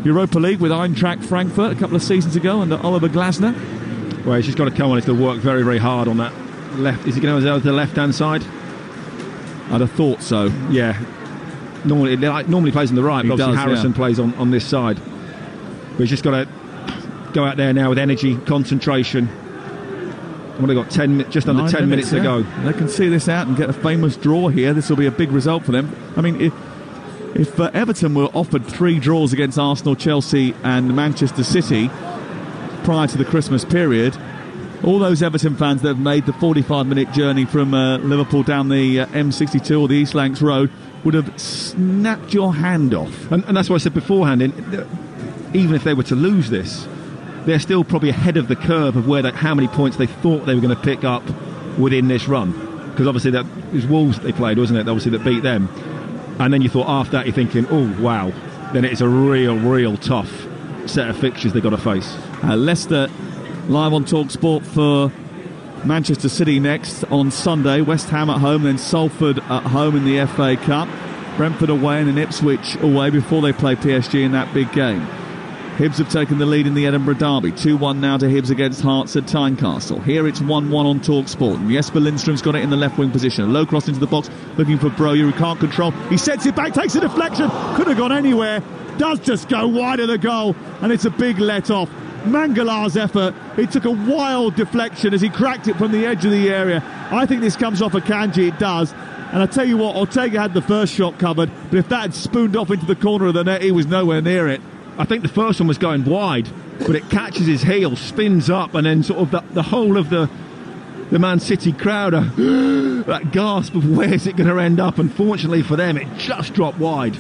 Europa League with Eintracht Frankfurt a couple of seasons ago under Oliver Glasner. Well, he's just got to come on. He's got to work very, very hard on that left. Is he going to go to the left-hand side? I'd have thought so. Yeah. Normally plays on the right, but obviously Harrison plays on this side. But he's just got to go out there now with energy, concentration. Well, they've got just under 10 minutes to go. They can see this out and get a famous draw here. This will be a big result for them. I mean, if Everton were offered 3 draws against Arsenal, Chelsea and Manchester City prior to the Christmas period, all those Everton fans that have made the 45-minute journey from Liverpool down the M62 or the East Lancs Road would have snapped your hand off. And that's what I said beforehand. Even if they were to lose this, they're still probably ahead of the curve of how many points they thought they were going to pick up within this run. Because obviously it was Wolves they played, wasn't it? Obviously that beat them. And then you thought after that, you're thinking, oh, wow. Then it's a real tough set of fixtures they've got to face. Leicester live on Talksport for Manchester City next on Sunday. West Ham at home, then Salford at home in the FA Cup. Brentford away and then Ipswich away before they play PSG in that big game. Hibs have taken the lead in the Edinburgh Derby. 2-1 now to Hibs against Hearts at Tynecastle. Here it's 1-1 on Talksport. And Jesper Lindstrom's got it in the left wing position. A low cross into the box, looking for Broja, who can't control. He sets it back, takes a deflection. Could have gone anywhere. Does just go wide of the goal. And it's a big let-off. Mangalar's effort. It took a wild deflection as he cracked it from the edge of the area. I think this comes off a Kanji. It does. And I tell you what, Ortega had the first shot covered. But if that had spooned off into the corner of the net, he was nowhere near it. I think the first one was going wide, but it catches his heel, spins up, and then sort of the whole of the Man City crowd are that gasp of where's it going to end up. Unfortunately for them, it just dropped wide.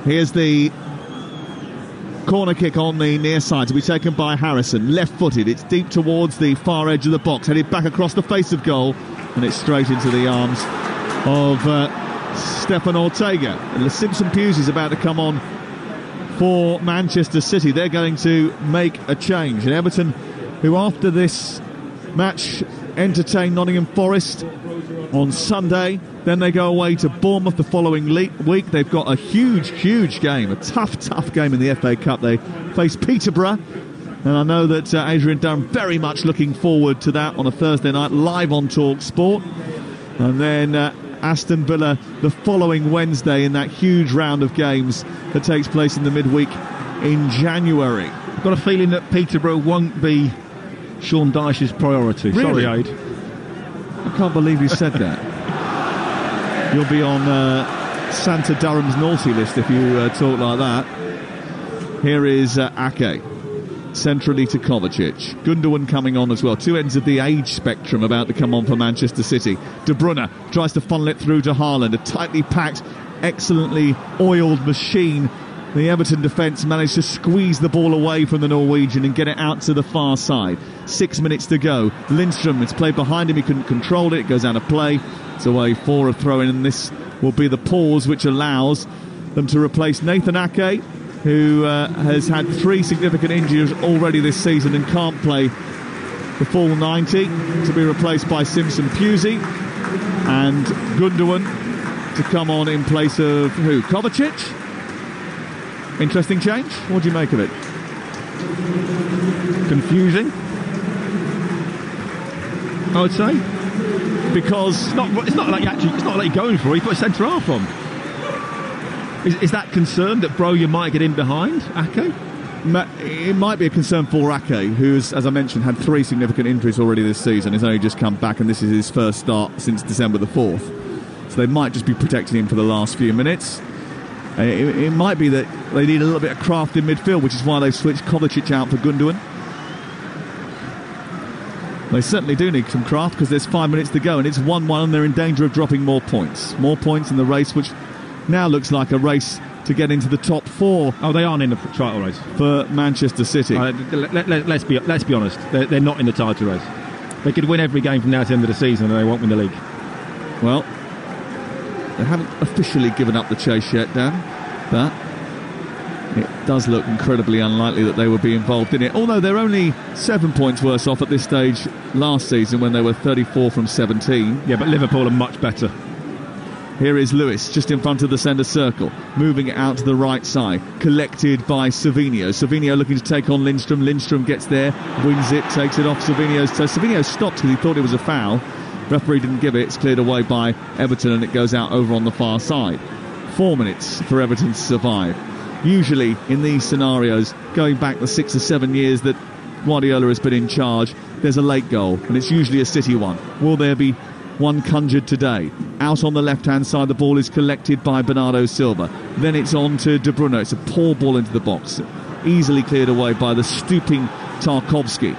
Here's the corner kick on the near side to be taken by Harrison, left-footed. It's deep towards the far edge of the box, headed back across the face of goal, and it's straight into the arms of Stefan Ortega. And the Simpson Pews is about to come on for Manchester City. They're going to make a change. And Everton, who after this match entertain Nottingham Forest on Sunday, then they go away to Bournemouth the following week. They've got a huge game, a tough game in the FA Cup. They face Peterborough, and I know that Adrian Durham very much looking forward to that on a Thursday night live on Talksport. And then Aston Villa the following Wednesday in that huge round of games that takes place in the midweek in January. I've got a feeling that Peterborough won't be Sean Dyche's priority. Really? Sorry, Aid. I can't believe you said that. You'll be on Santa Durham's naughty list if you talk like that. Here is Ake. Centrally to Kovacic. Gundogan coming on as well. Two ends of the age spectrum about to come on for Manchester City. De Bruyne tries to funnel it through to Haaland. A tightly packed, excellently oiled machine. The Everton defence managed to squeeze the ball away from the Norwegian and get it out to the far side. 6 minutes to go. Lindstrom, it's played behind him. He couldn't control it. It goes out of play. It's away for a throw-in, and this will be the pause which allows them to replace Nathan Ake, who has had 3 significant injuries already this season and can't play the full 90, to be replaced by Simpson Pusey, and Gundogan to come on in place of who? Kovacic? Interesting change. What do you make of it? Confusing, I would say, because it's not like you're going for it. You put a centre half on. Is that concern that Broja might get in behind Ake? It might be a concern for Ake, who's, as I mentioned, had 3 significant injuries already this season. He's only just come back, and this is his first start since December the 4th. So they might just be protecting him for the last few minutes. It might be that they need a little bit of craft in midfield, which is why they've switched Kovacic out for Gundogan. They certainly do need some craft, because there's 5 minutes to go, and it's 1-1, and they're in danger of dropping more points. More points in the race, which now looks like a race to get into the top 4. Oh, they aren't in the title race for Manchester City. Let's be honest. They're not in the title race. They could win every game from now to the end of the season, and they won't win the league. Well, they haven't officially given up the chase yet, Dan, but it does look incredibly unlikely that they will be involved in it. Although they're only 7 points worse off at this stage last season, when they were 34 from 17. Yeah, but Liverpool are much better. Here is Lewis, just in front of the centre circle, moving it out to the right side, collected by Savinho. Savinho looking to take on Lindstrom. Lindstrom gets there, wins it, takes it off Savinho's toe. Savinho stopped because he thought it was a foul. Referee didn't give it. It's cleared away by Everton, and it goes out over on the far side. 4 minutes for Everton to survive. Usually in these scenarios, going back the 6 or 7 years that Guardiola has been in charge, there's a late goal, and it's usually a City one. Will there be one conjured today? Out on the left-hand side, the ball is collected by Bernardo Silva. Then it's on to De Bruyne. It's a poor ball into the box, easily cleared away by the stooping Tarkowski.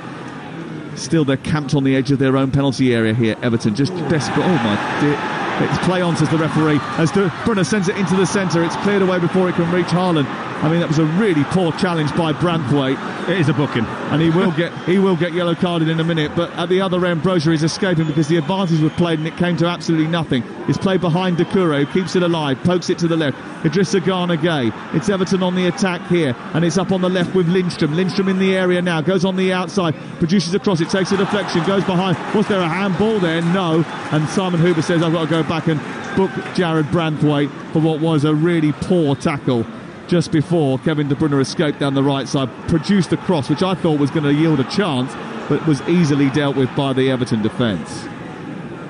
Still, they're camped on the edge of their own penalty area here, Everton. Just desperate. Oh, my dear. It's play on, says the referee, as De Bruyne sends it into the centre. It's cleared away before it can reach Haaland. I mean, that was a really poor challenge by Branthwaite. It is a booking, and he will get yellow carded in a minute. But at the other end, Brozier is escaping because the advantage was played and it came to absolutely nothing. It's played behind Doucouré, who keeps it alive, pokes it to the left. Idrissa Gana Gueye. It's Everton on the attack here, and it's up on the left with Lindstrom. Lindstrom in the area now, goes on the outside, produces a cross, it takes a deflection, goes behind. Was there a handball there? No. And Simon Huber says, I've got to go back and book Jared Branthwaite for what was a really poor tackle just before Kevin De Bruyne escaped down the right side, produced a cross which I thought was going to yield a chance, but was easily dealt with by the Everton defence.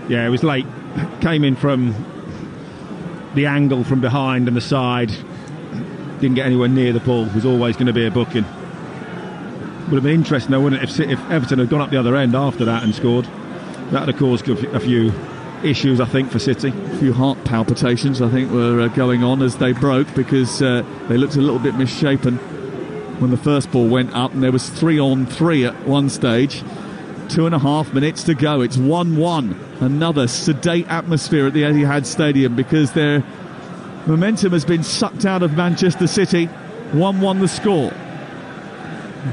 Yeah, it was late. Came in from the angle from behind and the side. Didn't get anywhere near the ball. Was always going to be a booking. Would have been interesting though, wouldn't it, if Everton had gone up the other end after that and scored. That would have caused a few issues, I think, for City. A few heart palpitations, I think, were going on as they broke, because they looked a little bit misshapen when the first ball went up, and there was 3-on-3 at one stage. 2.5 minutes to go. It's 1-1. Another sedate atmosphere at the Etihad Stadium because their momentum has been sucked out of Manchester City. 1-1 the score.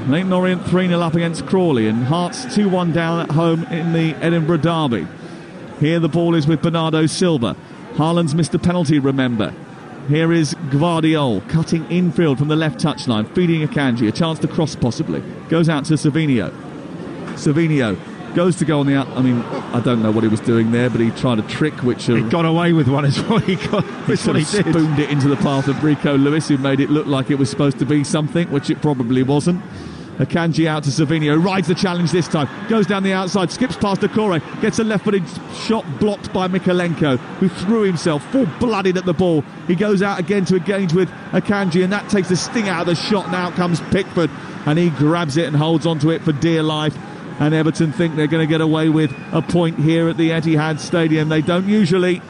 Leyton Orient 3-0 up against Crawley, and Hearts 2-1 down at home in the Edinburgh Derby. Here the ball is with Bernardo Silva. Haaland's missed a penalty, remember. Here is Gvardiol cutting infield from the left touchline, feeding Akanji, a chance to cross possibly. Goes out to Savinho. Savinho goes to go on the out. I mean, I don't know what he was doing there, but he tried a trick which... he got away with one as well. He spooned it into the path of Rico Lewis, who made it look like it was supposed to be something, which it probably wasn't. Akanji out to Savinho, rides the challenge this time, goes down the outside, skips past Doucouré, gets a left-footed shot blocked by Mikalenko, who threw himself full-blooded at the ball. He goes out again to engage with Akanji, and that takes the sting out of the shot, and out comes Pickford, and he grabs it and holds onto it for dear life. And Everton think they're going to get away with a point here at the Etihad Stadium. They don't usually.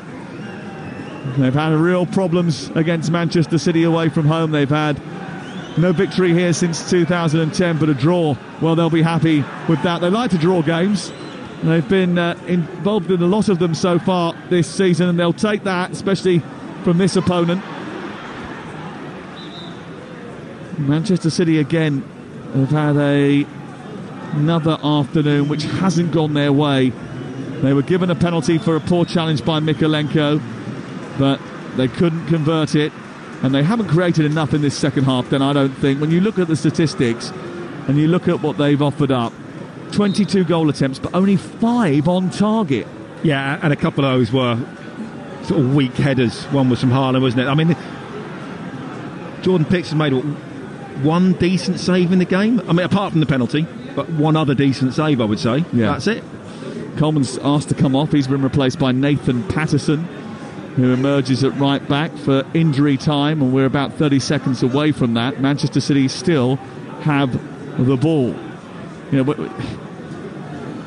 They've had real problems against Manchester City away from home. They've had no victory here since 2010, but a draw. Well, they'll be happy with that. They like to draw games. They've been involved in a lot of them so far this season, and they'll take that, especially from this opponent. Manchester City again have had another afternoon which hasn't gone their way. They were given a penalty for a poor challenge by Mikalenko, but they couldn't convert it. And they haven't created enough in this second half, then, I don't think. When you look at the statistics and you look at what they've offered up, 22 goal attempts, but only 5 on target. Yeah, and a couple of those were sort of weak headers. One was from Haaland, wasn't it? I mean, Jordan Pickford has made one decent save in the game. I mean, apart from the penalty, but one other decent save, I would say. Yeah. That's it. Coleman's asked to come off. He's been replaced by Nathan Patterson, who emerges at right back for injury time, and we're about 30 seconds away from that. Manchester City still have the ball. You know,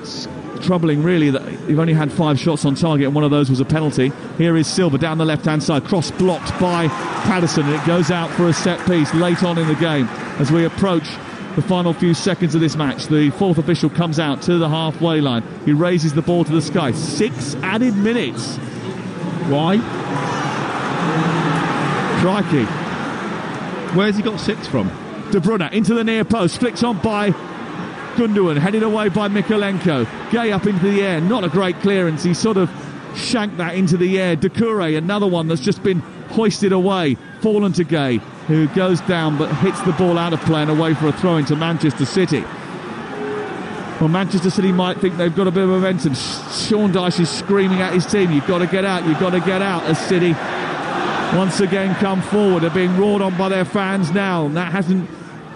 it's troubling really that you've only had 5 shots on target, and one of those was a penalty. Here is Silva down the left-hand side, cross blocked by Patterson, and it goes out for a set piece late on in the game. As we approach the final few seconds of this match, the fourth official comes out to the halfway line. He raises the ball to the sky. 6 added minutes. Why? Crikey. Where's he got 6 from? De Bruyne into the near post, flicks on by Gundogan, headed away by Mikalenko. Gueye up into the air, not a great clearance. He sort of shanked that into the air. Doucouré, another one that's just been hoisted away, fallen to Gueye, who goes down but hits the ball out of play and away for a throw into Manchester City. Well, Manchester City might think they've got a bit of momentum. Sean Dyche is screaming at his team, you've got to get out, you've got to get out, as City once again come forward. They're being roared on by their fans now, and that hasn't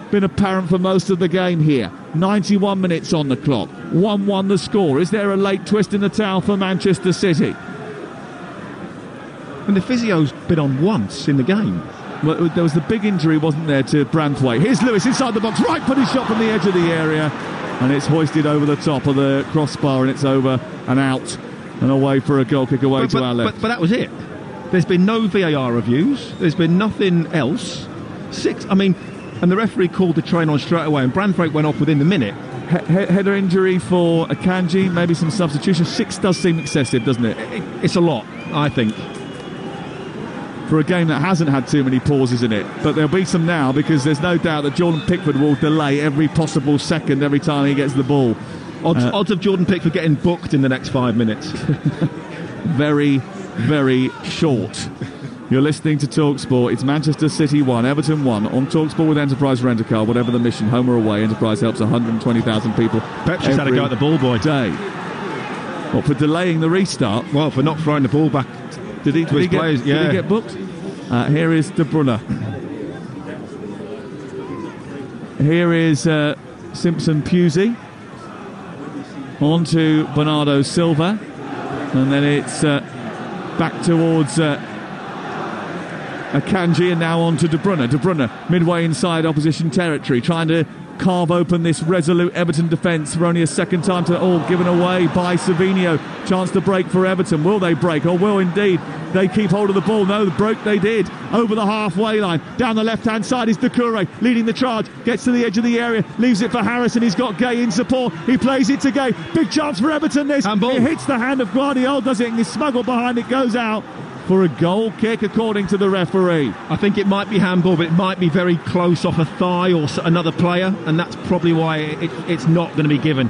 been apparent for most of the game here. 91 minutes on the clock, 1-1 the score. Is there a late twist in the towel for Manchester City? And the physio's been on once in the game. Well, there was the big injury, wasn't there, to Branthwaite. Here's Lewis inside the box, right footed shot from the edge of the area, and it's hoisted over the top of the crossbar, and it's over and out and away for a goal kick away to our left. But that was it. There's been no VAR reviews. There's been nothing else. And the referee called the train on straight away, and Branthwaite went off within the minute. Header injury for Akanji, maybe some substitution. 6 does seem excessive, doesn't it? It's a lot, I think, for a game that hasn't had too many pauses in it. But there'll be some now, because there's no doubt that Jordan Pickford will delay every possible second every time he gets the ball. Odds of Jordan Pickford getting booked in the next 5 minutes. Very, very short. You're listening to Talksport. It's Manchester City 1, Everton 1 on Talksport with Enterprise Rent-A-Car. Whatever the mission, home or away, Enterprise helps 120,000 people. Pep's just had a go at the ball boy. Day. What, for delaying the restart? Well, for not throwing the ball back. Did he get booked? Here is De Bruyne. Here is Simpson Pusey. On to Bernardo Silva. And then it's back towards Akanji, and now on to De Bruyne. De Bruyne midway inside opposition territory, trying to carve open this resolute Everton defence for only a second time to all given away by Savinho. Chance to break for Everton. Will they break, or will indeed they keep hold of the ball? No, the broke they did. Over the halfway line, down the left hand side is Doucouré leading the charge, gets to the edge of the area, leaves it for Harrison. He's got Gay in support, he plays it to Gay. Big chance for Everton this. It hits the hand of Guardiola, does it, and he's smuggled behind, it goes out for a goal kick according to the referee. I think it might be handball, but it might be very close off a thigh or another player, and that's probably why it's not going to be given.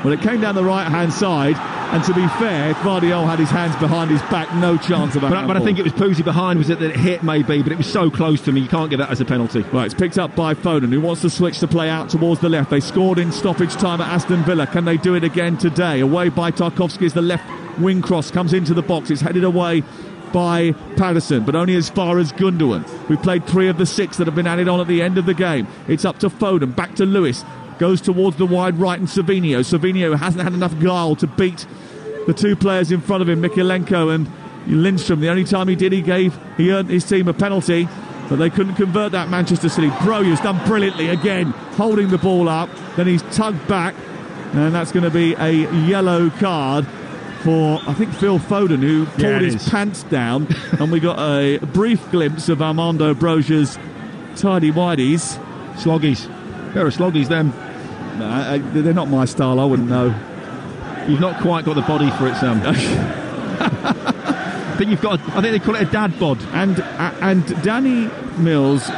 Well, it came down the right hand side, and to be fair, Guardiola had his hands behind his back, no chance of a handball. But I think it was Pusey behind, was it, that it hit maybe, but it was so close to me, you can't give that as a penalty. Right, it's picked up by Foden, who wants to switch the play out towards the left. They scored in stoppage time at Aston Villa. Can they do it again today? Away by Tarkowski as the left wing cross comes into the box. It's headed away by Patterson, but only as far as Gundogan. We played 3 of the 6 that have been added on at the end of the game. It's up to Foden, back to Lewis, goes towards the wide right, and Savinho hasn't had enough guile to beat the 2 players in front of him, Mykolenko and Lindstrom. The only time he did, he earned his team a penalty, but they couldn't convert that. Manchester City. Broja's done brilliantly again, holding the ball up, then he's tugged back, and that's going to be a yellow card for, I think, Phil Foden, who pulled his pants down, and we got a brief glimpse of Armando Broja's tidy-whities. Sloggies. They're sloggies, them. No, they're not my style, I wouldn't know. You've not quite got the body for it, Sam. I think they call it a dad bod. And Danny Mills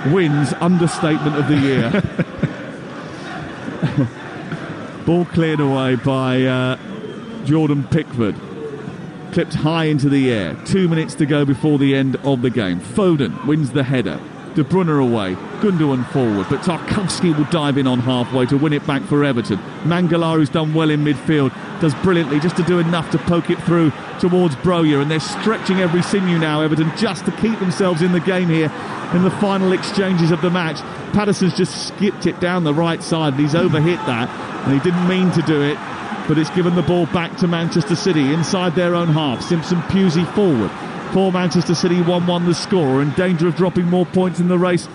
wins understatement of the year. Ball cleared away by Jordan Pickford, clipped high into the air. 2 minutes to go before the end of the game. Foden wins the header. De Bruyne away, Gundogan forward, but Tarkowski will dive in on halfway to win it back for Everton. Mangala, who's done well in midfield, does brilliantly just to do enough to poke it through towards Broja, and they're stretching every sinew now, Everton, just to keep themselves in the game here in the final exchanges of the match. Patterson's just skipped it down the right side, and he's overhit that, and he didn't mean to do it, but it's given the ball back to Manchester City inside their own half. Simpson Pusey forward for Manchester City, 1-1 the score, in danger of dropping more points in the race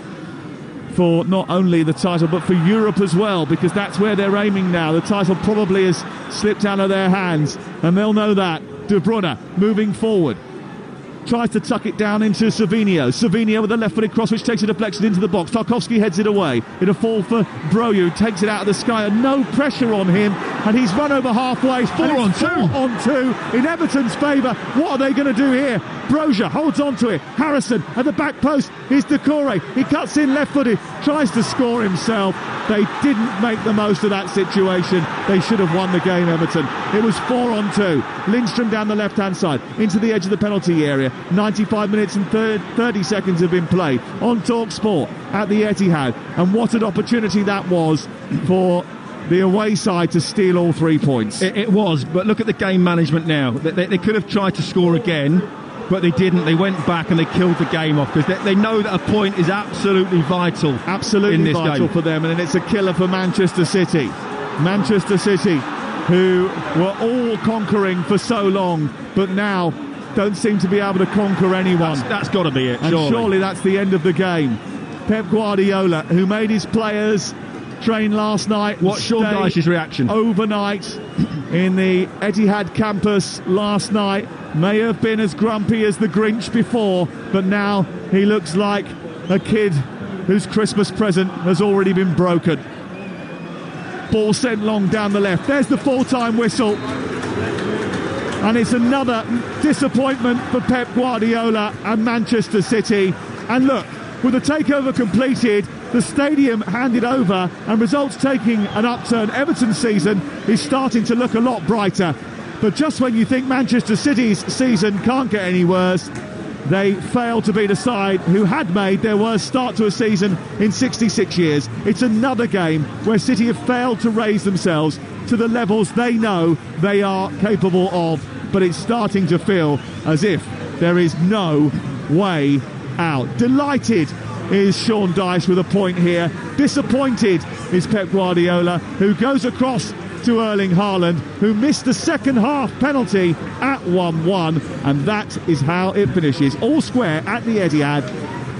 for not only the title but for Europe as well, because that's where they're aiming now. The title probably has slipped out of their hands, and they'll know that. De Bruyne moving forward, tries to tuck it down into Savinho with a left-footed cross which takes a deflection into the box. Tarkowski heads it away. It'll fall for Broja, who takes it out of the sky, and no pressure on him, and he's run over halfway. 4 on 2 in Everton's favour. What are they going to do here? Brozier holds on to it. Harrison at the back post. Here's Decore. He cuts in left-footed, tries to score himself. They didn't make the most of that situation. They should have won the game, Everton. It was 4-on-2. Lindstrom down the left-hand side into the edge of the penalty area. 95 minutes and 30 seconds have been played on Talksport at the Etihad. And what an opportunity that was for the away side to steal all 3 points. It was, but look at the game management now. They could have tried to score again, but they didn't. They went back and they killed the game off because they know that a point is absolutely vital. Absolutely in this vital game for them, and it's a killer for Manchester City. Manchester City, who were all conquering for so long, but now don't seem to be able to conquer anyone. That's got to be it, and surely that's the end of the game. Pep Guardiola, who made his players train last night. What's Sean Dyche's reaction? Overnight in the Etihad campus last night. May have been as grumpy as the Grinch before, but now he looks like a kid whose Christmas present has already been broken. Ball sent long down the left. There's the full-time whistle. And it's another disappointment for Pep Guardiola and Manchester City. And look, with the takeover completed, the stadium handed over, and results taking an upturn, Everton's season is starting to look a lot brighter. But just when you think Manchester City's season can't get any worse, they failed to be the side who had made their worst start to a season in 66 years. It's another game where City have failed to raise themselves to the levels they know they are capable of. But it's starting to feel as if there is no way out. Delighted is Sean Dyche with a point here. Disappointed is Pep Guardiola, who goes across to Erling Haaland, who missed the second half penalty at 1-1, and that is how it finishes. All square at the Etihad.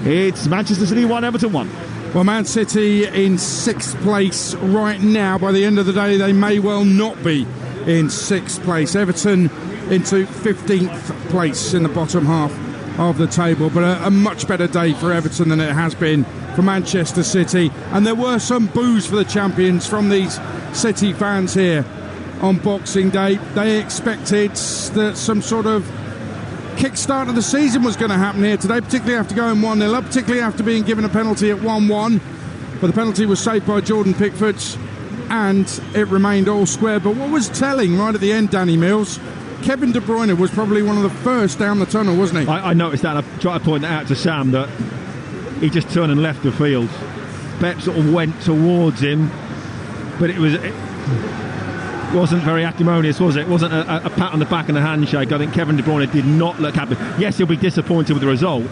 It's Manchester City 1, Everton 1. Well, Man City in 6th place right now. By the end of the day, they may well not be in 6th place. Everton into 15th place in the bottom half of the table, but a much better day for Everton than it has been for Manchester City. And there were some boos for the champions from these City fans here on Boxing Day. They expected that some sort of kick-start of the season was going to happen here today, particularly after going 1-0 up, particularly after being given a penalty at 1-1. But the penalty was saved by Jordan Pickford, and it remained all square. But what was telling right at the end, Danny Mills, Kevin De Bruyne was probably one of the first down the tunnel, wasn't he? I noticed that. I tried to point that out to Sam, that he just turned and left the field. Pep sort of went towards him, but it wasn't very acrimonious, was it? It wasn't a pat on the back and a handshake. I think Kevin De Bruyne did not look happy. Yes, he'll be disappointed with the result,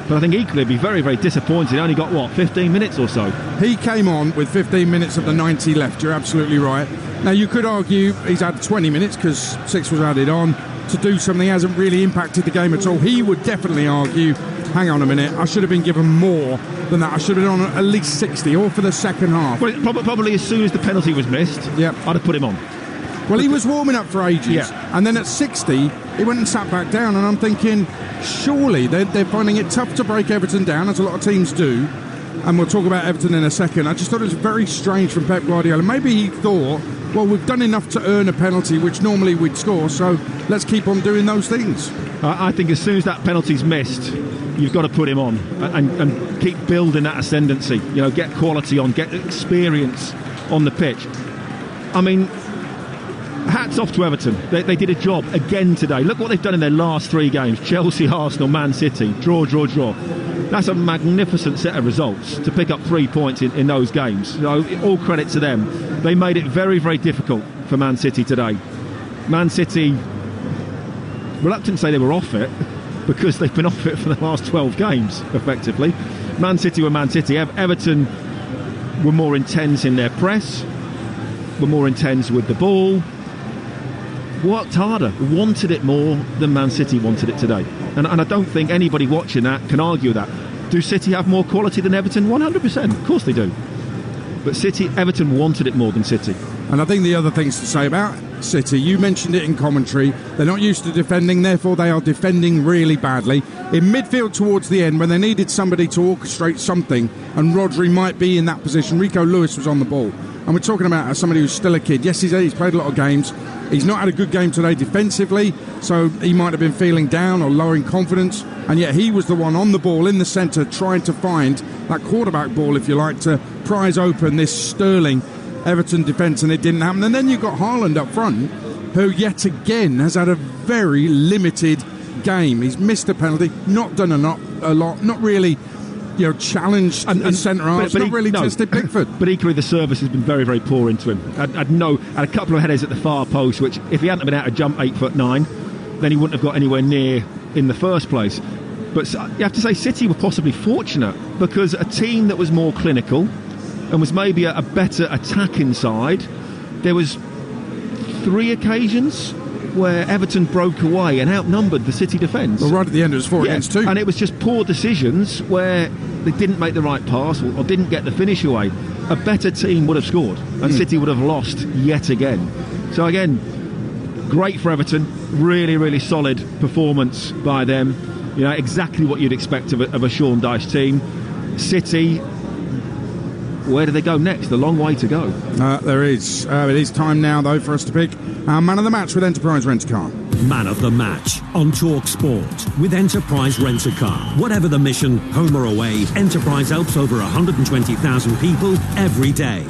but I think equally he'll be very, very disappointed. He only got, 15 minutes or so? He came on with 15 minutes of the 90 left. You're absolutely right. Now, you could argue he's had 20 minutes because 6 was added on to do something that hasn't really impacted the game at all. He would definitely argue, hang on a minute, I should have been given more than that. I should have been on at least 60, or for the second half. Well, probably as soon as the penalty was missed, I'd have put him on. Well, he was warming up for ages, and then at 60, he went and sat back down, and I'm thinking, surely they're finding it tough to break Everton down, as a lot of teams do, and we'll talk about Everton in a second. I just thought it was very strange from Pep Guardiola. Maybe he thought, well, we've done enough to earn a penalty, which normally we'd score, so let's keep on doing those things. I think as soon as that penalty's missed, you've got to put him on and keep building that ascendancy. You know, get quality on, get experience on the pitch. I mean, hats off to Everton. They did a job again today. Look what they've done in their last 3 games. Chelsea, Arsenal, Man City. Draw. That's a magnificent set of results to pick up 3 points in those games. So all credit to them. They made it very, very difficult for Man City today. Man City, reluctant to say they were off it, because they've been off it for the last 12 games, effectively. Man City were Man City. Everton were more intense in their press, were more intense with the ball, worked harder, wanted it more than Man City wanted it today. And I don't think anybody watching that can argue that. Do City have more quality than Everton? 100%. Of course they do. But Everton wanted it more than City. And I think the other things to say about City, you mentioned it in commentary, they're not used to defending, therefore they are defending really badly. In midfield towards the end, when they needed somebody to orchestrate something, and Rodri might be in that position, Rico Lewis was on the ball. And we're talking about somebody who's still a kid. Yes, he's played a lot of games, He's not had a good game today defensively, so he might have been feeling down or lowering confidence, and yet he was the one on the ball in the centre trying to find that quarterback ball, if you like, to prise open this sterling Everton defence, and it didn't happen. And then you've got Haaland up front, who yet again has had a very limited game. He's missed a penalty, not done a lot, not really challenged and centre halves, not really tested Pickford. But equally, the service has been very, very poor into him. Had a couple of headers at the far post, which if he hadn't been able to jump 8'9", then he wouldn't have got anywhere near in the first place. But you have to say City were possibly fortunate, because a team that was more clinical and was maybe a better attacking side, there was 3 occasions where Everton broke away and outnumbered the City defence. Well, right at the end it was 4 against 2. And it was just poor decisions where they didn't make the right pass or didn't get the finish away. A better team would have scored, and City would have lost yet again. So again, great for Everton. Really, really solid performance by them. Exactly what you'd expect of a Sean Dyche team. City, where do they go next? A long way to go. There is. It is time now, though, for us to pick our man of the match with Enterprise Rent-A-Car. Man of the match on Talksport with Enterprise Rent-A-Car. Whatever the mission, home or away, Enterprise helps over 120,000 people every day.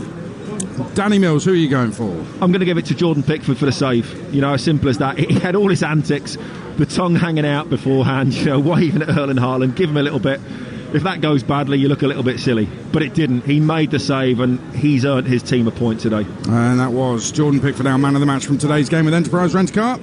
Danny Mills, who are you going for? I'm going to give it to Jordan Pickford for the save. As simple as that. He had all his antics, the tongue hanging out beforehand, waving at Erling Haaland, give him a little bit. If that goes badly, you look a little bit silly. But it didn't. He made the save, and he's earned his team a point today. And that was Jordan Pickford, our man of the match from today's game with Enterprise Rent-A-Car.